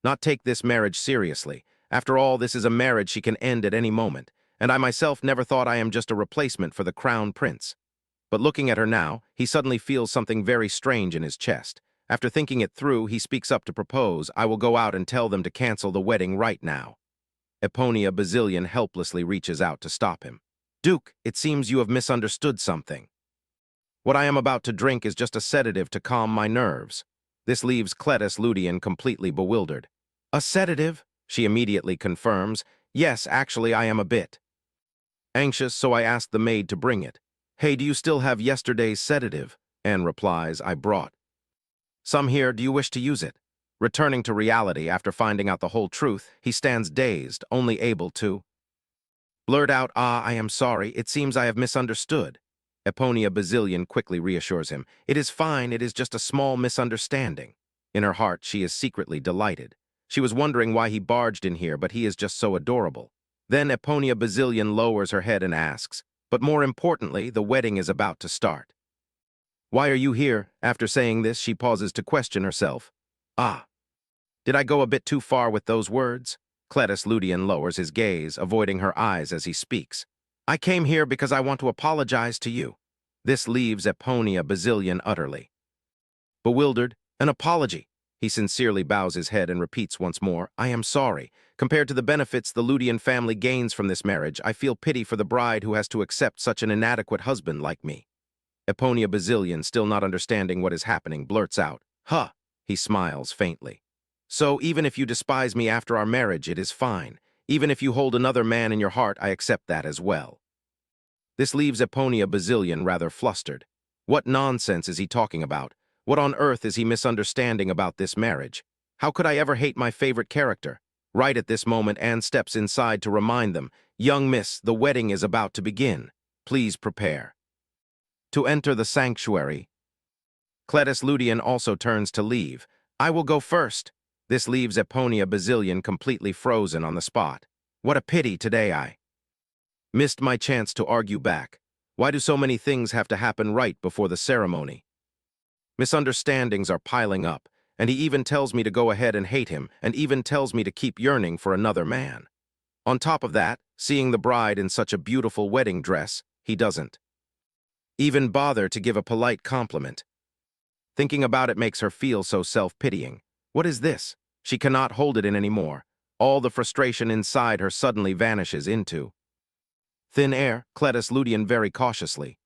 [SPEAKER 1] not take this marriage seriously. After all, this is a marriage she can end at any moment, and I myself never thought I am just a replacement for the crown prince. But looking at her now, he suddenly feels something very strange in his chest. After thinking it through, he speaks up to propose, I will go out and tell them to cancel the wedding right now. Eponia Basilian helplessly reaches out to stop him. Duke, it seems you have misunderstood something. What I am about to drink is just a sedative to calm my nerves. This leaves Cletus Ludian completely bewildered. A sedative? She immediately confirms. Yes, actually, I am a bit anxious, so I asked the maid to bring it. Hey, do you still have yesterday's sedative? Anne replies, I brought some here, do you wish to use it? Returning to reality after finding out the whole truth, he stands dazed, only able to blurt out, I am sorry, it seems I have misunderstood. Eponia Basilian quickly reassures him. It is fine, it is just a small misunderstanding. In her heart, she is secretly delighted. She was wondering why he barged in here, but he is just so adorable. Then Eponia Basilian lowers her head and asks, But more importantly, the wedding is about to start. Why are you here? After saying this, she pauses to question herself. Did I go a bit too far with those words? Cletus Ludian lowers his gaze, avoiding her eyes as he speaks. I came here because I want to apologize to you. This leaves Eponia Basilian utterly bewildered. An apology. He sincerely bows his head and repeats once more, I am sorry. Compared to the benefits the Ludian family gains from this marriage, I feel pity for the bride who has to accept such an inadequate husband like me. Eponia Basilian, still not understanding what is happening, blurts out, Huh! He smiles faintly. So even if you despise me after our marriage, it is fine. Even if you hold another man in your heart, I accept that as well. This leaves Eponia Basilian rather flustered. What nonsense is he talking about? What on earth is he misunderstanding about this marriage? How could I ever hate my favorite character? Right at this moment, Anne steps inside to remind them, Young miss, the wedding is about to begin. Please prepare. To enter the sanctuary, Cletus Ludian also turns to leave. I will go first. This leaves Eponia Basilian completely frozen on the spot. What a pity today I missed my chance to argue back. Why do so many things have to happen right before the ceremony? Misunderstandings are piling up, and he even tells me to go ahead and hate him, and even tells me to keep yearning for another man. On top of that, seeing the bride in such a beautiful wedding dress, he doesn't even bother to give a polite compliment. Thinking about it makes her feel so self-pitying. What is this? She cannot hold it in anymore. All the frustration inside her suddenly vanishes into thin air. Cletus Ludian very cautiously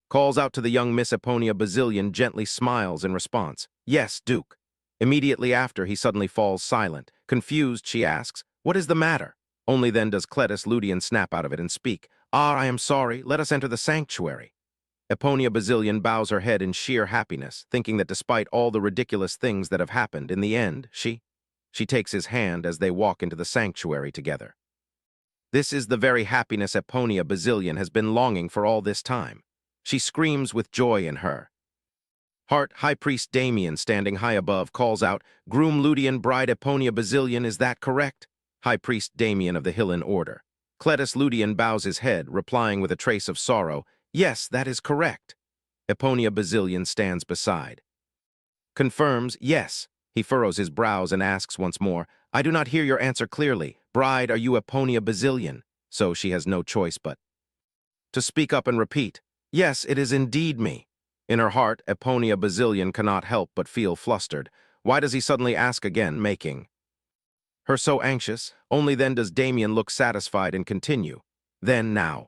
[SPEAKER 1] calls out to the young Miss Eponia Basilian, gently smiles in response. Yes, Duke. Immediately after, he suddenly falls silent. Confused, she asks, What is the matter? Only then does Cletus Ludian snap out of it and speak. I am sorry. Let us enter the sanctuary. Eponia Basilian bows her head in sheer happiness, thinking that despite all the ridiculous things that have happened, in the end, she takes his hand as they walk into the sanctuary together. This is the very happiness Eponia Basilian has been longing for all this time. She screams with joy in her heart. High Priest Damien, standing high above, calls out, Groom Ludian, Bride Eponia Basilian, is that correct? High Priest Damien of the Hillen Order. Cletus Ludian bows his head, replying with a trace of sorrow, Yes, that is correct. Eponia Basilian stands beside. Confirms, yes. He furrows his brows and asks once more, I do not hear your answer clearly. Bride, are you Eponia Basilian? So she has no choice but to speak up and repeat, Yes, it is indeed me. In her heart, Eponia Basilian cannot help but feel flustered. Why does he suddenly ask again, making her so anxious? Only then does Damien look satisfied and continue. Then, now,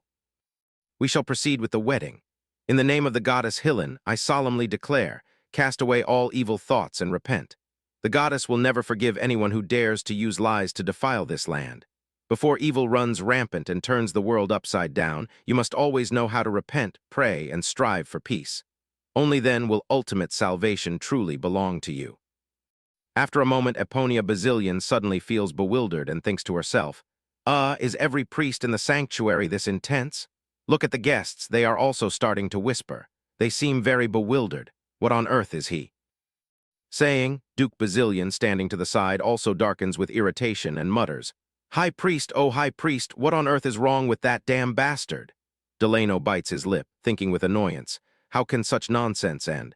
[SPEAKER 1] we shall proceed with the wedding. In the name of the goddess Hillen, I solemnly declare, cast away all evil thoughts and repent. The goddess will never forgive anyone who dares to use lies to defile this land. Before evil runs rampant and turns the world upside down, you must always know how to repent, pray, and strive for peace. Only then will ultimate salvation truly belong to you. After a moment, Eponia Basilian suddenly feels bewildered and thinks to herself, is every priest in the sanctuary this intense? Look at the guests, they are also starting to whisper. They seem very bewildered. What on earth is he saying? Duke Basilian, standing to the side, also darkens with irritation and mutters, High Priest, oh High Priest, what on earth is wrong with that damn bastard? Delano bites his lip, thinking with annoyance, how can such nonsense and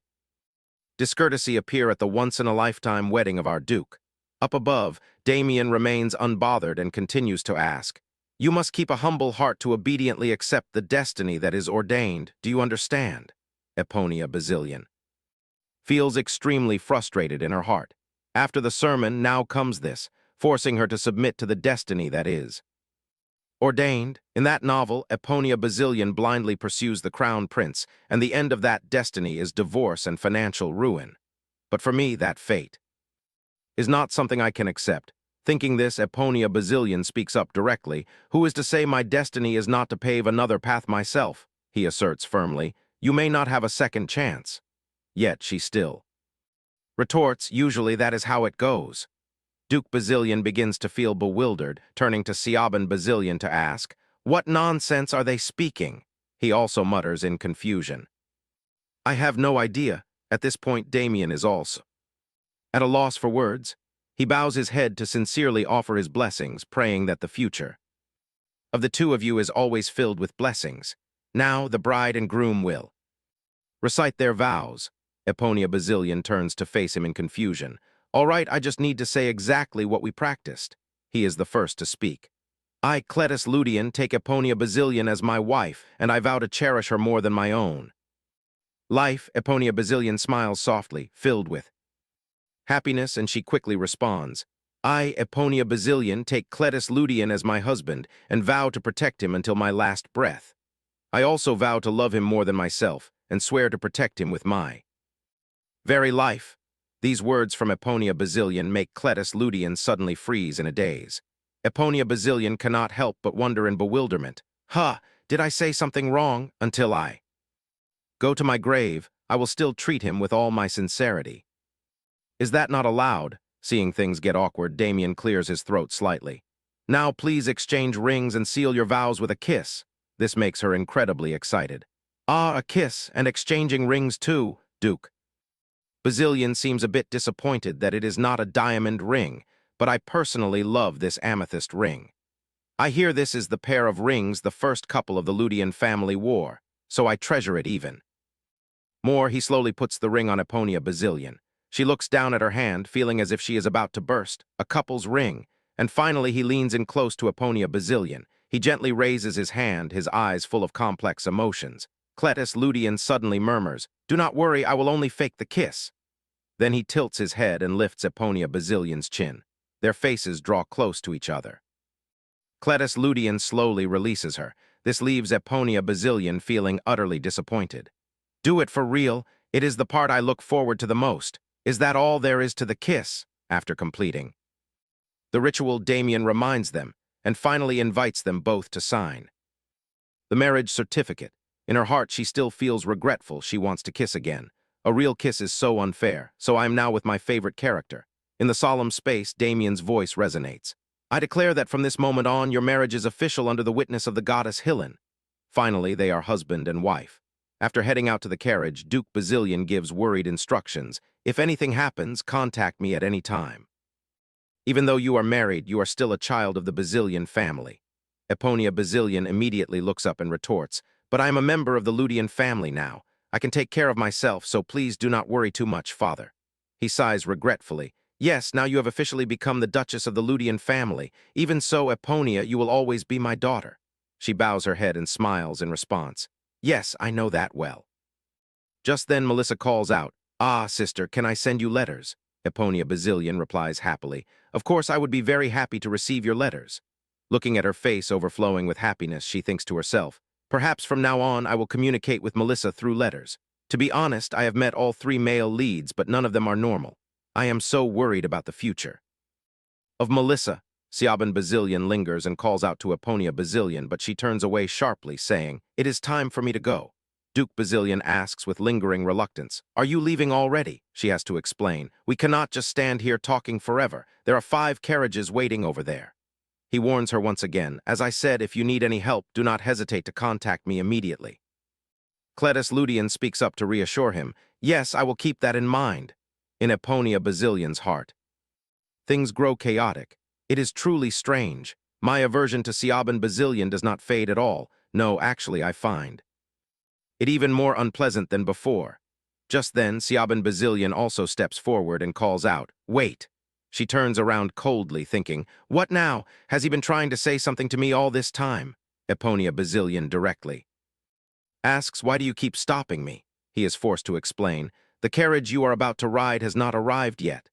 [SPEAKER 1] discourtesy appear at the once-in-a-lifetime wedding of our Duke? Up above, Damien remains unbothered and continues to ask, You must keep a humble heart to obediently accept the destiny that is ordained. Do you understand? Eponia Basilian feels extremely frustrated in her heart. After the sermon, now comes this, forcing her to submit to the destiny that is ordained. In that novel, Eponia Basilian blindly pursues the crown prince, and the end of that destiny is divorce and financial ruin. But for me, that fate is not something I can accept. Thinking this, Eponia Basilian speaks up directly. Who is to say my destiny is not to pave another path myself? He asserts firmly. You may not have a second chance. Yet she still retorts, usually that is how it goes. Duke Basilian begins to feel bewildered, turning to Siaban Basilian to ask, What nonsense are they speaking? He also mutters in confusion, I have no idea. At this point, Damien is also at a loss for words. He bows his head to sincerely offer his blessings, praying that the future of the two of you is always filled with blessings. Now the bride and groom will recite their vows. Eponia Basilian turns to face him in confusion. All right, I just need to say exactly what we practiced. He is the first to speak. I, Cletus Ludian, take Eponia Basilian as my wife, and I vow to cherish her more than my own life. Eponia Basilian smiles softly, filled with Happiness, and she quickly responds, I, Eponia Basilian, take Cletus Ludian as my husband and vow to protect him until my last breath. I also vow to love him more than myself and swear to protect him with my very life. These words from Eponia Basilian make Cletus Ludian suddenly freeze in a daze. Eponia Basilian cannot help but wonder in bewilderment. Did I say something wrong? Until I go to my grave, I will still treat him with all my sincerity. Is that not allowed? Seeing things get awkward, Damien clears his throat slightly. Now please exchange rings and seal your vows with a kiss. This makes her incredibly excited. Ah, a kiss, and exchanging rings too, Duke. Basilian seems a bit disappointed that it is not a diamond ring, but I personally love this amethyst ring. I hear this is the pair of rings the first couple of the Ludian family wore, so I treasure it even more. He slowly puts the ring on Eponia Basilian. She looks down at her hand, feeling as if she is about to burst, a couple's ring, and finally he leans in close to Eponia Basilian. He gently raises his hand, his eyes full of complex emotions. Cletus Ludian suddenly murmurs, Do not worry, I will only fake the kiss. Then he tilts his head and lifts Eponia Basilian's chin. Their faces draw close to each other. Cletus Ludian slowly releases her. This leaves Eponia Basilian feeling utterly disappointed. Do it for real. It is the part I look forward to the most. Is that all there is to the kiss? After completing the ritual, Damien reminds them and finally invites them both to sign the marriage certificate. In her heart, she still feels regretful. She wants to kiss again. A real kiss is so unfair, so I am now with my favorite character. In the solemn space, Damien's voice resonates. I declare that from this moment on, your marriage is official under the witness of the goddess Hillen. Finally, they are husband and wife. After heading out to the carriage, Duke Basilian gives worried instructions. If anything happens, contact me at any time. Even though you are married, you are still a child of the Basilian family. Eponia Basilian immediately looks up and retorts, But I am a member of the Ludian family now. I can take care of myself, so please do not worry too much, father. He sighs regretfully. Yes, now you have officially become the Duchess of the Ludian family. Even so, Eponia, you will always be my daughter. She bows her head and smiles in response. Yes, I know that well. Just then, Melissa calls out, Ah, sister, can I send you letters? Eponia Basilian replies happily, Of course, I would be very happy to receive your letters. Looking at her face overflowing with happiness, she thinks to herself, Perhaps from now on I will communicate with Melissa through letters. To be honest, I have met all 3 male leads, but none of them are normal. I am so worried about the future of Melissa. Siaban Basilian lingers and calls out to Eponia Basilian, but she turns away sharply, saying, It is time for me to go. Duke Basilian asks with lingering reluctance, Are you leaving already? She has to explain, We cannot just stand here talking forever. There are 5 carriages waiting over there. He warns her once again, As I said, if you need any help, do not hesitate to contact me immediately. Cletus Ludian speaks up to reassure him, Yes, I will keep that in mind. In Eponia Basilian's heart, things grow chaotic. It is truly strange. My aversion to Siaban Basilian does not fade at all. No, actually, I find it even more unpleasant than before. Just then, Siaban Basilian also steps forward and calls out, Wait! She turns around coldly, thinking, What now? Has he been trying to say something to me all this time? Eponia Basilian directly asks, Why do you keep stopping me? He is forced to explain, The carriage you are about to ride has not arrived yet.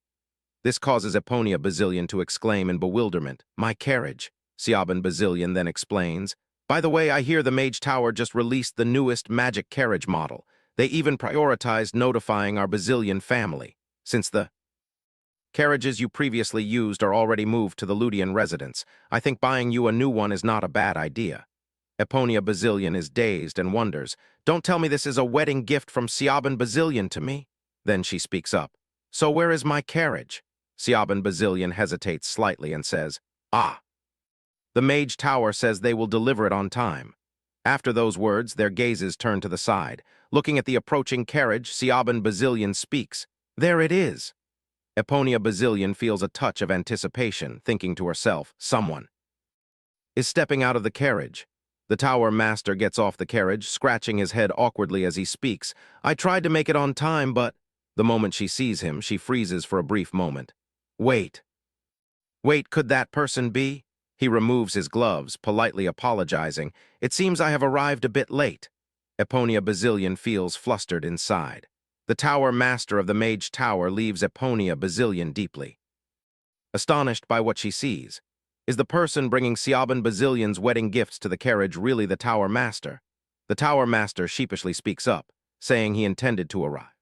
[SPEAKER 1] This causes Eponia Basilian to exclaim in bewilderment, My carriage. Siaban Basilian then explains, By the way, I hear the Mage Tower just released the newest magic carriage model. They even prioritized notifying our Basilian family, since the carriages you previously used are already moved to the Ludian residence. I think buying you a new one is not a bad idea. Eponia Basilian is dazed and wonders, Don't tell me this is a wedding gift from Siaban Basilian to me. Then she speaks up, So where is my carriage? Siaban Basilian hesitates slightly and says, Ah. The Mage Tower says they will deliver it on time. After those words, their gazes turn to the side. Looking at the approaching carriage, Siaban Basilian speaks, There it is. Eponia Basilian feels a touch of anticipation, thinking to herself, Someone is stepping out of the carriage. The tower master gets off the carriage, scratching his head awkwardly as he speaks. I tried to make it on time, but the moment she sees him, she freezes for a brief moment. Wait. Wait, could that person be? He removes his gloves, politely apologizing. It seems I have arrived a bit late. Eponia Basilian feels flustered inside. The tower master of the Mage Tower leaves Eponia Bazillion deeply astonished by what she sees. Is the person bringing Siaban Bazillion's wedding gifts to the carriage really the tower master? The tower master sheepishly speaks up, saying he intended to arrive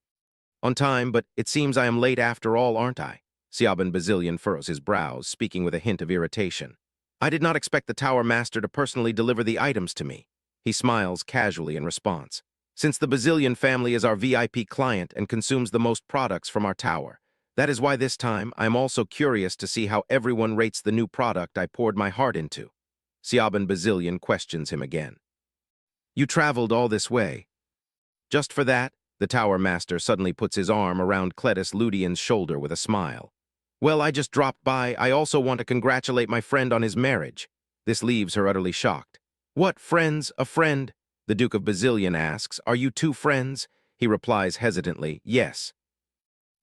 [SPEAKER 1] on time, but it seems I am late after all, aren't I? Siaban Bazillion furrows his brows, speaking with a hint of irritation. I did not expect the tower master to personally deliver the items to me. He smiles casually in response. Since the Bazillion family is our VIP client and consumes the most products from our tower, that is why this time I am also curious to see how everyone rates the new product I poured my heart into. Siaban Bazillion questions him again. You traveled all this way. Just for that? The tower master suddenly puts his arm around Cletus Ludian's shoulder with a smile. Well, I just dropped by. I also want to congratulate my friend on his marriage. This leaves her utterly shocked. What, friends? A friend? The Duke of Bazillion asks. Are you two friends? He replies hesitantly, yes.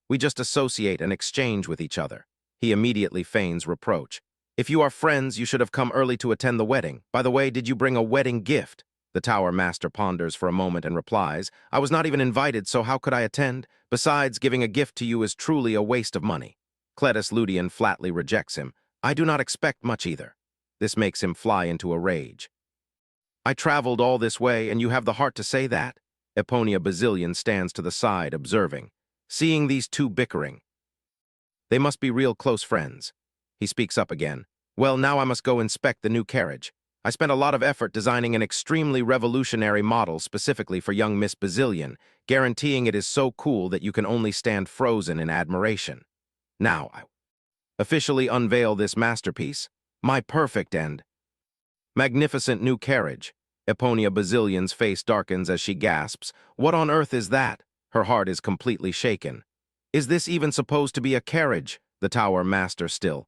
[SPEAKER 1] We just associate and exchange with each other. He immediately feigns reproach. If you are friends, you should have come early to attend the wedding. By the way, did you bring a wedding gift? The tower master ponders for a moment and replies, I was not even invited, so how could I attend? Besides, giving a gift to you is truly a waste of money. Cletus Ludian flatly rejects him. I do not expect much either. This makes him fly into a rage. I traveled all this way, and you have the heart to say that? Eponia Bazillion stands to the side, observing. Seeing these two bickering. They must be real close friends. He speaks up again. Well, now I must go inspect the new carriage. I spent a lot of effort designing an extremely revolutionary model specifically for young Miss Bazillion, guaranteeing it is so cool that you can only stand frozen in admiration. Now, I officially unveil this masterpiece, my perfect and magnificent new carriage. Eponia Bazillion's face darkens as she gasps. What on earth is that? Her heart is completely shaken. Is this even supposed to be a carriage? The tower master still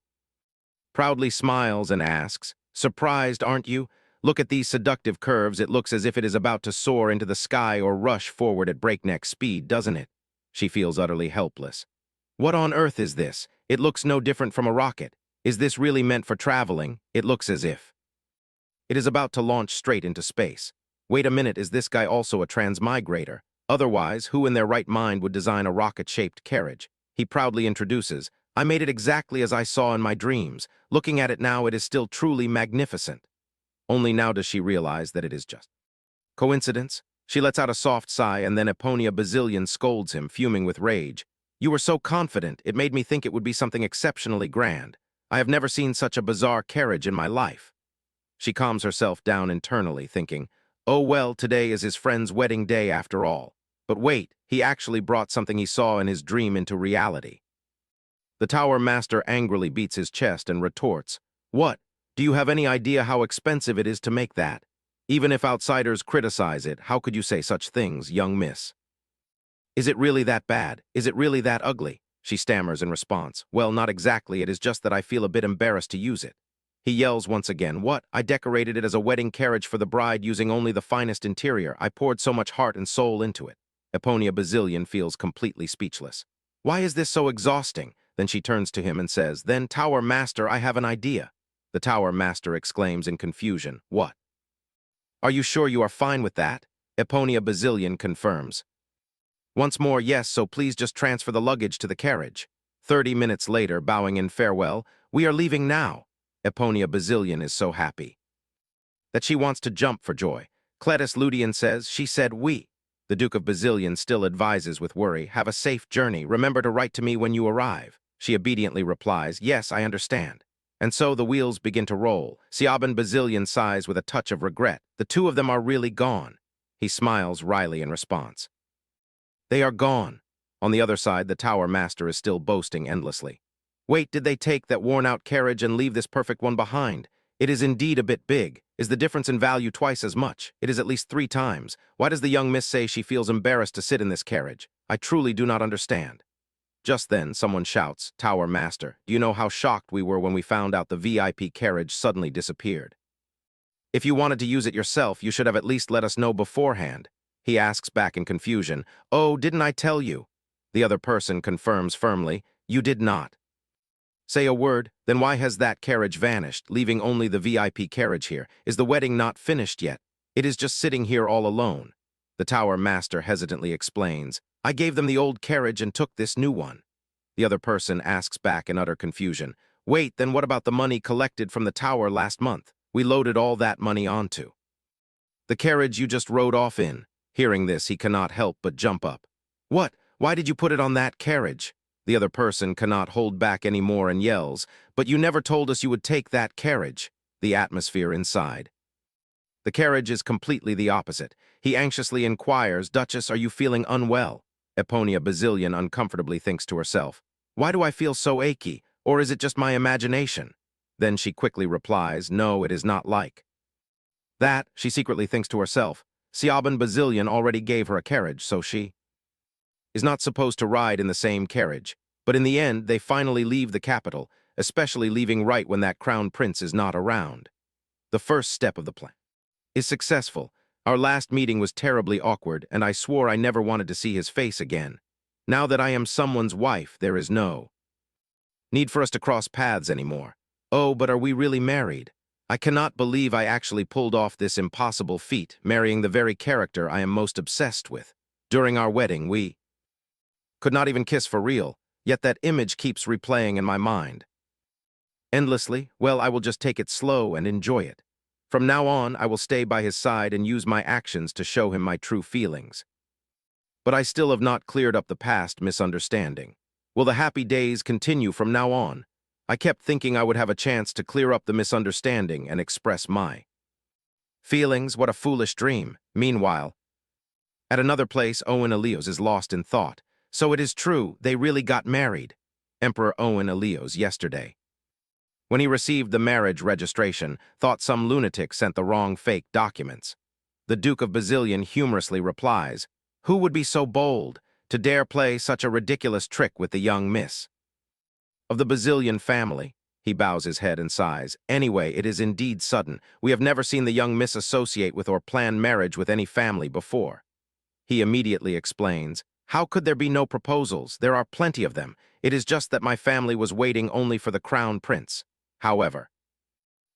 [SPEAKER 1] proudly smiles and asks, surprised, aren't you? Look at these seductive curves. It looks as if it is about to soar into the sky or rush forward at breakneck speed, doesn't it? She feels utterly helpless. What on earth is this? It looks no different from a rocket. Is this really meant for traveling? It looks as if it is about to launch straight into space. Wait a minute, is this guy also a transmigrator? Otherwise, who in their right mind would design a rocket-shaped carriage? He proudly introduces, I made it exactly as I saw in my dreams. Looking at it now, it is still truly magnificent. Only now does she realize that it is just coincidence. She lets out a soft sigh, and then Eponia Bazillion scolds him, fuming with rage. You were so confident, it made me think it would be something exceptionally grand. I have never seen such a bizarre carriage in my life. She calms herself down internally, thinking, oh well, today is his friend's wedding day after all. But wait, he actually brought something he saw in his dream into reality. The tower master angrily beats his chest and retorts, what? Do you have any idea how expensive it is to make that? Even if outsiders criticize it, how could you say such things, young miss? Is it really that bad? Is it really that ugly? She stammers in response. Well, not exactly, it is just that I feel a bit embarrassed to use it. He yells once again, what? I decorated it as a wedding carriage for the bride using only the finest interior. I poured so much heart and soul into it. Eponia Bazillion feels completely speechless. Why is this so exhausting? Then she turns to him and says, then, Tower Master, I have an idea. The Tower Master exclaims in confusion, what? Are you sure you are fine with that? Eponia Bazillion confirms. Once more, yes, so please just transfer the luggage to the carriage. 30 minutes later, bowing in farewell, we are leaving now. Eponia Bazillion is so happy that she wants to jump for joy. Cletus Ludian says, she said we. The Duke of Bazillion still advises with worry, have a safe journey, remember to write to me when you arrive. She obediently replies, yes, I understand. And so the wheels begin to roll. Siaban Bazillion sighs with a touch of regret. The two of them are really gone. He smiles wryly in response. They are gone. On the other side, the tower master is still boasting endlessly. Wait, did they take that worn-out carriage and leave this perfect one behind? It is indeed a bit big. Is the difference in value twice as much? It is at least 3 times. Why does the young miss say she feels embarrassed to sit in this carriage? I truly do not understand. Just then, someone shouts, Tower Master, do you know how shocked we were when we found out the VIP carriage suddenly disappeared? If you wanted to use it yourself, you should have at least let us know beforehand. He asks back in confusion, oh, didn't I tell you? The other person confirms firmly, you did not. Say a word, then why has that carriage vanished, leaving only the VIP carriage here? Is the wedding not finished yet? It is just sitting here all alone. The tower master hesitantly explains, I gave them the old carriage and took this new one. The other person asks back in utter confusion, wait, then what about the money collected from the tower last month? We loaded all that money onto the carriage you just rode off in. Hearing this, he cannot help but jump up. What? Why did you put it on that carriage? The other person cannot hold back any more and yells, but you never told us you would take that carriage. The atmosphere inside. The carriage is completely the opposite. He anxiously inquires, Duchess, are you feeling unwell? Eponia Basilian uncomfortably thinks to herself, why do I feel so achy, or is it just my imagination? Then she quickly replies, no, it is not like that. She secretly thinks to herself, Siaban Basilian already gave her a carriage, so she is not supposed to ride in the same carriage. But in the end, they finally leave the capital, especially leaving right when that crown prince is not around. The first step of the plan is successful. Our last meeting was terribly awkward, and I swore I never wanted to see his face again. Now that I am someone's wife, there is no need for us to cross paths anymore. Oh, but are we really married? I cannot believe I actually pulled off this impossible feat, marrying the very character I am most obsessed with. During our wedding, we could not even kiss for real, yet that image keeps replaying in my mind. Endlessly, well, I will just take it slow and enjoy it. From now on, I will stay by his side and use my actions to show him my true feelings. But I still have not cleared up the past misunderstanding. Will the happy days continue from now on? I kept thinking I would have a chance to clear up the misunderstanding and express my feelings. What a foolish dream. Meanwhile, at another place, Owen Elios is lost in thought. So it is true, they really got married. Emperor Owen Elios yesterday, when he received the marriage registration, thought some lunatic sent the wrong fake documents. The Duke of Basilian humorously replies, who would be so bold to dare play such a ridiculous trick with the young miss of the Basilian family? He bows his head and sighs. Anyway, it is indeed sudden. We have never seen the young miss associate with or plan marriage with any family before. He immediately explains, how could there be no proposals? There are plenty of them. It is just that my family was waiting only for the crown prince. However,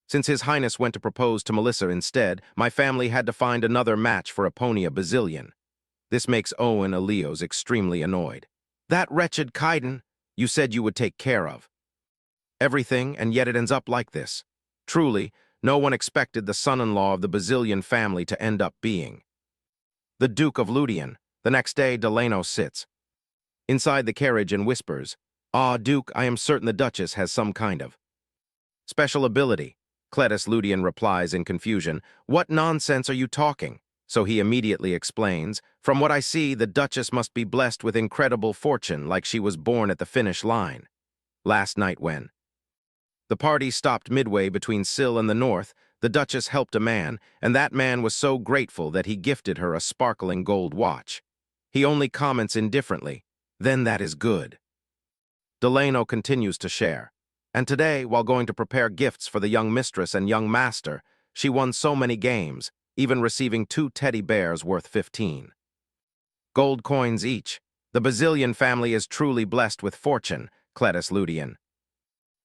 [SPEAKER 1] since His Highness went to propose to Melissa instead, my family had to find another match for Eponia Basilian. This makes Owen Elios extremely annoyed. That wretched Kaiden, you said you would take care of everything, and yet it ends up like this. Truly, no one expected the son-in-law of the Basilian family to end up being the Duke of Ludian. The next day, Delano sits inside the carriage and whispers, ah, Duke, I am certain the Duchess has some kind of special ability. Cletus Ludian replies in confusion, what nonsense are you talking? So he immediately explains, from what I see, the Duchess must be blessed with incredible fortune, like she was born at the finish line. Last night when the party stopped midway between Sill and the North, the Duchess helped a man, and that man was so grateful that he gifted her a sparkling gold watch. He only comments indifferently, then that is good. Delano continues to share. And today, while going to prepare gifts for the young mistress and young master, she won so many games, even receiving 2 teddy bears worth 15 gold coins each. The Basilian family is truly blessed with fortune, Cletus Ludian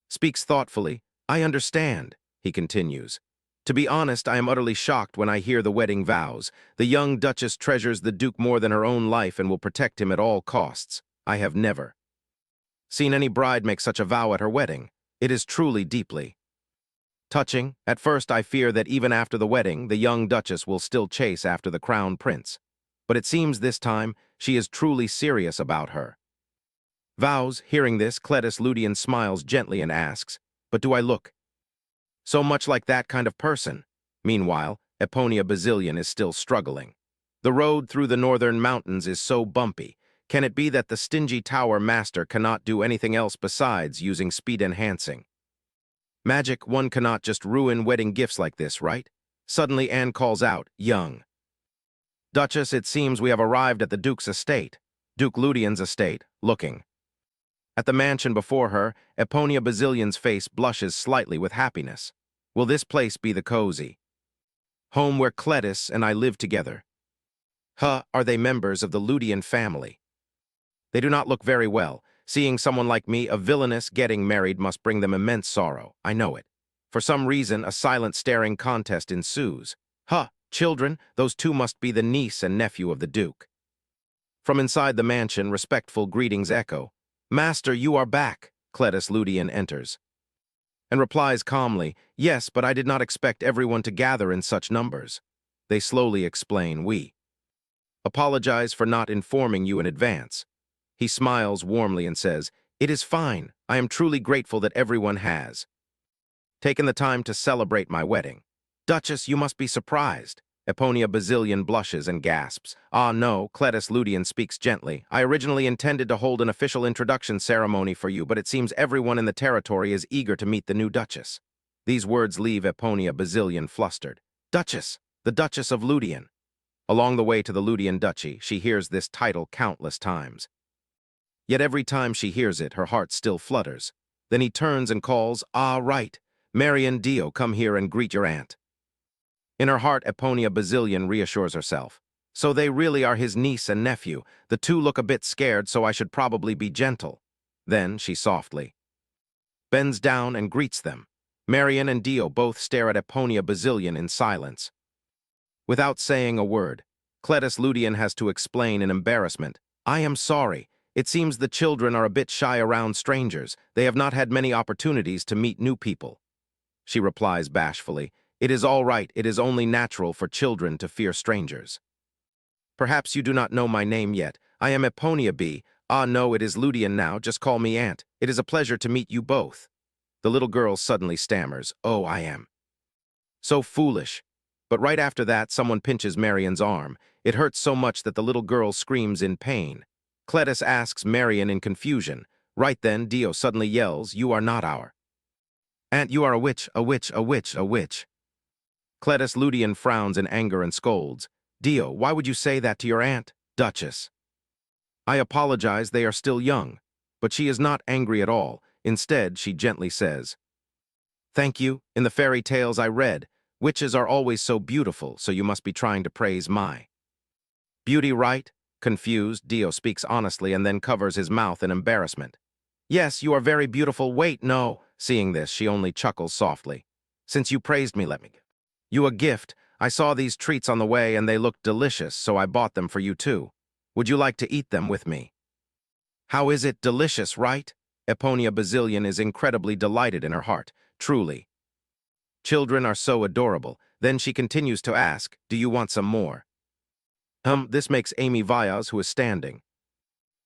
[SPEAKER 1] speaks thoughtfully. I understand, he continues. To be honest, I am utterly shocked when I hear the wedding vows. The young Duchess treasures the Duke more than her own life and will protect him at all costs. I have never seen any bride make such a vow at her wedding. It is truly deeply touching. At first, I fear that even after the wedding, the young Duchess will still chase after the crown prince. But it seems this time, she is truly serious about her vows. Hearing this, Cletus Ludian smiles gently and asks, but do I look so much like that kind of person? Meanwhile, Eponia Basilian is still struggling. The road through the northern mountains is so bumpy. Can it be that the stingy tower master cannot do anything else besides using speed-enhancing magic? One cannot just ruin wedding gifts like this, right? Suddenly Anne calls out, young Duchess, it seems we have arrived at the Duke's estate. Duke Ludian's estate, looking at the mansion before her, Eponia Basilian's face blushes slightly with happiness. Will this place be the cozy home where Cletus and I live together? Are they members of the Ludian family? They do not look very well. Seeing someone like me, a villainess, getting married must bring them immense sorrow. I know it. For some reason, a silent staring contest ensues. Children, those two must be the niece and nephew of the Duke. From inside the mansion, respectful greetings echo. Master, you are back. Cletus Ludian enters and replies calmly, yes, but I did not expect everyone to gather in such numbers. They slowly explain, we apologize for not informing you in advance. He smiles warmly and says, it is fine. I am truly grateful that everyone has taken the time to celebrate my wedding. Duchess, you must be surprised. Eponia Basilian blushes and gasps. Ah, no, Cletus Ludian speaks gently. I originally intended to hold an official introduction ceremony for you, but it seems everyone in the territory is eager to meet the new Duchess. These words leave Eponia Basilian flustered. Duchess, the Duchess of Ludian. Along the way to the Ludian Duchy, she hears this title countless times. Yet every time she hears it, her heart still flutters. Then he turns and calls, ah, right. Marian Dio, come here and greet your aunt. In her heart, Eponia Basilian reassures herself. So they really are his niece and nephew. The two look a bit scared, so I should probably be gentle. Then she softly bends down and greets them. Marian and Dio both stare at Eponia Basilian in silence. Without saying a word, Cletus Ludian has to explain in embarrassment. I am sorry. It seems the children are a bit shy around strangers. They have not had many opportunities to meet new people. She replies bashfully. It is all right. It is only natural for children to fear strangers. Perhaps you do not know my name yet. I am Eponia B. Ah, no, it is Ludian now. Just call me Aunt. It is a pleasure to meet you both. The little girl suddenly stammers. Oh, I am so foolish. But right after that, someone pinches Marian's arm. It hurts so much that the little girl screams in pain. Cletus asks Marian in confusion. Right then, Dio suddenly yells, you are not our aunt. You are a witch, a witch, a witch, a witch. Cletus Ludian frowns in anger and scolds. Dio, why would you say that to your aunt, Duchess? I apologize, they are still young. But she is not angry at all. Instead, she gently says, thank you. In the fairy tales I read, witches are always so beautiful, so you must be trying to praise my beauty, right? Confused, Dio speaks honestly and then covers his mouth in embarrassment. Yes, you are very beautiful. Wait, no. Seeing this, she only chuckles softly. Since you praised me, let me give you a gift. I saw these treats on the way and they looked delicious, so I bought them for you too. Would you like to eat them with me? How is it delicious, right? Eponia Basilian is incredibly delighted in her heart. Truly. Children are so adorable. Then she continues to ask, do you want some more? This makes Amy Vias, who is standing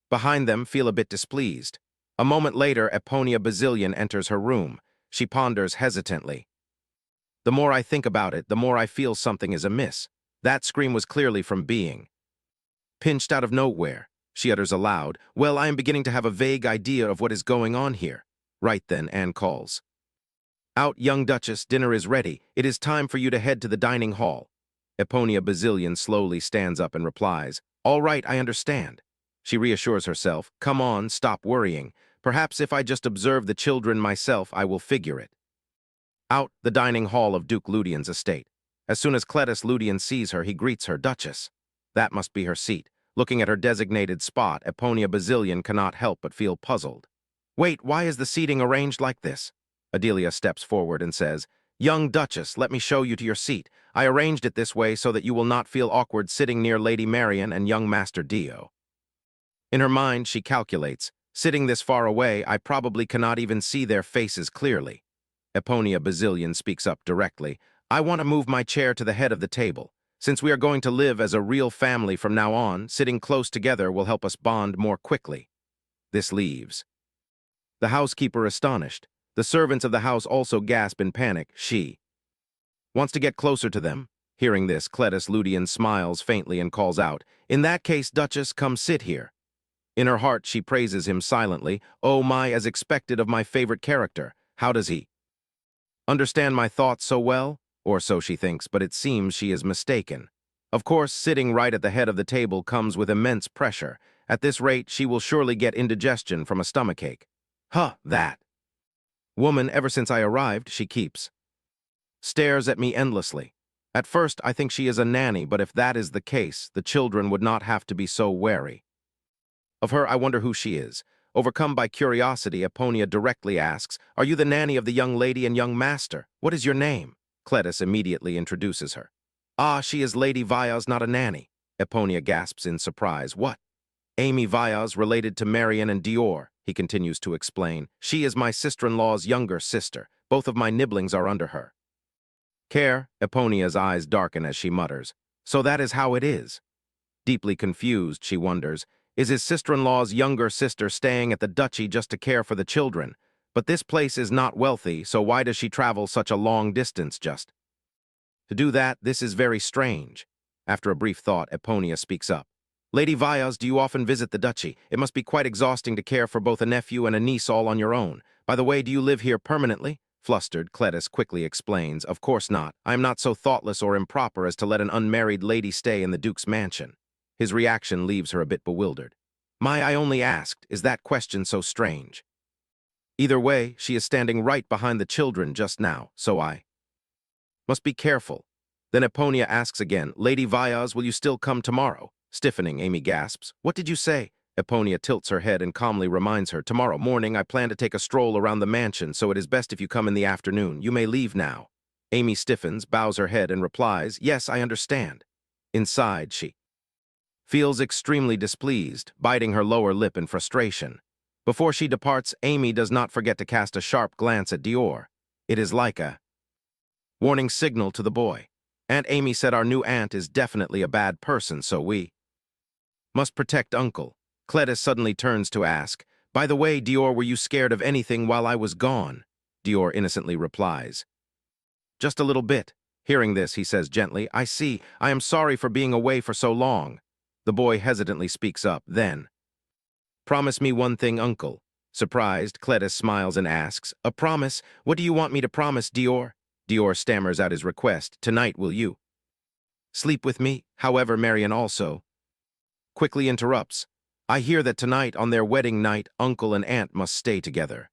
[SPEAKER 1] behind them, feel a bit displeased. A moment later, Eponia Basilian enters her room. She ponders hesitantly. The more I think about it, the more I feel something is amiss. That scream was clearly from being pinched out of nowhere. She utters aloud, well, I am beginning to have a vague idea of what is going on here. Right then, Anne calls. Out, young Duchess, dinner is ready. It is time for you to head to the dining hall. Eponia Basilian slowly stands up and replies, all right, I understand. She reassures herself, come on, stop worrying. Perhaps if I just observe the children myself, I will figure it out. The dining hall of Duke Ludian's estate. As soon as Cletus Ludian sees her, he greets her, Duchess. That must be her seat. Looking at her designated spot, Eponia Basilian cannot help but feel puzzled. Wait, why is the seating arranged like this? Adelia steps forward and says, young Duchess, let me show you to your seat. I arranged it this way so that you will not feel awkward sitting near Lady Marian and young Master Dio. In her mind, she calculates, sitting this far away, I probably cannot even see their faces clearly. Eponia Basilian speaks up directly. I want to move my chair to the head of the table. Since we are going to live as a real family from now on, sitting close together will help us bond more quickly. This leaves the housekeeper astonished. The servants of the house also gasp in panic. She wants to get closer to them. Hearing this, Cletus Ludian smiles faintly and calls out, in that case, Duchess, come sit here. In her heart, she praises him silently. Oh my, as expected of my favorite character. How does he understand my thoughts so well? Or so she thinks, but it seems she is mistaken. Of course, sitting right at the head of the table comes with immense pressure. At this rate, she will surely get indigestion from a stomachache. Huh, that woman, ever since I arrived, she stares at me endlessly. At first, I think she is a nanny, but if that is the case, the children would not have to be so wary of her. I wonder who she is. Overcome by curiosity, Eponia directly asks, are you the nanny of the young lady and young master? What is your name? Cletus immediately introduces her. Ah, she is Lady Vyas, not a nanny. Eponia gasps in surprise. What? Amy Vyas, related to Marian and Dior, he continues to explain. She is my sister-in-law's younger sister. Both of my nibblings are under her. Care, Eponia's eyes darken as she mutters. So that is how it is. Deeply confused, she wonders, is his sister-in-law's younger sister staying at the duchy just to care for the children? But this place is not wealthy, so why does she travel such a long distance just to do that? This is very strange. After a brief thought, Eponia speaks up. Lady Vyas, do you often visit the duchy? It must be quite exhausting to care for both a nephew and a niece all on your own. By the way, do you live here permanently? Flustered, Cletus quickly explains, Of course not. I am not so thoughtless or improper as to let an unmarried lady stay in the Duke's mansion. His reaction leaves her a bit bewildered. I only asked, is that question so strange? Either way, she is standing right behind the children just now, so I must be careful. Then Eponia asks again, Lady Vyas, will you still come tomorrow? Stiffening, Amy gasps. What did you say? Eponia tilts her head and calmly reminds her, Tomorrow morning I plan to take a stroll around the mansion, so it is best if you come in the afternoon. You may leave now. Amy stiffens, bows her head, and replies, Yes, I understand. Inside, she feels extremely displeased, biting her lower lip in frustration. Before she departs, Amy does not forget to cast a sharp glance at Dior. It is like a warning signal to the boy. Aunt Amy said our new aunt is definitely a bad person, so we must protect Uncle. Cletus suddenly turns to ask, By the way, Dior, were you scared of anything while I was gone? Dior innocently replies, Just a little bit. Hearing this, he says gently, I see. I am sorry for being away for so long. The boy hesitantly speaks up, then, Promise me one thing, Uncle. Surprised, Cletus smiles and asks, A promise? What do you want me to promise, Dior? Dior stammers out his request, Tonight will you sleep with me? However, Marian also quickly interrupts, I hear that tonight, on their wedding night, Uncle and Aunt must stay together.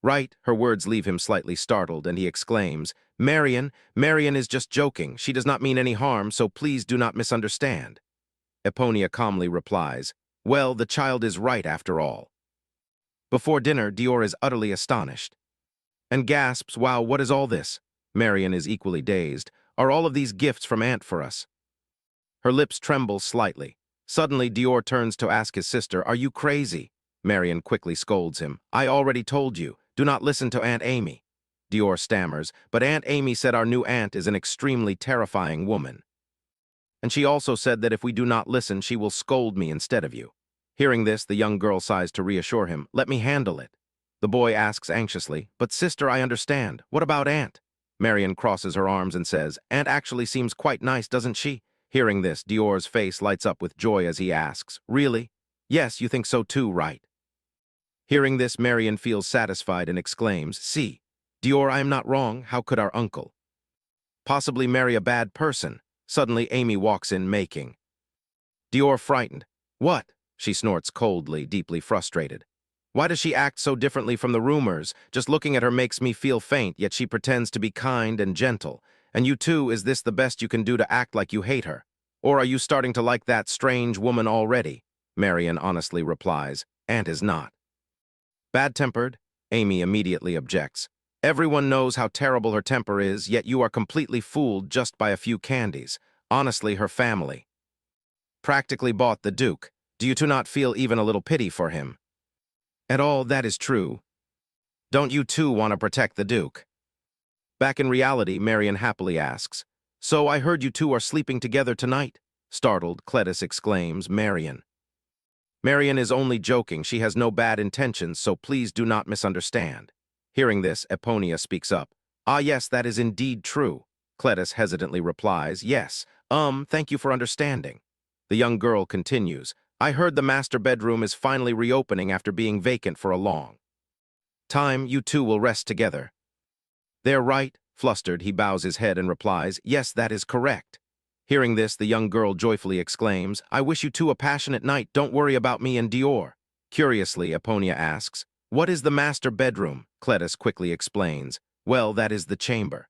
[SPEAKER 1] Right, her words leave him slightly startled, and he exclaims, Marian is just joking. She does not mean any harm, so please do not misunderstand. Eponia calmly replies, Well, the child is right after all. Before dinner, Dior is utterly astonished and gasps, Wow, what is all this? Marian is equally dazed. Are all of these gifts from Aunt for us? Her lips tremble slightly. Suddenly, Dior turns to ask his sister, Are you crazy? Marian quickly scolds him. I already told you. Do not listen to Aunt Amy. Dior stammers, but Aunt Amy said our new aunt is an extremely terrifying woman. And she also said that if we do not listen, she will scold me instead of you. Hearing this, the young girl sighs to reassure him, Let me handle it. The boy asks anxiously, But sister, I understand. What about Aunt? Marian crosses her arms and says, Aunt actually seems quite nice, doesn't she? Hearing this, Dior's face lights up with joy as he asks, Really? Yes, you think so too, right? Hearing this, Marian feels satisfied and exclaims, See, Dior, I am not wrong. How could our uncle possibly marry a bad person? Suddenly, Amy walks in, making Dior frightened. What? She snorts coldly, deeply frustrated. Why does she act so differently from the rumors? Just looking at her makes me feel faint, yet she pretends to be kind and gentle. And you too, is this the best you can do to act like you hate her? Or are you starting to like that strange woman already? Marian honestly replies, Aunt is not bad-tempered. Amy immediately objects. Everyone knows how terrible her temper is, yet you are completely fooled just by a few candies. Honestly, her family practically bought the Duke. Do you two not feel even a little pity for him? At all, that is true. Don't you too want to protect the Duke? Back in reality, Marian happily asks, So I heard you two are sleeping together tonight? Startled, Cletus exclaims, Marian is only joking. She has no bad intentions, so please do not misunderstand. Hearing this, Eponia speaks up. Ah, yes, that is indeed true. Cletus hesitantly replies, Yes, thank you for understanding. The young girl continues, I heard the master bedroom is finally reopening after being vacant for a long time. You two will rest together. They're right. Flustered, he bows his head and replies, Yes, that is correct. Hearing this, the young girl joyfully exclaims, I wish you two a passionate night. Don't worry about me and Dior. Curiously, Eponia asks, What is the master bedroom? Cletus quickly explains, Well, that is the chamber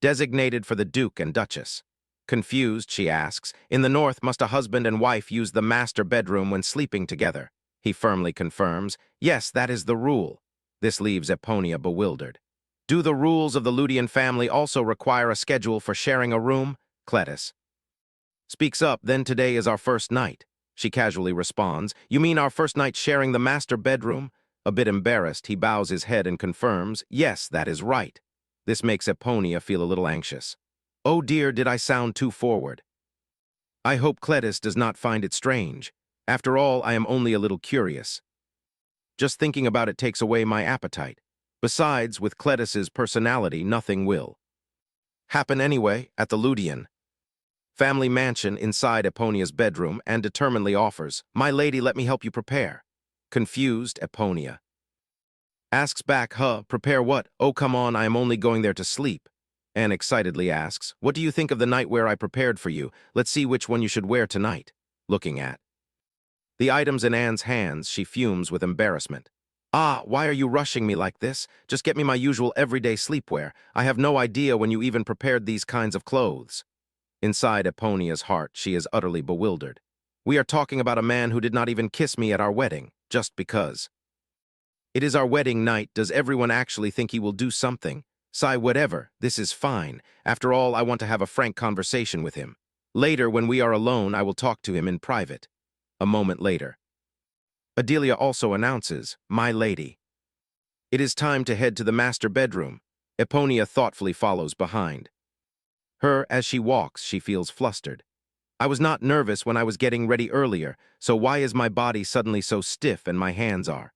[SPEAKER 1] designated for the Duke and Duchess. Confused, she asks, In the north, must a husband and wife use the master bedroom when sleeping together? He firmly confirms, Yes, that is the rule. This leaves Eponia bewildered. Do the rules of the Ludian family also require a schedule for sharing a room? Cletus speaks up, then today is our first night. She casually responds, you mean our first night sharing the master bedroom? A bit embarrassed, he bows his head and confirms, yes, that is right. This makes Eponia feel a little anxious. Oh dear, did I sound too forward? I hope Cletus does not find it strange. After all, I am only a little curious. Just thinking about it takes away my appetite. Besides, with Cletus's personality, nothing will happen anyway at the Ludian family mansion inside Eponia's bedroom and determinedly offers, my lady, let me help you prepare. Confused, Eponia asks back, prepare what? Oh, come on, I am only going there to sleep. Anne excitedly asks, what do you think of the nightwear I prepared for you? Let's see which one you should wear tonight. Looking at the items in Anne's hands, she fumes with embarrassment. Ah, why are you rushing me like this? Just get me my usual everyday sleepwear. I have no idea when you even prepared these kinds of clothes. Inside Eponia's heart, she is utterly bewildered. We are talking about a man who did not even kiss me at our wedding, just because. It is our wedding night. Does everyone actually think he will do something? Sigh, whatever, this is fine. After all, I want to have a frank conversation with him. Later, when we are alone, I will talk to him in private. A moment later, Adelia also announces, my lady. It is time to head to the master bedroom. Eponia thoughtfully follows behind her. As she walks, she feels flustered. I was not nervous when I was getting ready earlier, so why is my body suddenly so stiff and my hands are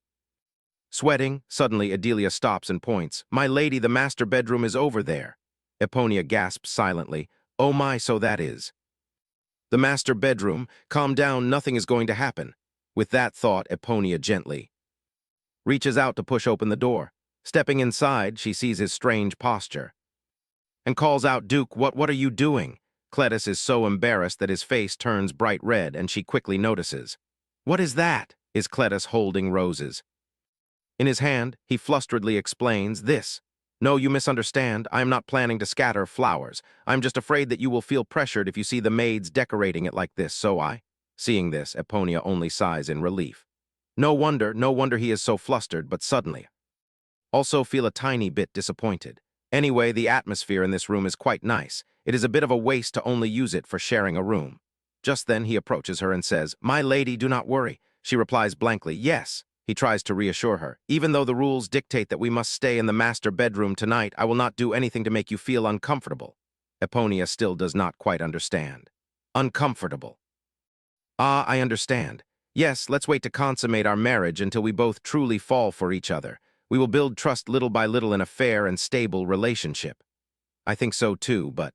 [SPEAKER 1] sweating? Suddenly, Adelia stops and points. My lady, the master bedroom is over there. Eponia gasps silently. Oh my, so that is the master bedroom. Calm down, nothing is going to happen. With that thought, Eponia gently reaches out to push open the door. Stepping inside, she sees his strange posture and calls out, Duke, what are you doing? Cletus is so embarrassed that his face turns bright red, and she quickly notices. What is that? Is Cletus holding roses in his hand? He flusteredly explains, this. No, you misunderstand. I am not planning to scatter flowers. I'm just afraid that you will feel pressured if you see the maids decorating it like this, so I. Seeing this, Eponia only sighs in relief. No wonder he is so flustered, but suddenly also feel a tiny bit disappointed. Anyway, the atmosphere in this room is quite nice. It is a bit of a waste to only use it for sharing a room. Just then he approaches her and says, my lady, do not worry. She replies blankly, yes. He tries to reassure her. Even though the rules dictate that we must stay in the master bedroom tonight, I will not do anything to make you feel uncomfortable. Eponia still does not quite understand. Uncomfortable. Ah, I understand. Yes, let's wait to consummate our marriage until we both truly fall for each other. We will build trust little by little in a fair and stable relationship. I think so too, but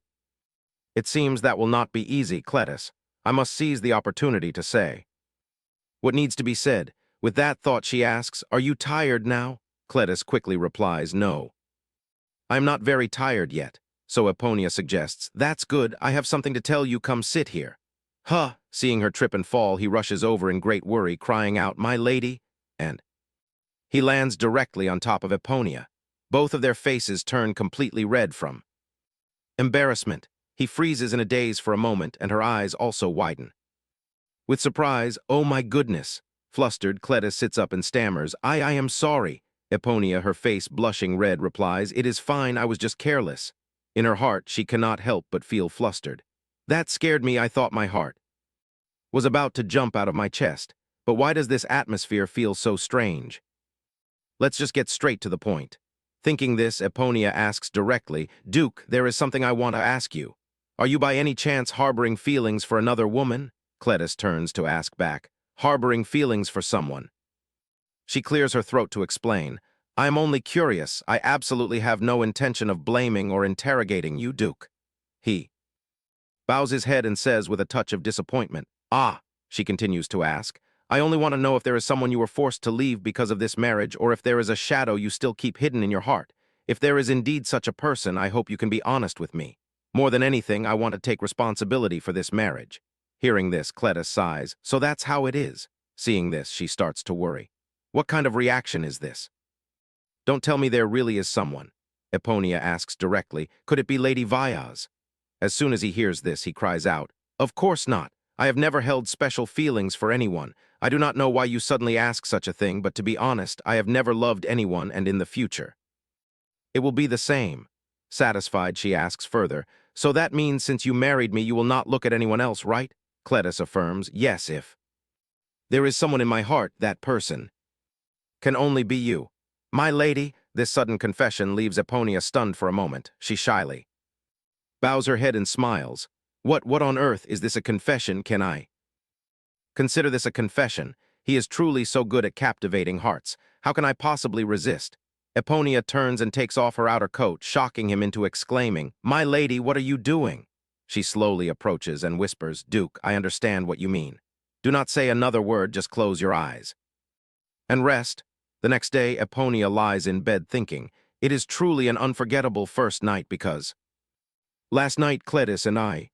[SPEAKER 1] it seems that will not be easy, Cletus. I must seize the opportunity to say what needs to be said. With that thought, she asks, are you tired now? Cletus quickly replies, no. I am not very tired yet. So Eponia suggests, that's good, I have something to tell you, come sit here. Seeing her trip and fall, he rushes over in great worry, crying out, my lady, and he lands directly on top of Eponia. Both of their faces turn completely red from embarrassment. He freezes in a daze for a moment, and her eyes also widen with surprise. Oh my goodness. Flustered, Cletus sits up and stammers, I am sorry. Eponia, her face blushing red, replies, it is fine, I was just careless. In her heart, she cannot help but feel flustered. That scared me. I thought my heart was about to jump out of my chest. But why does this atmosphere feel so strange? Let's just get straight to the point. Thinking this, Eponia asks directly, Duke, there is something I want to ask you. Are you by any chance harboring feelings for another woman? Cletus turns to ask back, harboring feelings for someone. She clears her throat to explain, I am only curious. I absolutely have no intention of blaming or interrogating you, Duke. He bows his head and says with a touch of disappointment, ah, she continues to ask, I only want to know if there is someone you were forced to leave because of this marriage, or if there is a shadow you still keep hidden in your heart. If there is indeed such a person, I hope you can be honest with me. More than anything, I want to take responsibility for this marriage. Hearing this, Cletus sighs, so that's how it is. Seeing this, she starts to worry. What kind of reaction is this? Don't tell me there really is someone. Eponia asks directly, could it be Lady Vyaz? As soon as he hears this, he cries out, of course not. I have never held special feelings for anyone. I do not know why you suddenly ask such a thing, but to be honest, I have never loved anyone, and in the future it will be the same. Satisfied, she asks further, So that means since you married me, you will not look at anyone else, right? Cletus affirms, yes, if there is someone in my heart, that person can only be you. My lady, this sudden confession leaves Eponia stunned for a moment. She shyly bows her head and smiles. What on earth is this a confession, can I? Consider this a confession. He is truly so good at captivating hearts. How can I possibly resist? Eponia turns and takes off her outer coat, shocking him into exclaiming, My lady, what are you doing? She slowly approaches and whispers, Duke, I understand what you mean. Do not say another word, just close your eyes and rest. The next day, Eponia lies in bed thinking, it is truly an unforgettable first night because last night Cletus and I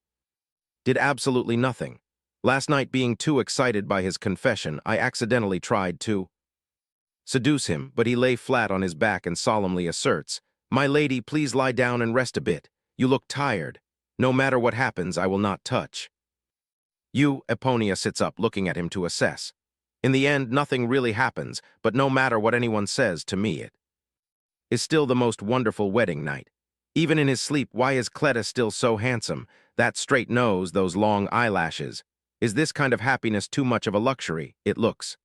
[SPEAKER 1] did absolutely nothing. Last night, being too excited by his confession, I accidentally tried to seduce him, but he lay flat on his back and solemnly asserts, My lady, please lie down and rest a bit. You look tired. No matter what happens, I will not touch you. Eponia sits up, looking at him to assess. In the end, nothing really happens, but no matter what anyone says, to me it is still the most wonderful wedding night. Even in his sleep, why is Cletus still so handsome? That straight nose, those long eyelashes. Is this kind of happiness too much of a luxury? It looks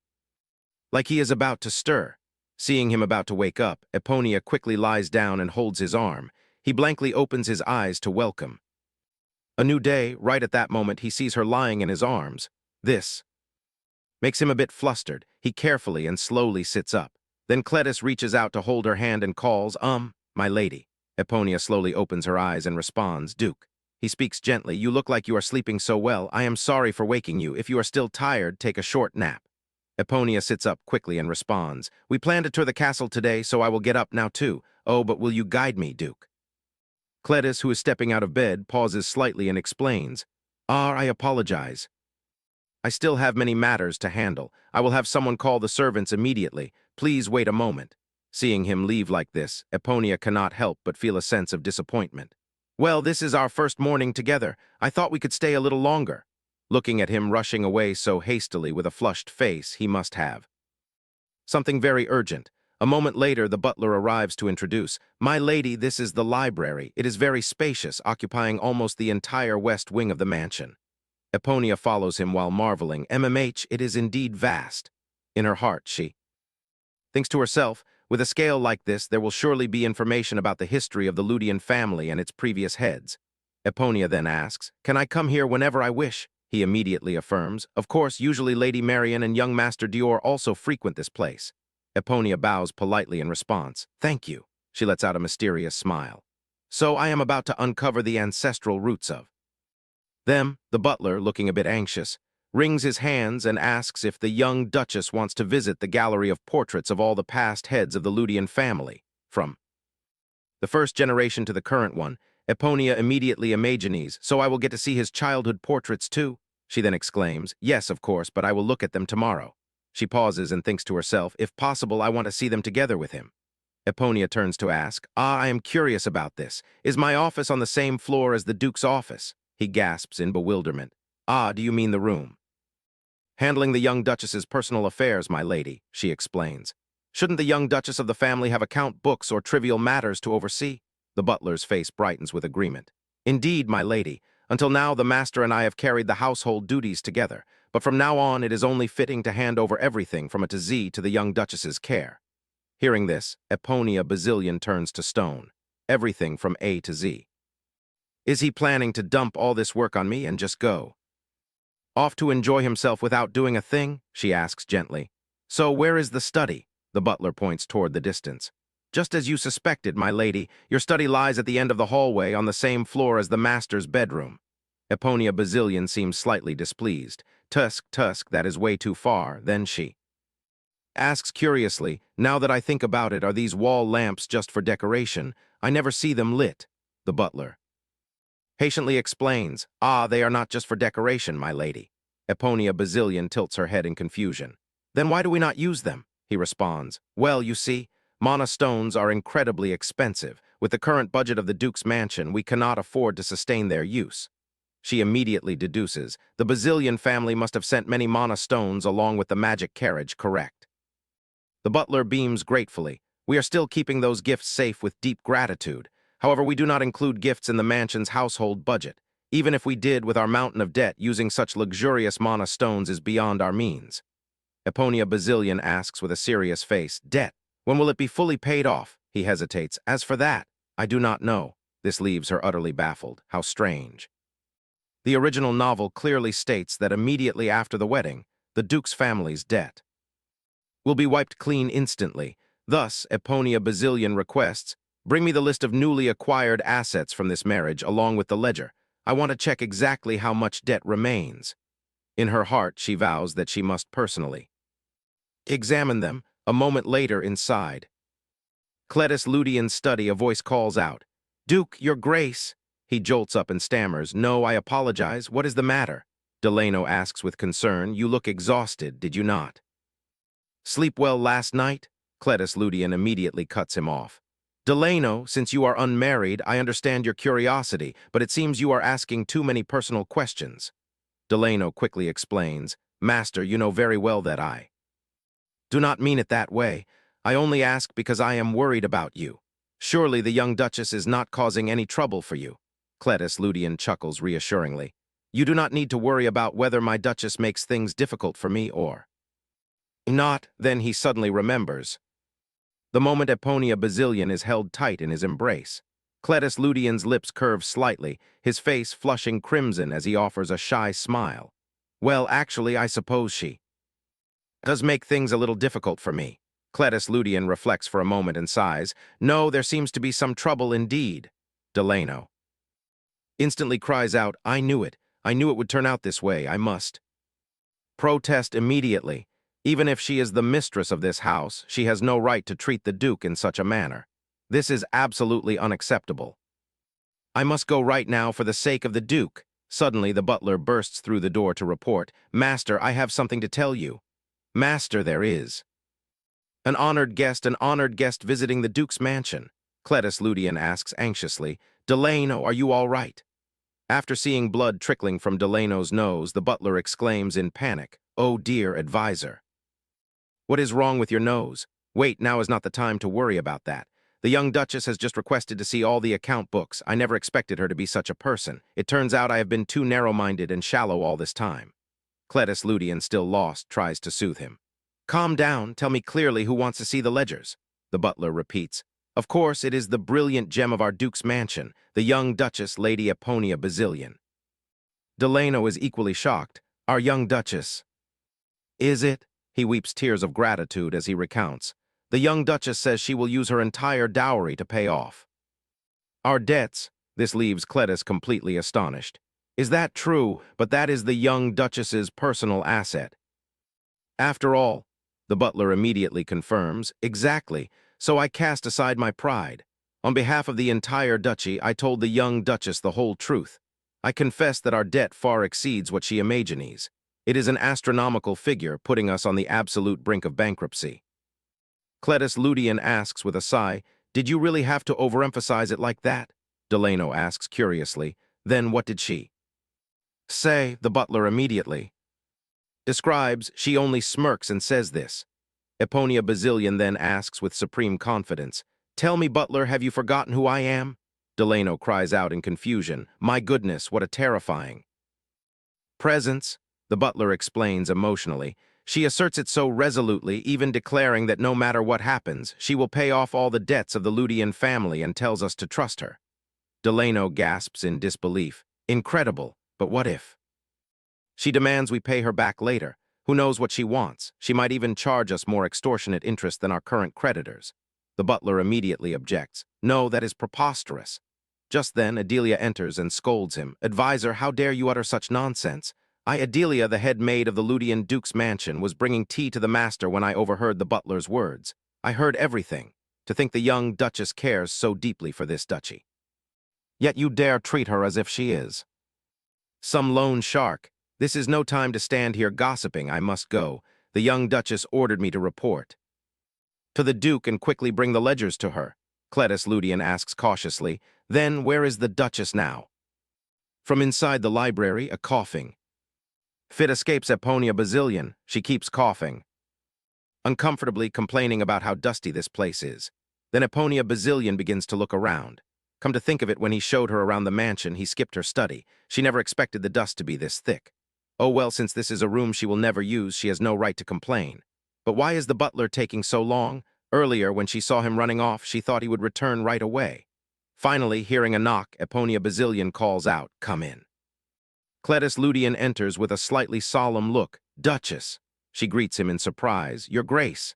[SPEAKER 1] like he is about to stir. Seeing him about to wake up, Eponia quickly lies down and holds his arm. He blankly opens his eyes to welcome a new day. Right at that moment, he sees her lying in his arms. This makes him a bit flustered. He carefully and slowly sits up. Then Cletus reaches out to hold her hand and calls, my lady. Eponia slowly opens her eyes and responds, Duke. He speaks gently, You look like you are sleeping so well. I am sorry for waking you. If you are still tired, take a short nap. Eponia sits up quickly and responds, We plan to tour the castle today, so I will get up now too. Oh, but will you guide me, Duke? Cletus, who is stepping out of bed, pauses slightly and explains, I apologize. I still have many matters to handle. I will have someone call the servants immediately. Please wait a moment. Seeing him leave like this, Eponia cannot help but feel a sense of disappointment. Well, this is our first morning together. I thought we could stay a little longer. Looking at him rushing away so hastily with a flushed face, he must have something very urgent. A moment later, the butler arrives to introduce, My lady, this is the library. It is very spacious, occupying almost the entire west wing of the mansion. Eponia follows him while marveling, it is indeed vast. In her heart, she thinks to herself, with a scale like this, there will surely be information about the history of the Ludian family and its previous heads. Eponia then asks, Can I come here whenever I wish? He immediately affirms, Of course, usually Lady Marian and young Master Dior also frequent this place. Eponia bows politely in response, Thank you. She lets out a mysterious smile. So I am about to uncover the ancestral roots of them. The butler, looking a bit anxious, wrings his hands and asks if the young Duchess wants to visit the gallery of portraits of all the past heads of the Ludian family, from the first generation to the current one. Eponia immediately imagines, So I will get to see his childhood portraits too? She then exclaims, Yes, of course, but I will look at them tomorrow. She pauses and thinks to herself, If possible, I want to see them together with him. Eponia turns to ask, I am curious about this. Is my office on the same floor as the Duke's office? He gasps in bewilderment. Do you mean the room handling the young Duchess's personal affairs, my lady? She explains. Shouldn't the young Duchess of the family have account books or trivial matters to oversee? The butler's face brightens with agreement. Indeed, my lady. Until now, the master and I have carried the household duties together, but from now on, it is only fitting to hand over everything from A to Z to the young Duchess's care. Hearing this, Eponia Bazillion turns to stone. Everything from A to Z. Is he planning to dump all this work on me and just go off to enjoy himself without doing a thing? She asks gently. So where is the study? The butler points toward the distance. Just as you suspected, my lady, your study lies at the end of the hallway on the same floor as the master's bedroom. Eponia Bazillion seems slightly displeased. Tusk, that is way too far. Then she asks curiously, Now that I think about it, are these wall lamps just for decoration? I never see them lit. The butler patiently explains, They are not just for decoration, my lady. Eponia Bazillion tilts her head in confusion. Then why do we not use them? He responds, Well, you see, mana stones are incredibly expensive. With the current budget of the Duke's mansion, we cannot afford to sustain their use. She immediately deduces, the Bazillion family must have sent many mana stones along with the magic carriage, correct? The butler beams gratefully. We are still keeping those gifts safe with deep gratitude. However, we do not include gifts in the mansion's household budget. Even if we did, with our mountain of debt, using such luxurious mana stones is beyond our means. Eponia Bazillion asks with a serious face, debt. When will it be fully paid off? He hesitates. As for that, I do not know. This leaves her utterly baffled. How strange. The original novel clearly states that immediately after the wedding, the Duke's family's debt will be wiped clean instantly. Thus, Eponia Bazillion requests, bring me the list of newly acquired assets from this marriage along with the ledger. I want to check exactly how much debt remains. In her heart, she vows that she must personally examine them. A moment later, inside Cletus Ludian's study, a voice calls out, Duke, your grace. He jolts up and stammers, no, I apologize. What is the matter? Delano asks with concern, you look exhausted, did you not sleep well last night? Cletus Ludian immediately cuts him off. Delano, since you are unmarried, I understand your curiosity, but it seems you are asking too many personal questions. Delano quickly explains, Master, you know very well that I do not mean it that way. I only ask because I am worried about you. Surely the young Duchess is not causing any trouble for you. Cletus Ludian chuckles reassuringly. You do not need to worry about whether my Duchess makes things difficult for me or not. Then he suddenly remembers. The moment Eponia Bazillion is held tight in his embrace. Cletus Ludian's lips curve slightly, his face flushing crimson as he offers a shy smile. Well, actually, I suppose she does make things a little difficult for me. Cletus Ludian reflects for a moment and sighs. No, there seems to be some trouble indeed. Delano instantly cries out, I knew it. I knew it would turn out this way. I must protest immediately. Even if she is the mistress of this house, she has no right to treat the Duke in such a manner. This is absolutely unacceptable. I must go right now for the sake of the Duke. Suddenly, the butler bursts through the door to report, Master, I have something to tell you. Master, there is an honored guest visiting the Duke's mansion. Cletus Ludian asks anxiously, Delano, are you all right? After seeing blood trickling from Delano's nose, the butler exclaims in panic, Oh dear, advisor. What is wrong with your nose? Wait, now is not the time to worry about that. The young Duchess has just requested to see all the account books. I never expected her to be such a person. It turns out I have been too narrow-minded and shallow all this time. Cletus Ludian, still lost, tries to soothe him. Calm down, tell me clearly who wants to see the ledgers. The butler repeats. Of course, it is the brilliant gem of our Duke's mansion, the young Duchess, Lady Eponia Bazillion. Delano is equally shocked. Our young Duchess. Is it? He weeps tears of gratitude as he recounts. The young Duchess says she will use her entire dowry to pay off our debts. This leaves Cletus completely astonished. Is that true? But that is the young Duchess's personal asset. After all, the butler immediately confirms, exactly, so I cast aside my pride. On behalf of the entire duchy, I told the young Duchess the whole truth. I confess that our debt far exceeds what she imagines. It is an astronomical figure, putting us on the absolute brink of bankruptcy. Cletus Ludian asks with a sigh, Did you really have to overemphasize it like that? Delano asks curiously, Then what did she say? The butler immediately describes. She only smirks and says this. Eponia Bazillion then asks with supreme confidence, Tell me, butler, have you forgotten who I am? Delano cries out in confusion, My goodness, what a terrifying presence. The butler explains emotionally. She asserts it so resolutely, even declaring that no matter what happens, she will pay off all the debts of the Ludian family and tells us to trust her. Delano gasps in disbelief. Incredible, but what if she demands we pay her back later? Who knows what she wants? She might even charge us more extortionate interest than our current creditors. The butler immediately objects. No, that is preposterous. Just then, Adelia enters and scolds him. Advisor, how dare you utter such nonsense? I, Adelia, the head maid of the Ludian Duke's mansion, was bringing tea to the master when I overheard the butler's words. I heard everything. To think the young Duchess cares so deeply for this duchy. Yet you dare treat her as if she is some lone shark. This is no time to stand here gossiping. I must go. The young Duchess ordered me to report to the Duke and quickly bring the ledgers to her. Cletus Ludian asks cautiously, Then where is the Duchess now? From inside the library, a coughing fit escapes Eponia Bazillion. She keeps coughing uncomfortably, complaining about how dusty this place is. Then Eponia Bazillion begins to look around. Come to think of it, when he showed her around the mansion, he skipped her study. She never expected the dust to be this thick. Oh well, since this is a room she will never use, she has no right to complain. But why is the butler taking so long? Earlier, when she saw him running off, she thought he would return right away. Finally, hearing a knock, Eponia Basilian calls out, "Come in." Cletus Ludian enters with a slightly solemn look. "Duchess." She greets him in surprise. "Your Grace."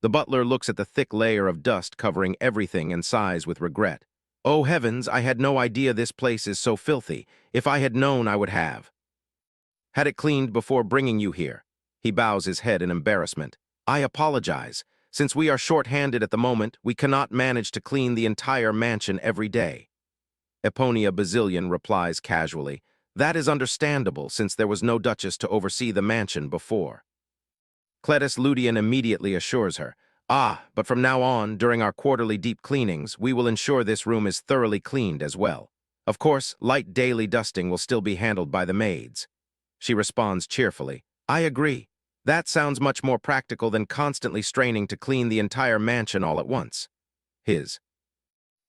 [SPEAKER 1] The butler looks at the thick layer of dust covering everything and sighs with regret. "Oh heavens, I had no idea this place is so filthy. If I had known, I would have had it cleaned before bringing you here." He bows his head in embarrassment. "I apologize. Since we are short-handed at the moment, we cannot manage to clean the entire mansion every day." Eponia Basilian replies casually, "That is understandable, since there was no duchess to oversee the mansion before." Cletus Ludian immediately assures her, "But from now on, during our quarterly deep cleanings, we will ensure this room is thoroughly cleaned as well. Of course, light daily dusting will still be handled by the maids." She responds cheerfully, "I agree. That sounds much more practical than constantly straining to clean the entire mansion all at once." His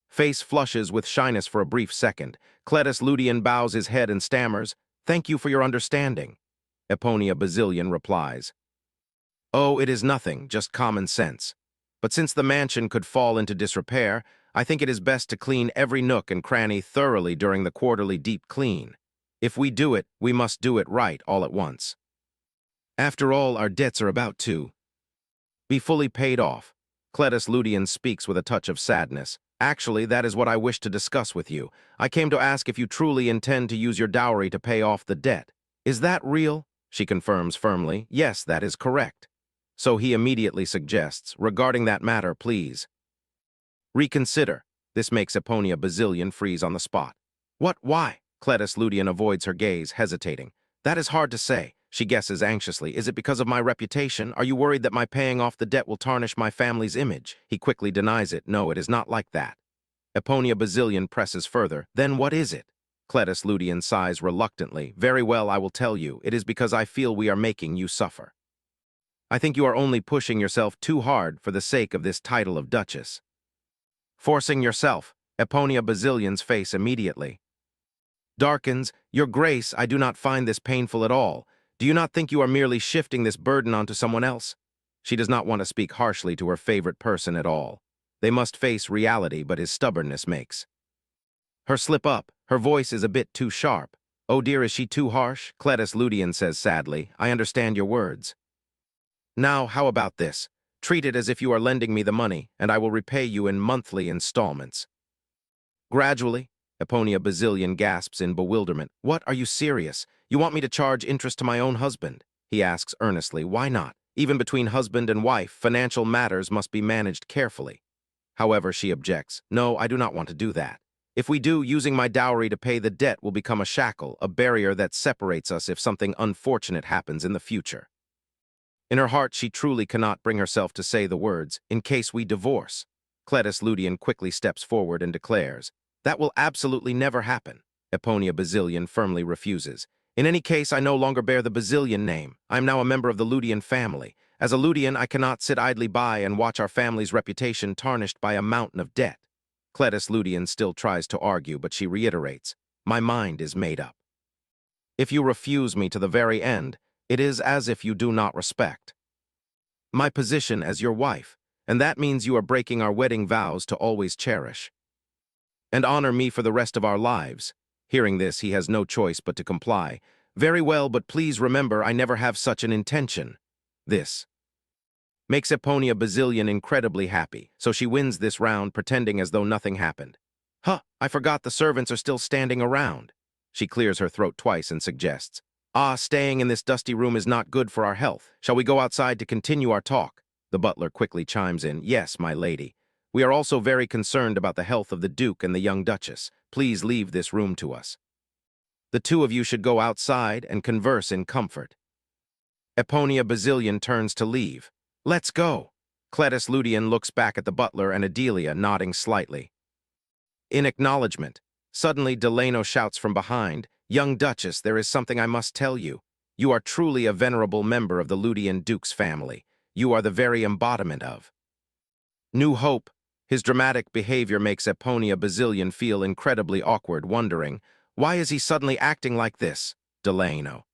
[SPEAKER 1] face flushes with shyness for a brief second. Cletus Ludian bows his head and stammers, "Thank you for your understanding." Eponia Basilian replies, "Oh, it is nothing, just common sense. But since the mansion could fall into disrepair, I think it is best to clean every nook and cranny thoroughly during the quarterly deep clean. If we do it, we must do it right all at once. After all, our debts are about to be fully paid off." Cletus Ludian speaks with a touch of sadness. "Actually, that is what I wish to discuss with you. I came to ask if you truly intend to use your dowry to pay off the debt." "Is that real?" She confirms firmly. "Yes, that is correct." So he immediately suggests, "Regarding that matter, please reconsider." This makes Eponia Basilian freeze on the spot. "What? Why?" Cletus Ludian avoids her gaze, hesitating. "That is hard to say." She guesses anxiously. "Is it because of my reputation? Are you worried that my paying off the debt will tarnish my family's image?" He quickly denies it. "No, it is not like that." Eponia Basilian presses further. "Then what is it?" Cletus Ludian sighs reluctantly. "Very well, I will tell you. It is because I feel we are making you suffer. I think you are only pushing yourself too hard for the sake of this title of Duchess." "Forcing yourself." Eponia Basilian's face immediately darkens. "Your Grace, I do not find this painful at all. Do you not think you are merely shifting this burden onto someone else?" She does not want to speak harshly to her favorite person at all. They must face reality, but his stubbornness makes her slip up. Her voice is a bit too sharp. "Oh dear, is she too harsh?" Cletus Ludian says sadly. "I understand your words. Now, how about this? Treat it as if you are lending me the money, and I will repay you in monthly installments." "Gradually?" Eponia Basilian gasps in bewilderment. "What, are you serious? You want me to charge interest to my own husband?" He asks earnestly. "Why not? Even between husband and wife, financial matters must be managed carefully." However, she objects. "No, I do not want to do that. If we do, using my dowry to pay the debt will become a shackle, a barrier that separates us if something unfortunate happens in the future." In her heart, she truly cannot bring herself to say the words, "in case we divorce." Cletus Ludian quickly steps forward and declares, "That will absolutely never happen." Eponia Basilian firmly refuses. "In any case, I no longer bear the Basilian name. I am now a member of the Ludian family. As a Ludian, I cannot sit idly by and watch our family's reputation tarnished by a mountain of debt." Cletus Ludian still tries to argue, but she reiterates, "My mind is made up. If you refuse me to the very end, it is as if you do not respect my position as your wife, and that means you are breaking our wedding vows to always cherish and honor me for the rest of our lives." Hearing this, he has no choice but to comply. "Very well, but please remember, I never have such an intention." This makes Eponia Basilian incredibly happy, so she wins this round pretending as though nothing happened. I forgot the servants are still standing around." She clears her throat twice and suggests, Staying in this dusty room is not good for our health. Shall we go outside to continue our talk?" The butler quickly chimes in, "Yes, my lady. We are also very concerned about the health of the Duke and the young Duchess. Please leave this room to us. The two of you should go outside and converse in comfort." Eponia Basilian turns to leave. "Let's go." Cletus Ludian looks back at the butler and Adelia, nodding slightly in acknowledgement. Suddenly, Delano shouts from behind, "Young Duchess, there is something I must tell you. You are truly a venerable member of the Ludian Duke's family. You are the very embodiment of new hope." His dramatic behavior makes Eponia Bazillion feel incredibly awkward, wondering, why is he suddenly acting like this? Delano.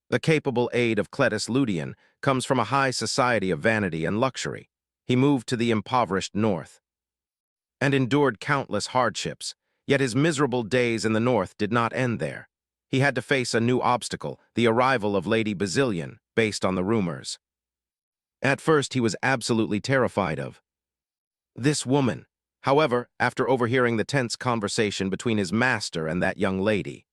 [SPEAKER 1] The capable aide of Cletus Ludian comes from a high society of vanity and luxury. He moved to the impoverished north and endured countless hardships, yet his miserable days in the north did not end there. He had to face a new obstacle, the arrival of Lady Bazillion, based on the rumors. At first, he was absolutely terrified of this woman. However, after overhearing the tense conversation between his master and that young lady,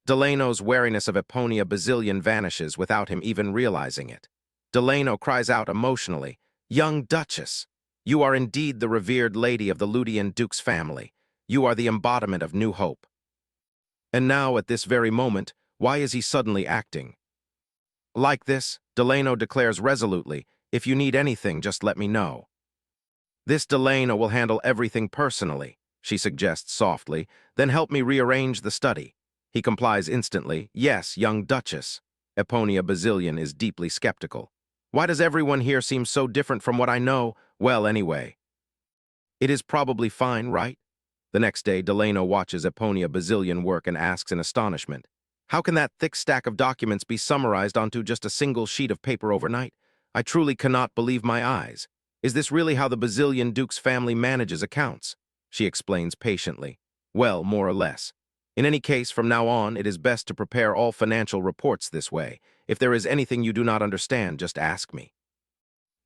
[SPEAKER 1] Delano's wariness of Eponia Bazillion vanishes without him even realizing it. Delano cries out emotionally, "Young Duchess, you are indeed the revered lady of the Ludian Duke's family. You are the embodiment of new hope." And now, at this very moment, why is he suddenly acting like this? Delano declares resolutely, "If you need anything, just let me know." "This Delano will handle everything personally," she suggests softly, "then help me rearrange the study." He complies instantly, "Yes, young Duchess." Eponia Bazillion is deeply skeptical. "Why does everyone here seem so different from what I know? Well, anyway, it is probably fine, right?" The next day, Delano watches Eponia Bazillion work and asks in astonishment, "How can that thick stack of documents be summarized onto just a single sheet of paper overnight? I truly cannot believe my eyes. Is this really how the Bazillion Duke's family manages accounts?" She explains patiently. "Well, more or less. In any case, from now on, it is best to prepare all financial reports this way. If there is anything you do not understand, just ask me."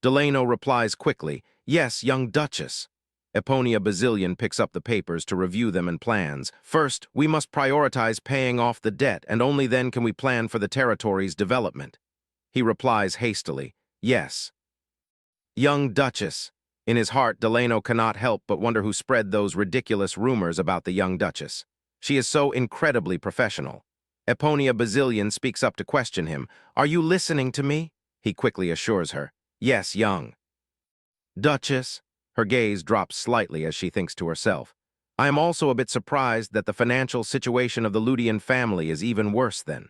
[SPEAKER 1] Delano replies quickly, "Yes, young Duchess." Eponia Bazillion picks up the papers to review them and plans. "First, we must prioritize paying off the debt, and only then can we plan for the territory's development." He replies hastily, "Yes, young Duchess." In his heart, Delano cannot help but wonder who spread those ridiculous rumors about the young Duchess. She is so incredibly professional. Eponia Bazillion speaks up to question him. "Are you listening to me?" He quickly assures her, "Yes, young Duchess." Her gaze drops slightly as she thinks to herself, "I am also a bit surprised that the financial situation of the Ludian family is even worse than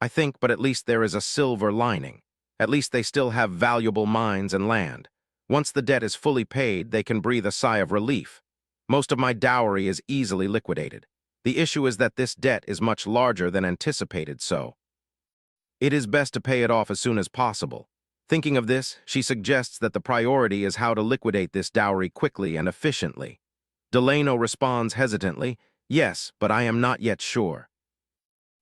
[SPEAKER 1] I think, but at least there is a silver lining. At least they still have valuable mines and land. Once the debt is fully paid, they can breathe a sigh of relief. Most of my dowry is easily liquidated. The issue is that this debt is much larger than anticipated, so it is best to pay it off as soon as possible." Thinking of this, she suggests that the priority is how to liquidate this dowry quickly and efficiently. Delano responds hesitantly, "Yes, but I am not yet sure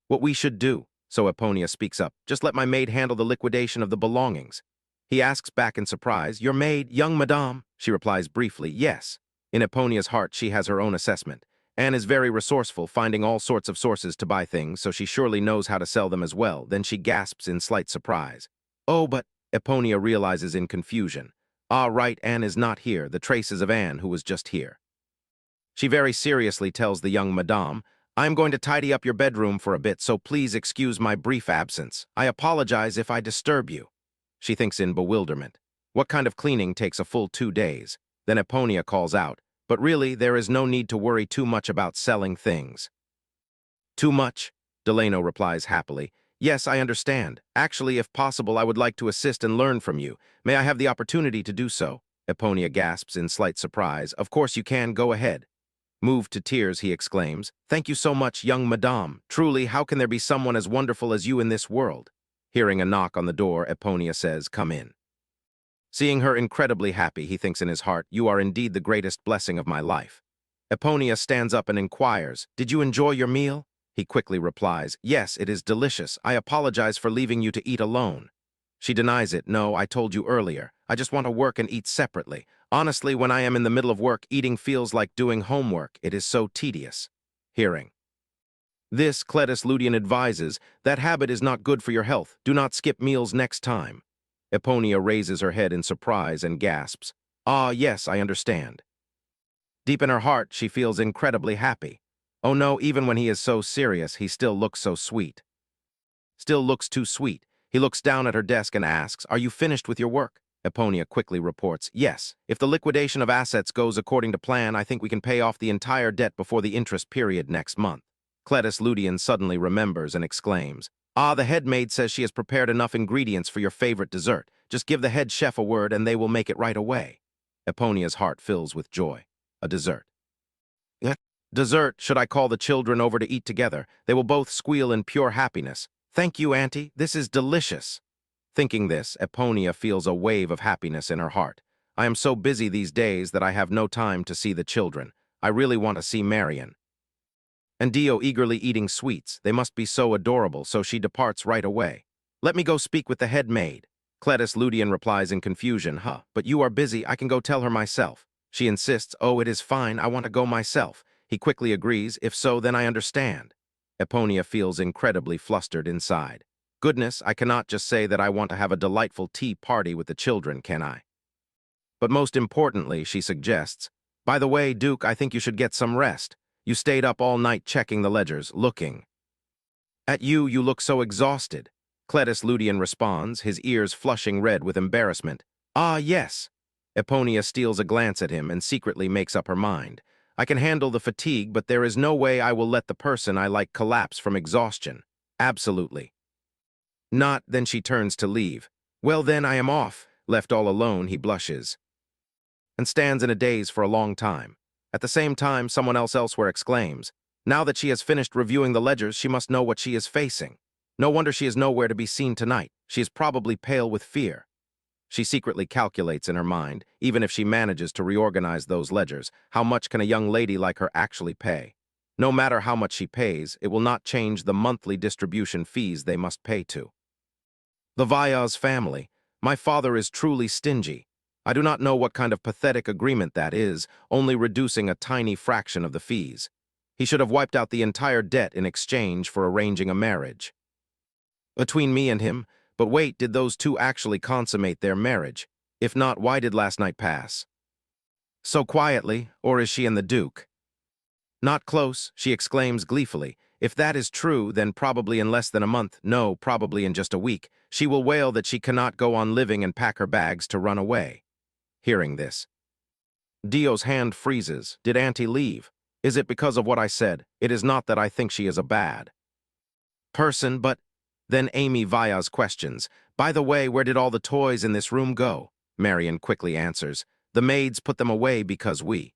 [SPEAKER 1] what we should do." So Eponia speaks up, "Just let my maid handle the liquidation of the belongings." He asks back in surprise, "Your maid, young madame?" She replies briefly, "Yes." In Eponia's heart, she has her own assessment. Anne is very resourceful, finding all sorts of sources to buy things, so she surely knows how to sell them as well. Then she gasps in slight surprise. "Oh, but—" Eponia realizes in confusion. "Ah, right, Anne is not here, the traces of Anne, who was just here." She very seriously tells the young madame, "I am going to tidy up your bedroom for a bit, so please excuse my brief absence. I apologize if I disturb you." She thinks in bewilderment. What kind of cleaning takes a full 2 days? Then Eponia calls out, "But really, there is no need to worry too much about selling things." "Too much?" Delano replies happily. "Yes, I understand. Actually, if possible, I would like to assist and learn from you. May I have the opportunity to do so?" Eponia gasps in slight surprise. "Of course you can, go ahead." Moved to tears, he exclaims, "Thank you so much, young madame. Truly, how can there be someone as wonderful as you in this world?" Hearing a knock on the door, Eponia says, "Come in." Seeing her incredibly happy, he thinks in his heart, "You are indeed the greatest blessing of my life." Eponia stands up and inquires, "Did you enjoy your meal?" He quickly replies, "Yes, it is delicious. I apologize for leaving you to eat alone." She denies it. "No, I told you earlier. I just want to work and eat separately. Honestly, when I am in the middle of work, eating feels like doing homework. It is so tedious." Hearing this, Cletus Ludian advises, "That habit is not good for your health. Do not skip meals next time." Eponia raises her head in surprise and gasps, "Ah, yes, I understand." Deep in her heart, she feels incredibly happy. Oh no, even when he is so serious, he still looks so sweet. Still looks too sweet. He looks down at her desk and asks, "Are you finished with your work?" Eponia quickly reports, "Yes. If the liquidation of assets goes according to plan, I think we can pay off the entire debt before the interest period next month." Cletus Ludian suddenly remembers and exclaims, "Ah, the head maid says she has prepared enough ingredients for your favorite dessert. Just give the head chef a word and they will make it right away." Eponia's heart fills with joy. A dessert. Eh? Dessert, should I call the children over to eat together? They will both squeal in pure happiness. Thank you, Auntie. This is delicious. Thinking this, Eponia feels a wave of happiness in her heart. I am so busy these days that I have no time to see the children. I really want to see Marian. And Dio eagerly eating sweets. They must be so adorable, so she departs right away. Let me go speak with the head maid. Cletus Ludian replies in confusion, but you are busy, I can go tell her myself. She insists, oh, it is fine, I want to go myself. He quickly agrees, if so, then I understand. Eponia feels incredibly flustered inside. Goodness, I cannot just say that I want to have a delightful tea party with the children, can I? But most importantly, she suggests, by the way, Duke, I think you should get some rest. You stayed up all night checking the ledgers, looking. At you, you look so exhausted. Cletus Ludian responds, his ears flushing red with embarrassment. Ah, yes. Eponia steals a glance at him and secretly makes up her mind. I can handle the fatigue, but there is no way I will let the person I like collapse from exhaustion. Absolutely. Not, then she turns to leave. Well, then I am off. Left all alone, he blushes. And stands in a daze for a long time. At the same time, someone else elsewhere exclaims, now that she has finished reviewing the ledgers, she must know what she is facing. No wonder she is nowhere to be seen tonight. She is probably pale with fear. She secretly calculates in her mind, even if she manages to reorganize those ledgers, how much can a young lady like her actually pay? No matter how much she pays, it will not change the monthly distribution fees they must pay to. The Vyas family. My father is truly stingy. I do not know what kind of pathetic agreement that is, only reducing a tiny fraction of the fees. He should have wiped out the entire debt in exchange for arranging a marriage. Between me and him, but wait, did those two actually consummate their marriage? If not, why did last night pass? So quietly, or is she and the Duke? Not close, she exclaims gleefully. If that is true, then probably in less than a month, no, probably in just a week, she will wail that she cannot go on living and pack her bags to run away. Hearing this, Dio's hand freezes. Did Auntie leave? Is it because of what I said? It is not that I think she is a bad person, but... Then Amy Vyas questions, by the way, where did all the toys in this room go? Marian quickly answers, the maids put them away because we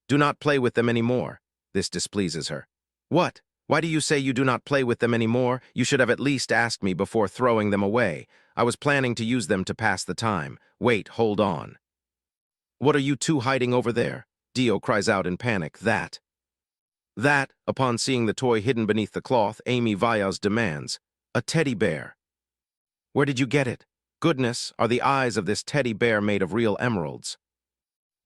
[SPEAKER 1] do not play with them anymore. This displeases her. What? Why do you say you do not play with them anymore? You should have at least asked me before throwing them away. I was planning to use them to pass the time. Wait, hold on. What are you two hiding over there? Dio cries out in panic. That, upon seeing the toy hidden beneath the cloth, Amy Vyas demands, a teddy bear. Where did you get it? Goodness, are the eyes of this teddy bear made of real emeralds?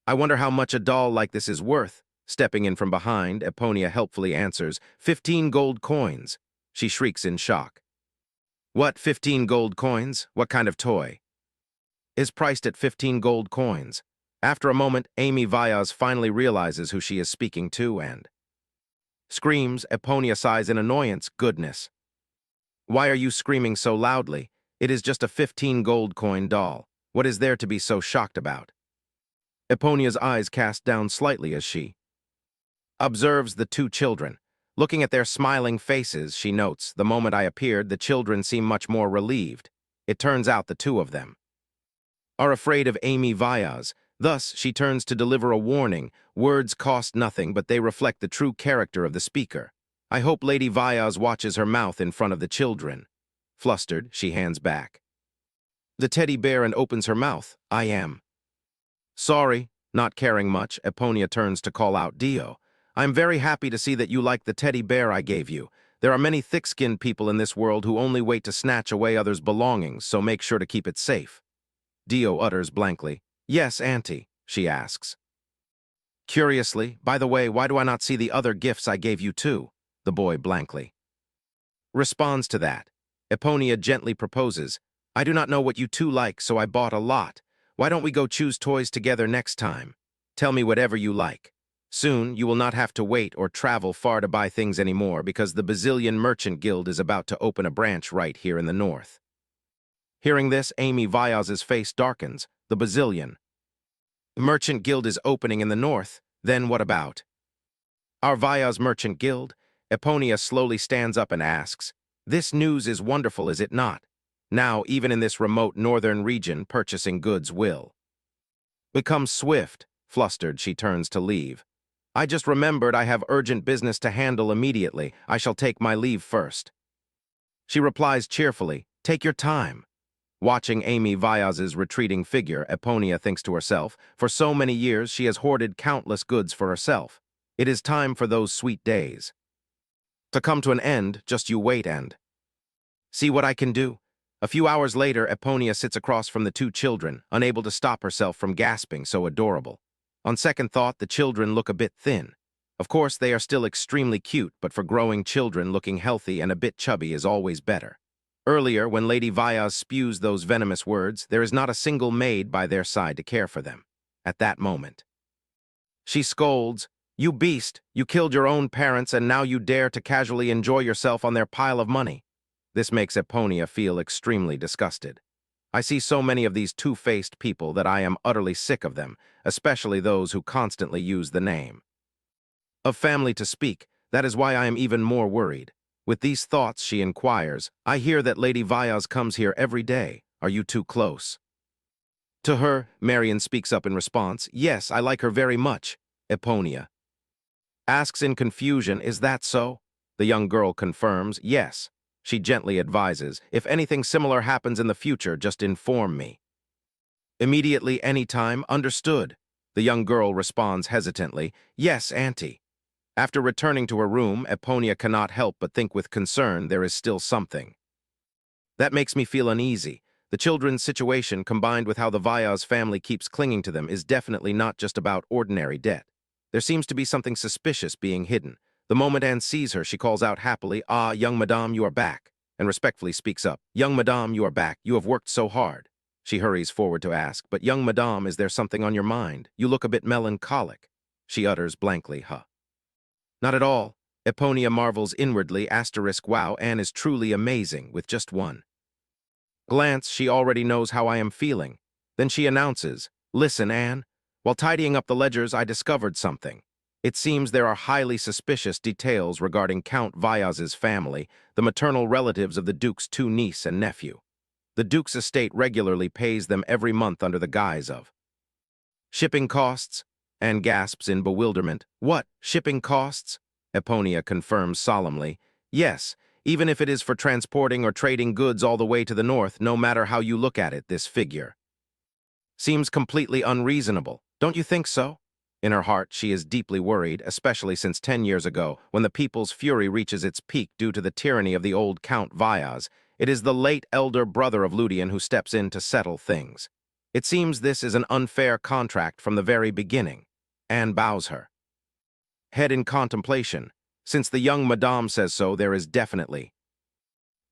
[SPEAKER 1] I wonder how much a doll like this is worth. Stepping in from behind, Eponia helpfully answers, 15 gold coins. She shrieks in shock. What, 15 gold coins? What kind of toy? Is priced at 15 gold coins. After a moment, Amy Vyas finally realizes who she is speaking to and screams. Eponia sighs in annoyance. Goodness. Why are you screaming so loudly? It is just a 15 gold coin doll. What is there to be so shocked about? Eponia's eyes cast down slightly as she observes the two children. Looking at their smiling faces, she notes, the moment I appeared, the children seem much more relieved. It turns out the two of them are afraid of Amy Vyas. Thus, she turns to deliver a warning. Words cost nothing, but they reflect the true character of the speaker. I hope Lady Vyas watches her mouth in front of the children. Flustered, she hands back the teddy bear and opens her mouth. I am sorry. Not caring much, Eponia turns to call out Dio. I'm very happy to see that you like the teddy bear I gave you. There are many thick-skinned people in this world who only wait to snatch away others' belongings, so make sure to keep it safe. Dio utters blankly. Yes, Auntie, she asks. Curiously, by the way, why do I not see the other gifts I gave you too? The boy blankly responds to that. Eponia gently proposes, I do not know what you two like, so I bought a lot. Why don't we go choose toys together next time? Tell me whatever you like. Soon, you will not have to wait or travel far to buy things anymore because the Bazillion Merchant Guild is about to open a branch right here in the north. Hearing this, Amy Vyas's face darkens. The Bazillion Merchant Guild is opening in the north. Then what about our Vyas Merchant Guild? Eponia slowly stands up and asks, this news is wonderful, is it not? Now, even in this remote northern region, purchasing goods will Become swift. Flustered, she turns to leave. I just remembered I have urgent business to handle immediately. I shall take my leave first. She replies cheerfully, take your time. Watching Amy Vyaz's retreating figure, Eponia thinks to herself, for so many years she has hoarded countless goods for herself. It is time for those sweet days to come to an end. Just you wait and see what I can do. A few hours later, Eponia sits across from the two children, unable to stop herself from gasping, so adorable. On second thought, the children look a bit thin. Of course, they are still extremely cute, but for growing children, looking healthy and a bit chubby is always better. Earlier, when Lady Vyaz spews those venomous words, there is not a single maid by their side to care for them. At that moment, she scolds, "You beast! You killed your own parents and now you dare to casually enjoy yourself on their pile of money." This makes Eponia feel extremely disgusted. I see so many of these two-faced people that I am utterly sick of them, especially those who constantly use the name of family to speak. That is why I am even more worried. With these thoughts, she inquires, I hear that Lady Vyaz comes here every day. Are you too close to her? Marion speaks up in response. Yes, I like her very much. Eponia asks in confusion, is that so? The young girl confirms, yes. She gently advises, if anything similar happens in the future, just inform me. Immediately, anytime, understood. The young girl responds hesitantly, yes, Auntie. After returning to her room, Eponia cannot help but think with concern there is still something that makes me feel uneasy. The children's situation, combined with how the Vyaz family keeps clinging to them, is definitely not just about ordinary debt. There seems to be something suspicious being hidden. The moment Anne sees her, she calls out happily, "Ah, young madame, you are back," and respectfully speaks up. "Young madame, you are back. You have worked so hard." She hurries forward to ask, "But young madame, is there something on your mind? You look a bit melancholic." She utters blankly, "Huh." "Not at all." Eponia marvels inwardly, *wow, Anne is truly amazing, with just one glance, she already knows how I am feeling. Then she announces, "Listen, Anne, while tidying up the ledgers, I discovered something. It seems there are highly suspicious details regarding Count Vyaz's family, the maternal relatives of the Duke's two niece and nephew. The Duke's estate regularly pays them every month under the guise of shipping costs." Anne gasps in bewilderment. "What, shipping costs?" Eponia confirms solemnly. "Yes, even if it is for transporting or trading goods all the way to the north, no matter how you look at it, this figure seems completely unreasonable. Don't you think so?" In her heart, she is deeply worried, especially since 10 years ago, when the people's fury reaches its peak due to the tyranny of the old Count Vyaz. It is the late elder brother of Ludian who steps in to settle things. It seems this is an unfair contract from the very beginning. Anne bows her head in contemplation. Since the young madame says so, there is definitely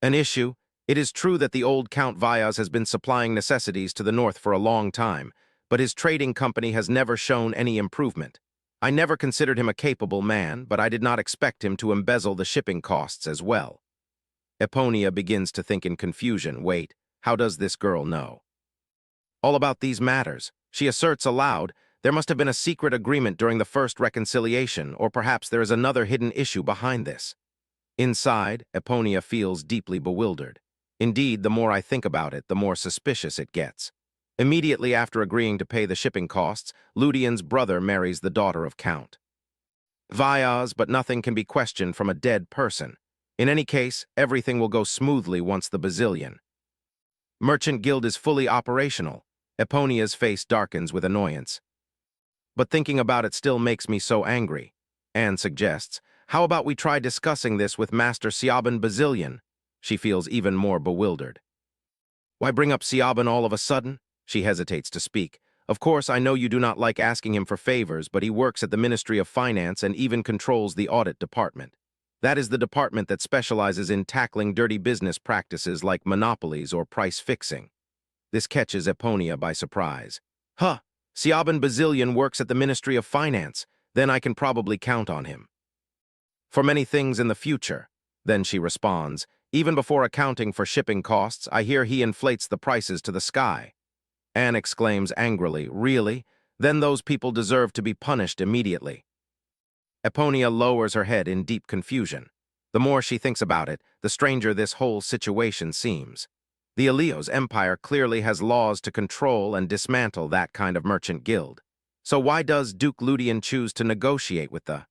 [SPEAKER 1] an issue. It is true that the old Count Vyaz has been supplying necessities to the north for a long time, but his trading company has never shown any improvement. I never considered him a capable man, but I did not expect him to embezzle the shipping costs as well. Eponia begins to think in confusion. Wait, how does this girl know all about these matters? She asserts aloud, there must have been a secret agreement during the first reconciliation, or perhaps there is another hidden issue behind this. Inside, Eponia feels deeply bewildered. Indeed, the more I think about it, the more suspicious it gets. Immediately after agreeing to pay the shipping costs, Ludian's brother marries the daughter of Count Vyaz, but nothing can be questioned from a dead person. In any case, everything will go smoothly once the Bazillion Merchant Guild is fully operational. Eponia's face darkens with annoyance. But thinking about it still makes me so angry. Anne suggests, how about we try discussing this with Master Siaban Bazillion? She feels even more bewildered. Why bring up Siaban all of a sudden? She hesitates to speak. Of course, I know you do not like asking him for favors, but he works at the Ministry of Finance and even controls the audit department. That is the department that specializes in tackling dirty business practices like monopolies or price fixing. This catches Eponia by surprise. Huh, Siaban Bazillion works at the Ministry of Finance. Then I can probably count on him for many things in the future. Then she responds, even before accounting for shipping costs, I hear he inflates the prices to the sky. Anne exclaims angrily, really? Then those people deserve to be punished immediately. Eponia lowers her head in deep confusion. The more she thinks about it, the stranger this whole situation seems. The Elio's empire clearly has laws to control and dismantle that kind of merchant guild. So why does Duke Ludian choose to negotiate with the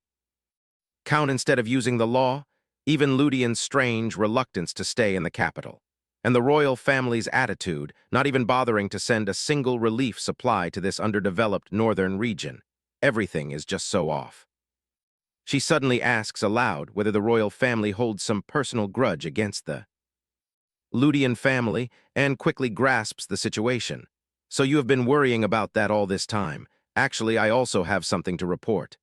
[SPEAKER 1] Count instead of using the law? Even Ludian's strange reluctance to stay in the capital. And the royal family's attitude, not even bothering to send a single relief supply to this underdeveloped northern region. Everything is just so off. She suddenly asks aloud whether the royal family holds some personal grudge against the Ludian family and quickly grasps the situation. So you have been worrying about that all this time. Actually, I also have something to report.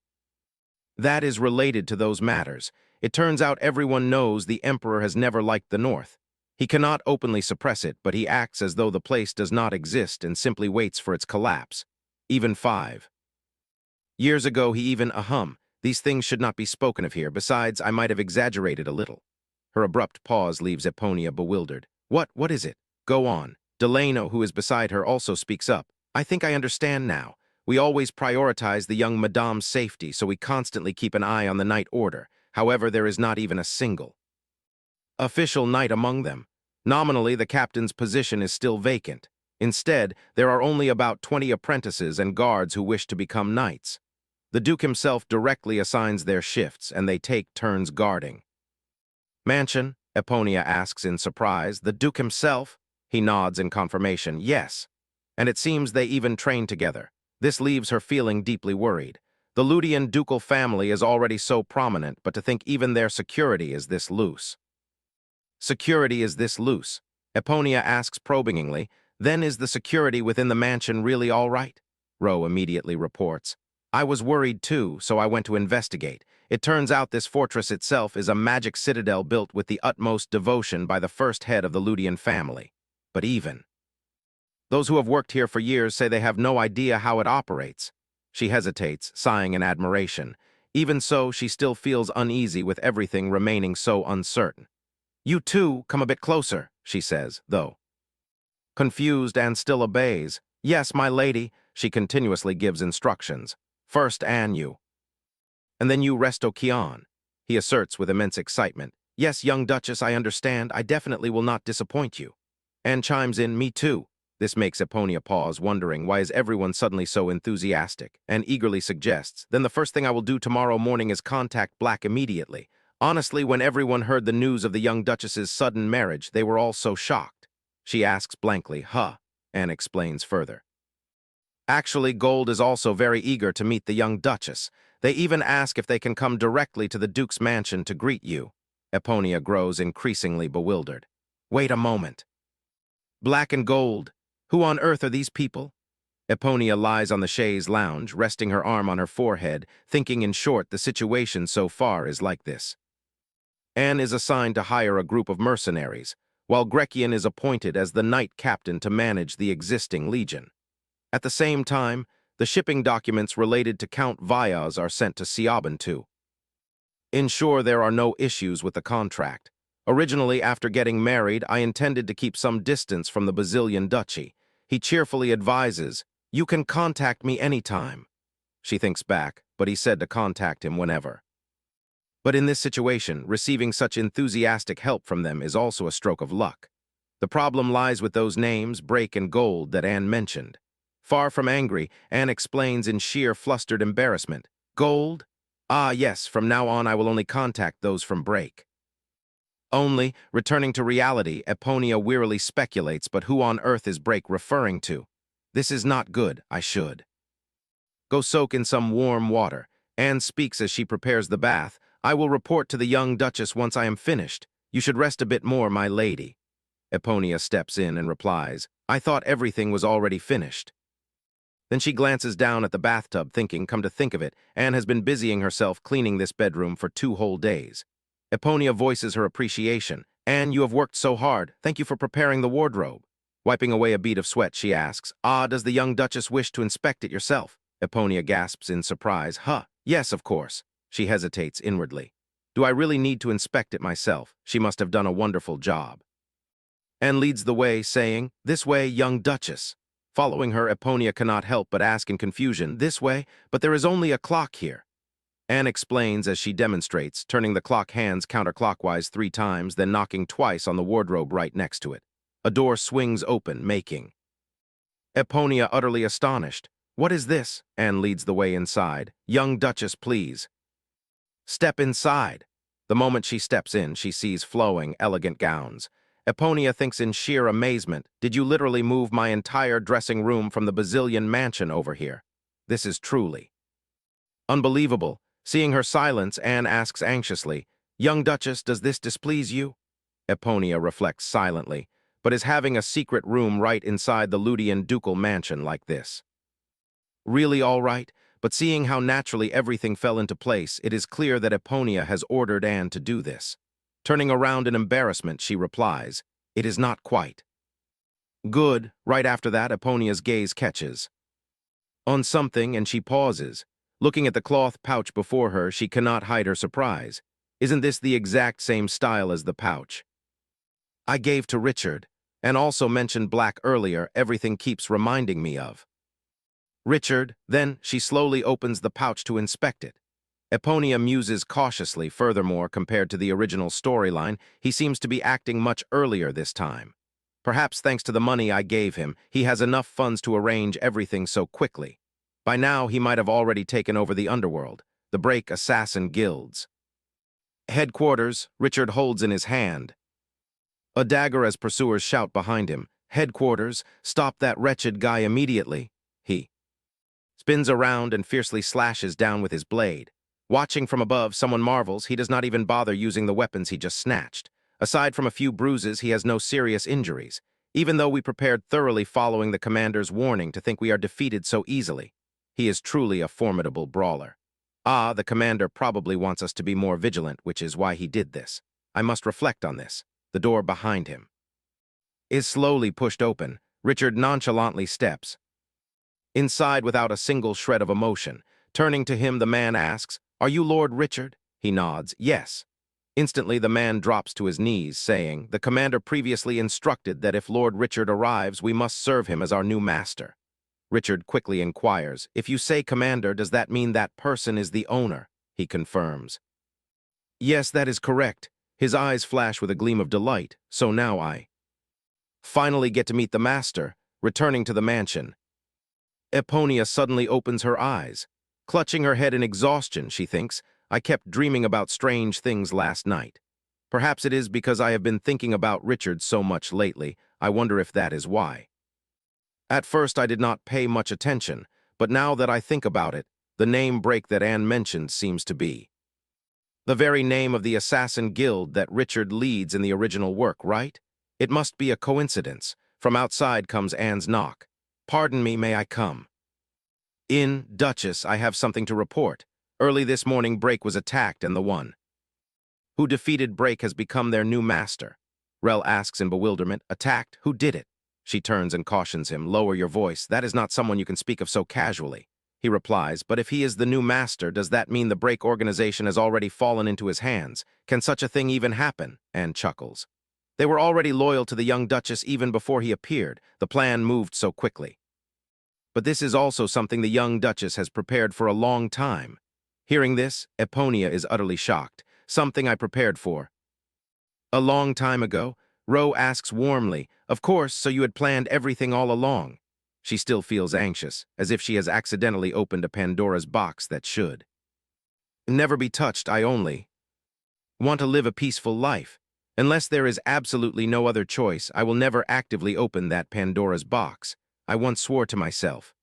[SPEAKER 1] That is related to those matters. It turns out everyone knows the emperor has never liked the North. He cannot openly suppress it, but he acts as though the place does not exist and simply waits for its collapse. Even 5 years ago, he even these things should not be spoken of here. Besides, I might have exaggerated a little. Her abrupt pause leaves Eponia bewildered. What is it? Go on. Delano, who is beside her, also speaks up. I think I understand now. We always prioritize the young Madame's safety, so we constantly keep an eye on the night order. However, there is not even a single official knight among them. Nominally, the captain's position is still vacant. Instead, there are only about 20 apprentices and guards who wish to become knights. The Duke himself directly assigns their shifts, and they take turns guarding. Mansion? Eponia asks in surprise. The Duke himself? He nods in confirmation. Yes. And it seems they even train together. This leaves her feeling deeply worried. The Ludian ducal family is already so prominent, but to think even their security is this loose. Security is this loose? Eponia asks probingly. Then is the security within the mansion really all right? Ro immediately reports. I was worried too, so I went to investigate. It turns out this fortress itself is a magic citadel built with the utmost devotion by the first head of the Ludian family. But even those who have worked here for years say they have no idea how it operates. She hesitates, sighing in admiration. Even so, she still feels uneasy with everything remaining so uncertain. You too, come a bit closer, she says, though confused and still obeys. Yes, my lady, she continuously gives instructions. First, An you. And then you Resto Kian, he asserts with immense excitement. Yes, young Duchess, I understand. I definitely will not disappoint you. Anne chimes in, me too. This makes Eponia pause, wondering why is everyone suddenly so enthusiastic, and eagerly suggests, then the first thing I will do tomorrow morning is contact Black immediately. Honestly, when everyone heard the news of the young Duchess's sudden marriage, they were all so shocked. She asks blankly, Anne explains further. Actually, Gold is also very eager to meet the young Duchess. They even ask if they can come directly to the Duke's mansion to greet you. Eponia grows increasingly bewildered. Wait a moment. Black and Gold? Who on earth are these people? Eponia lies on the chaise lounge, resting her arm on her forehead, thinking in short the situation so far is like this. Anne is assigned to hire a group of mercenaries, while Grekian is appointed as the knight captain to manage the existing legion. At the same time, the shipping documents related to Count Vyaz are sent to Siaban to ensure there are no issues with the contract. Originally, after getting married, I intended to keep some distance from the Basilian Duchy. He cheerfully advises, you can contact me anytime. She thinks back, but he said to contact him whenever. But in this situation, receiving such enthusiastic help from them is also a stroke of luck. The problem lies with those names, Break and Gold, that Anne mentioned. Far from angry, Anne explains in sheer flustered embarrassment. Gold? Ah, yes, from now on I will only contact those from Break. Only, returning to reality, Eponia wearily speculates, but who on earth is Break referring to? This is not good, I should go soak in some warm water. Anne speaks as she prepares the bath. I will report to the young Duchess once I am finished. You should rest a bit more, my lady. Eponia steps in and replies, I thought everything was already finished. Then she glances down at the bathtub, thinking, come to think of it, Anne has been busying herself cleaning this bedroom for 2 whole days. Eponia voices her appreciation. Anne, you have worked so hard. Thank you for preparing the wardrobe. Wiping away a bead of sweat, she asks, does the young Duchess wish to inspect it yourself? Eponia gasps in surprise. Yes, of course. She hesitates inwardly. Do I really need to inspect it myself? She must have done a wonderful job. Anne leads the way, saying, this way, young Duchess. Following her, Eponia cannot help but ask in confusion, this way, but there is only a clock here. Anne explains as she demonstrates, turning the clock hands counterclockwise 3 times, then knocking twice on the wardrobe right next to it. A door swings open, making Eponia utterly astonished. "What is this?" Anne leads the way inside. "Young Duchess, please. Step inside." The moment she steps in, she sees flowing, elegant gowns. Eponia thinks in sheer amazement, "Did you literally move my entire dressing room from the Bazillion mansion over here? This is truly unbelievable." Seeing her silence, Anne asks anxiously, "Young Duchess, does this displease you?" Eponia reflects silently, but is having a secret room right inside the Ludian ducal mansion like this really all right? But seeing how naturally everything fell into place, it is clear that Eponia has ordered Anne to do this. Turning around in embarrassment, she replies, "It is not quite." Good. Right after that, Eponia's gaze catches on something and she pauses. Looking at the cloth pouch before her, she cannot hide her surprise. Isn't this the exact same style as the pouch I gave to Richard, and also mentioned black earlier? Everything keeps reminding me of Richard. Then she slowly opens the pouch to inspect it. Eponia muses cautiously. Furthermore, compared to the original storyline, he seems to be acting much earlier this time. Perhaps thanks to the money I gave him, he has enough funds to arrange everything so quickly. By now, he might have already taken over the underworld, the break assassin guilds. Headquarters, Richard holds in his hand a dagger as pursuers shout behind him. "Headquarters, stop that wretched guy immediately." He spins around and fiercely slashes down with his blade. Watching from above, someone marvels he does not even bother using the weapons he just snatched. Aside from a few bruises, he has no serious injuries, even though we prepared thoroughly following the commander's warning to think we are defeated so easily. He is truly a formidable brawler. Ah, the commander probably wants us to be more vigilant, which is why he did this. I must reflect on this. The door behind him is slowly pushed open. Richard nonchalantly steps inside without a single shred of emotion. Turning to him, the man asks, "Are you Lord Richard?" He nods, "Yes." Instantly, the man drops to his knees, saying, "The commander previously instructed that if Lord Richard arrives, we must serve him as our new master." Richard quickly inquires, "If you say commander, does that mean that person is the owner?" He confirms, "Yes, that is correct." His eyes flash with a gleam of delight. "So now I finally get to meet the master." Returning to the mansion, Eponia suddenly opens her eyes. Clutching her head in exhaustion, she thinks, "I kept dreaming about strange things last night. Perhaps it is because I have been thinking about Richard so much lately. I wonder if that is why. At first I did not pay much attention, but now that I think about it, the name break that Anne mentioned seems to be the very name of the assassin guild that Richard leads in the original work, right? It must be a coincidence." From outside comes Anne's knock. "Pardon me, may I come?" "In, Duchess, I have something to report. Early this morning, Brake was attacked, and the one who defeated Brake has become their new master." Rel asks in bewilderment, "Attacked? Who did it?" She turns and cautions him, "Lower your voice. That is not someone you can speak of so casually." He replies, "But if he is the new master, does that mean the Brake organization has already fallen into his hands? Can such a thing even happen?" Anne chuckles. "They were already loyal to the young Duchess even before he appeared. The plan moved so quickly. But this is also something the young Duchess has prepared for a long time." Hearing this, Eponia is utterly shocked. "Something I prepared for a long time ago?" Ro asks warmly, "Of course, so you had planned everything all along." She still feels anxious, as if she has accidentally opened a Pandora's box that should never be touched. "I only want to live a peaceful life. Unless there is absolutely no other choice, I will never actively open that Pandora's box. I once swore to myself.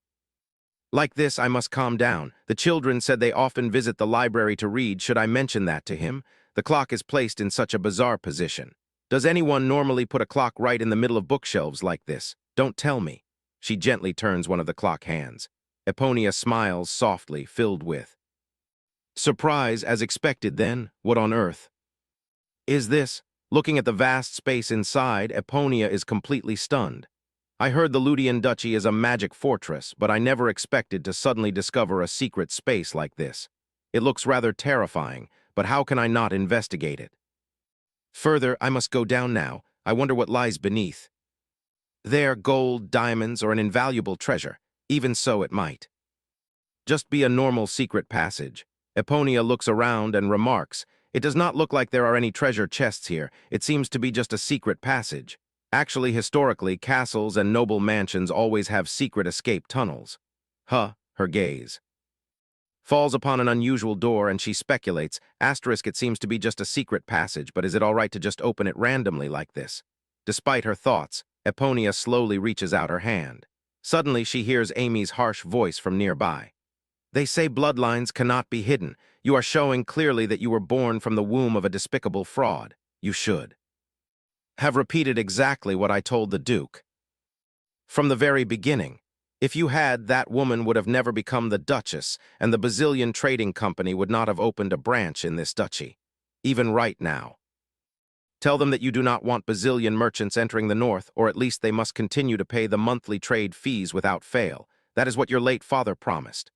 [SPEAKER 1] Like this, I must calm down. The children said they often visit the library to read. Should I mention that to him? The clock is placed in such a bizarre position. Does anyone normally put a clock right in the middle of bookshelves like this? Don't tell me." She gently turns one of the clock hands. Eponia smiles softly, filled with surprise. "As expected, then. What on earth is this?" Looking at the vast space inside, Eponia is completely stunned. "I heard the Ludian Duchy is a magic fortress, but I never expected to suddenly discover a secret space like this. It looks rather terrifying, but how can I not investigate it? Further, I must go down now. I wonder what lies beneath. There, gold, diamonds, or an invaluable treasure. Even so, it might just be a normal secret passage." Eponia looks around and remarks, "It does not look like there are any treasure chests here. It seems to be just a secret passage." Actually, historically, castles and noble mansions always have secret escape tunnels. Her gaze falls upon an unusual door and she speculates, asterisk, it seems to be just a secret passage, but is it all right to just open it randomly like this? Despite her thoughts, Eponia slowly reaches out her hand. Suddenly, she hears Amy's harsh voice from nearby. They say bloodlines cannot be hidden. You are showing clearly that you were born from the womb of a despicable fraud. You should have repeated exactly what I told the Duke. From the very beginning. If you had, that woman would have never become the Duchess, and the Bazillion Trading Company would not have opened a branch in this duchy. Even right now. Tell them that you do not want Bazillion merchants entering the north, or at least they must continue to pay the monthly trade fees without fail. That is what your late father promised.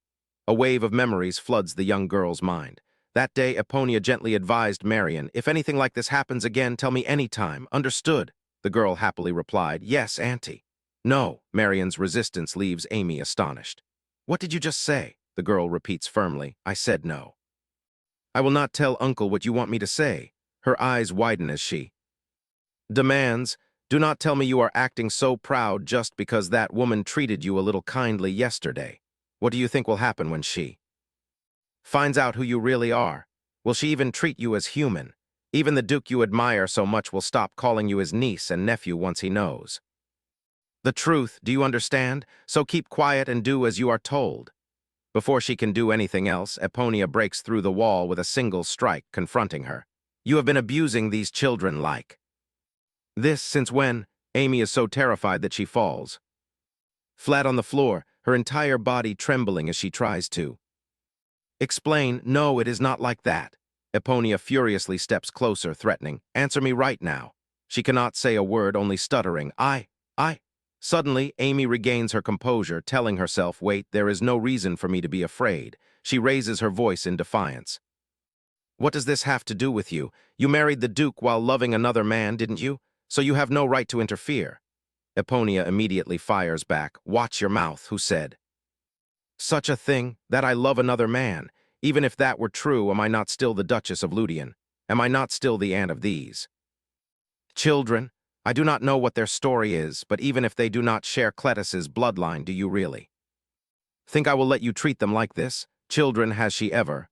[SPEAKER 1] A wave of memories floods the young girl's mind. That day, Eponia gently advised Marion, if anything like this happens again, tell me any time. Understood? The girl happily replied, yes, Auntie. No, Marion's resistance leaves Amy astonished. What did you just say? The girl repeats firmly, I said no. I will not tell Uncle what you want me to say. Her eyes widen as she demands, do not tell me you are acting so proud just because that woman treated you a little kindly yesterday. What do you think will happen when she finds out who you really are? Will she even treat you as human? Even the Duke you admire so much will stop calling you his niece and nephew once he knows. The truth, do you understand? So keep quiet and do as you are told. Before she can do anything else, Eponia breaks through the wall with a single strike, confronting her. You have been abusing these children like this since when? Amy is so terrified that she falls flat on the floor, her entire body trembling as she tries to explain, no, it is not like that. Eponia furiously steps closer, threatening, answer me right now. She cannot say a word, only stuttering, I. Suddenly, Amy regains her composure, telling herself, wait, there is no reason for me to be afraid. She raises her voice in defiance. What does this have to do with you? You married the Duke while loving another man, didn't you? So you have no right to interfere. Eponia immediately fires back, watch your mouth, who said such a thing, that I love another man. Even if that were true, am I not still the Duchess of Ludian? Am I not still the aunt of these children? I do not know what their story is, but even if they do not share Cletus's bloodline, do you really think I will let you treat them like this? Children, has she ever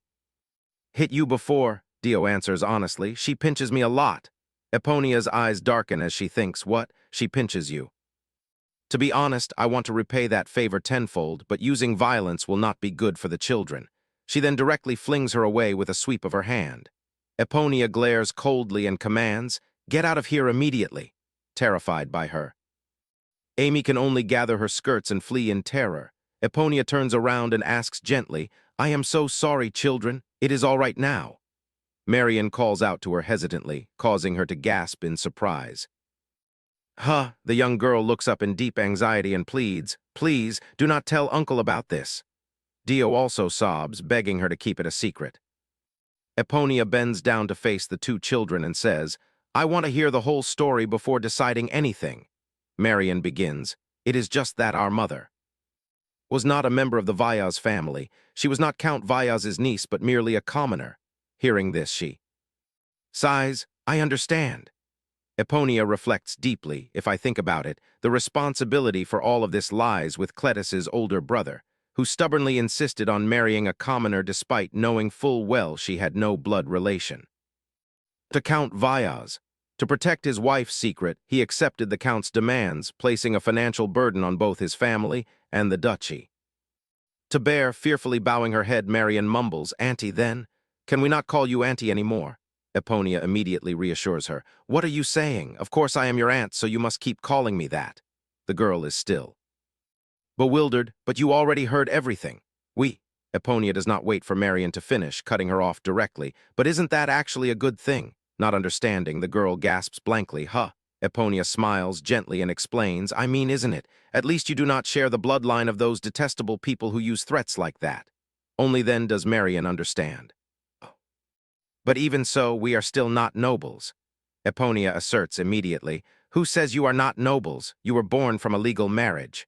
[SPEAKER 1] hit you before? Dio answers honestly, she pinches me a lot. Eponia's eyes darken as she thinks, what? She pinches you? To be honest, I want to repay that favor tenfold, but using violence will not be good for the children. She then directly flings her away with a sweep of her hand. Eponia glares coldly and commands, get out of here immediately, terrified by her. Amy can only gather her skirts and flee in terror. Eponia turns around and asks gently, I am so sorry, children. It is all right now. Marion calls out to her hesitantly, causing her to gasp in surprise. The young girl looks up in deep anxiety and pleads, please, do not tell Uncle about this. Dio also sobs, begging her to keep it a secret. Eponia bends down to face the two children and says, I want to hear the whole story before deciding anything. Marion begins, it is just that our mother was not a member of the Vyaz family. She was not Count Vyaz's niece, but merely a commoner. Hearing this, she sighs, I understand. Eponia reflects deeply, if I think about it, the responsibility for all of this lies with Cletus's older brother, who stubbornly insisted on marrying a commoner despite knowing full well she had no blood relation. To Count Vyaz. To protect his wife's secret, he accepted the Count's demands, placing a financial burden on both his family and the duchy. To bear, fearfully bowing her head, Marion mumbles, Auntie, then? Can we not call you Auntie anymore? Eponia immediately reassures her. What are you saying? Of course I am your aunt, so you must keep calling me that. The girl is still bewildered, but you already heard everything. Eponia does not wait for Marion to finish, cutting her off directly. But isn't that actually a good thing? Not understanding, the girl gasps blankly, Eponia smiles gently and explains, I mean, isn't it? At least you do not share the bloodline of those detestable people who use threats like that. Only then does Marion understand. But even so, we are still not nobles. Eponia asserts immediately, who says you are not nobles? You were born from a legal marriage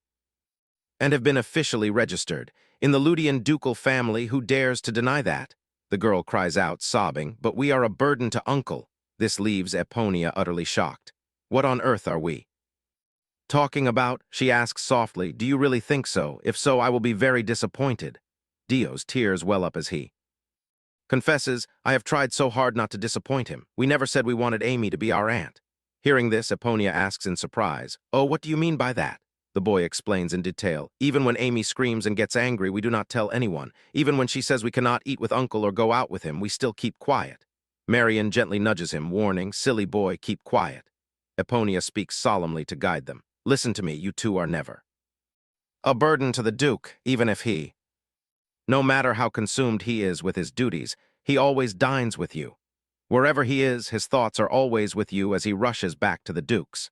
[SPEAKER 1] and have been officially registered. In the Ludian ducal family, who dares to deny that? The girl cries out, sobbing, but we are a burden to Uncle. This leaves Eponia utterly shocked. What on earth are we Talking about, she asks softly, do you really think so? If so, I will be very disappointed. Dio's tears well up as he confesses, I have tried so hard not to disappoint him. We never said we wanted Amy to be our aunt. Hearing this, Eponia asks in surprise, oh, what do you mean by that? The boy explains in detail. Even when Amy screams and gets angry, we do not tell anyone. Even when she says we cannot eat with Uncle or go out with him, we still keep quiet. Marion gently nudges him, warning, silly boy, keep quiet. Eponia speaks solemnly to guide them. Listen to me, you two are never a burden to the Duke, even if he, no matter how consumed he is with his duties, he always dines with you. Wherever he is, his thoughts are always with you as he rushes back to the Duke's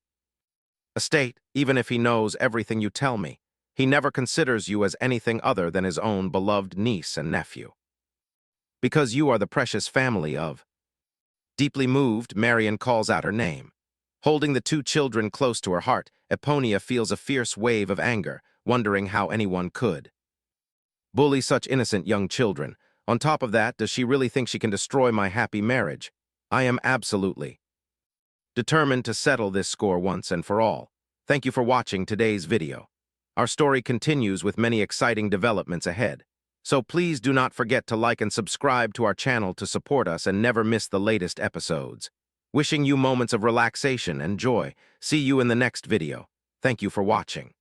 [SPEAKER 1] estate, even if he knows everything you tell me. He never considers you as anything other than his own beloved niece and nephew. Because you are the precious family of. Deeply moved, Marion calls out her name. Holding the two children close to her heart, Eponia feels a fierce wave of anger, wondering how anyone could bully such innocent young children. On top of that, does she really think she can destroy my happy marriage? I am absolutely determined to settle this score once and for all. Thank you for watching today's video. Our story continues with many exciting developments ahead. So please do not forget to like and subscribe to our channel to support us and never miss the latest episodes. Wishing you moments of relaxation and joy. See you in the next video. Thank you for watching.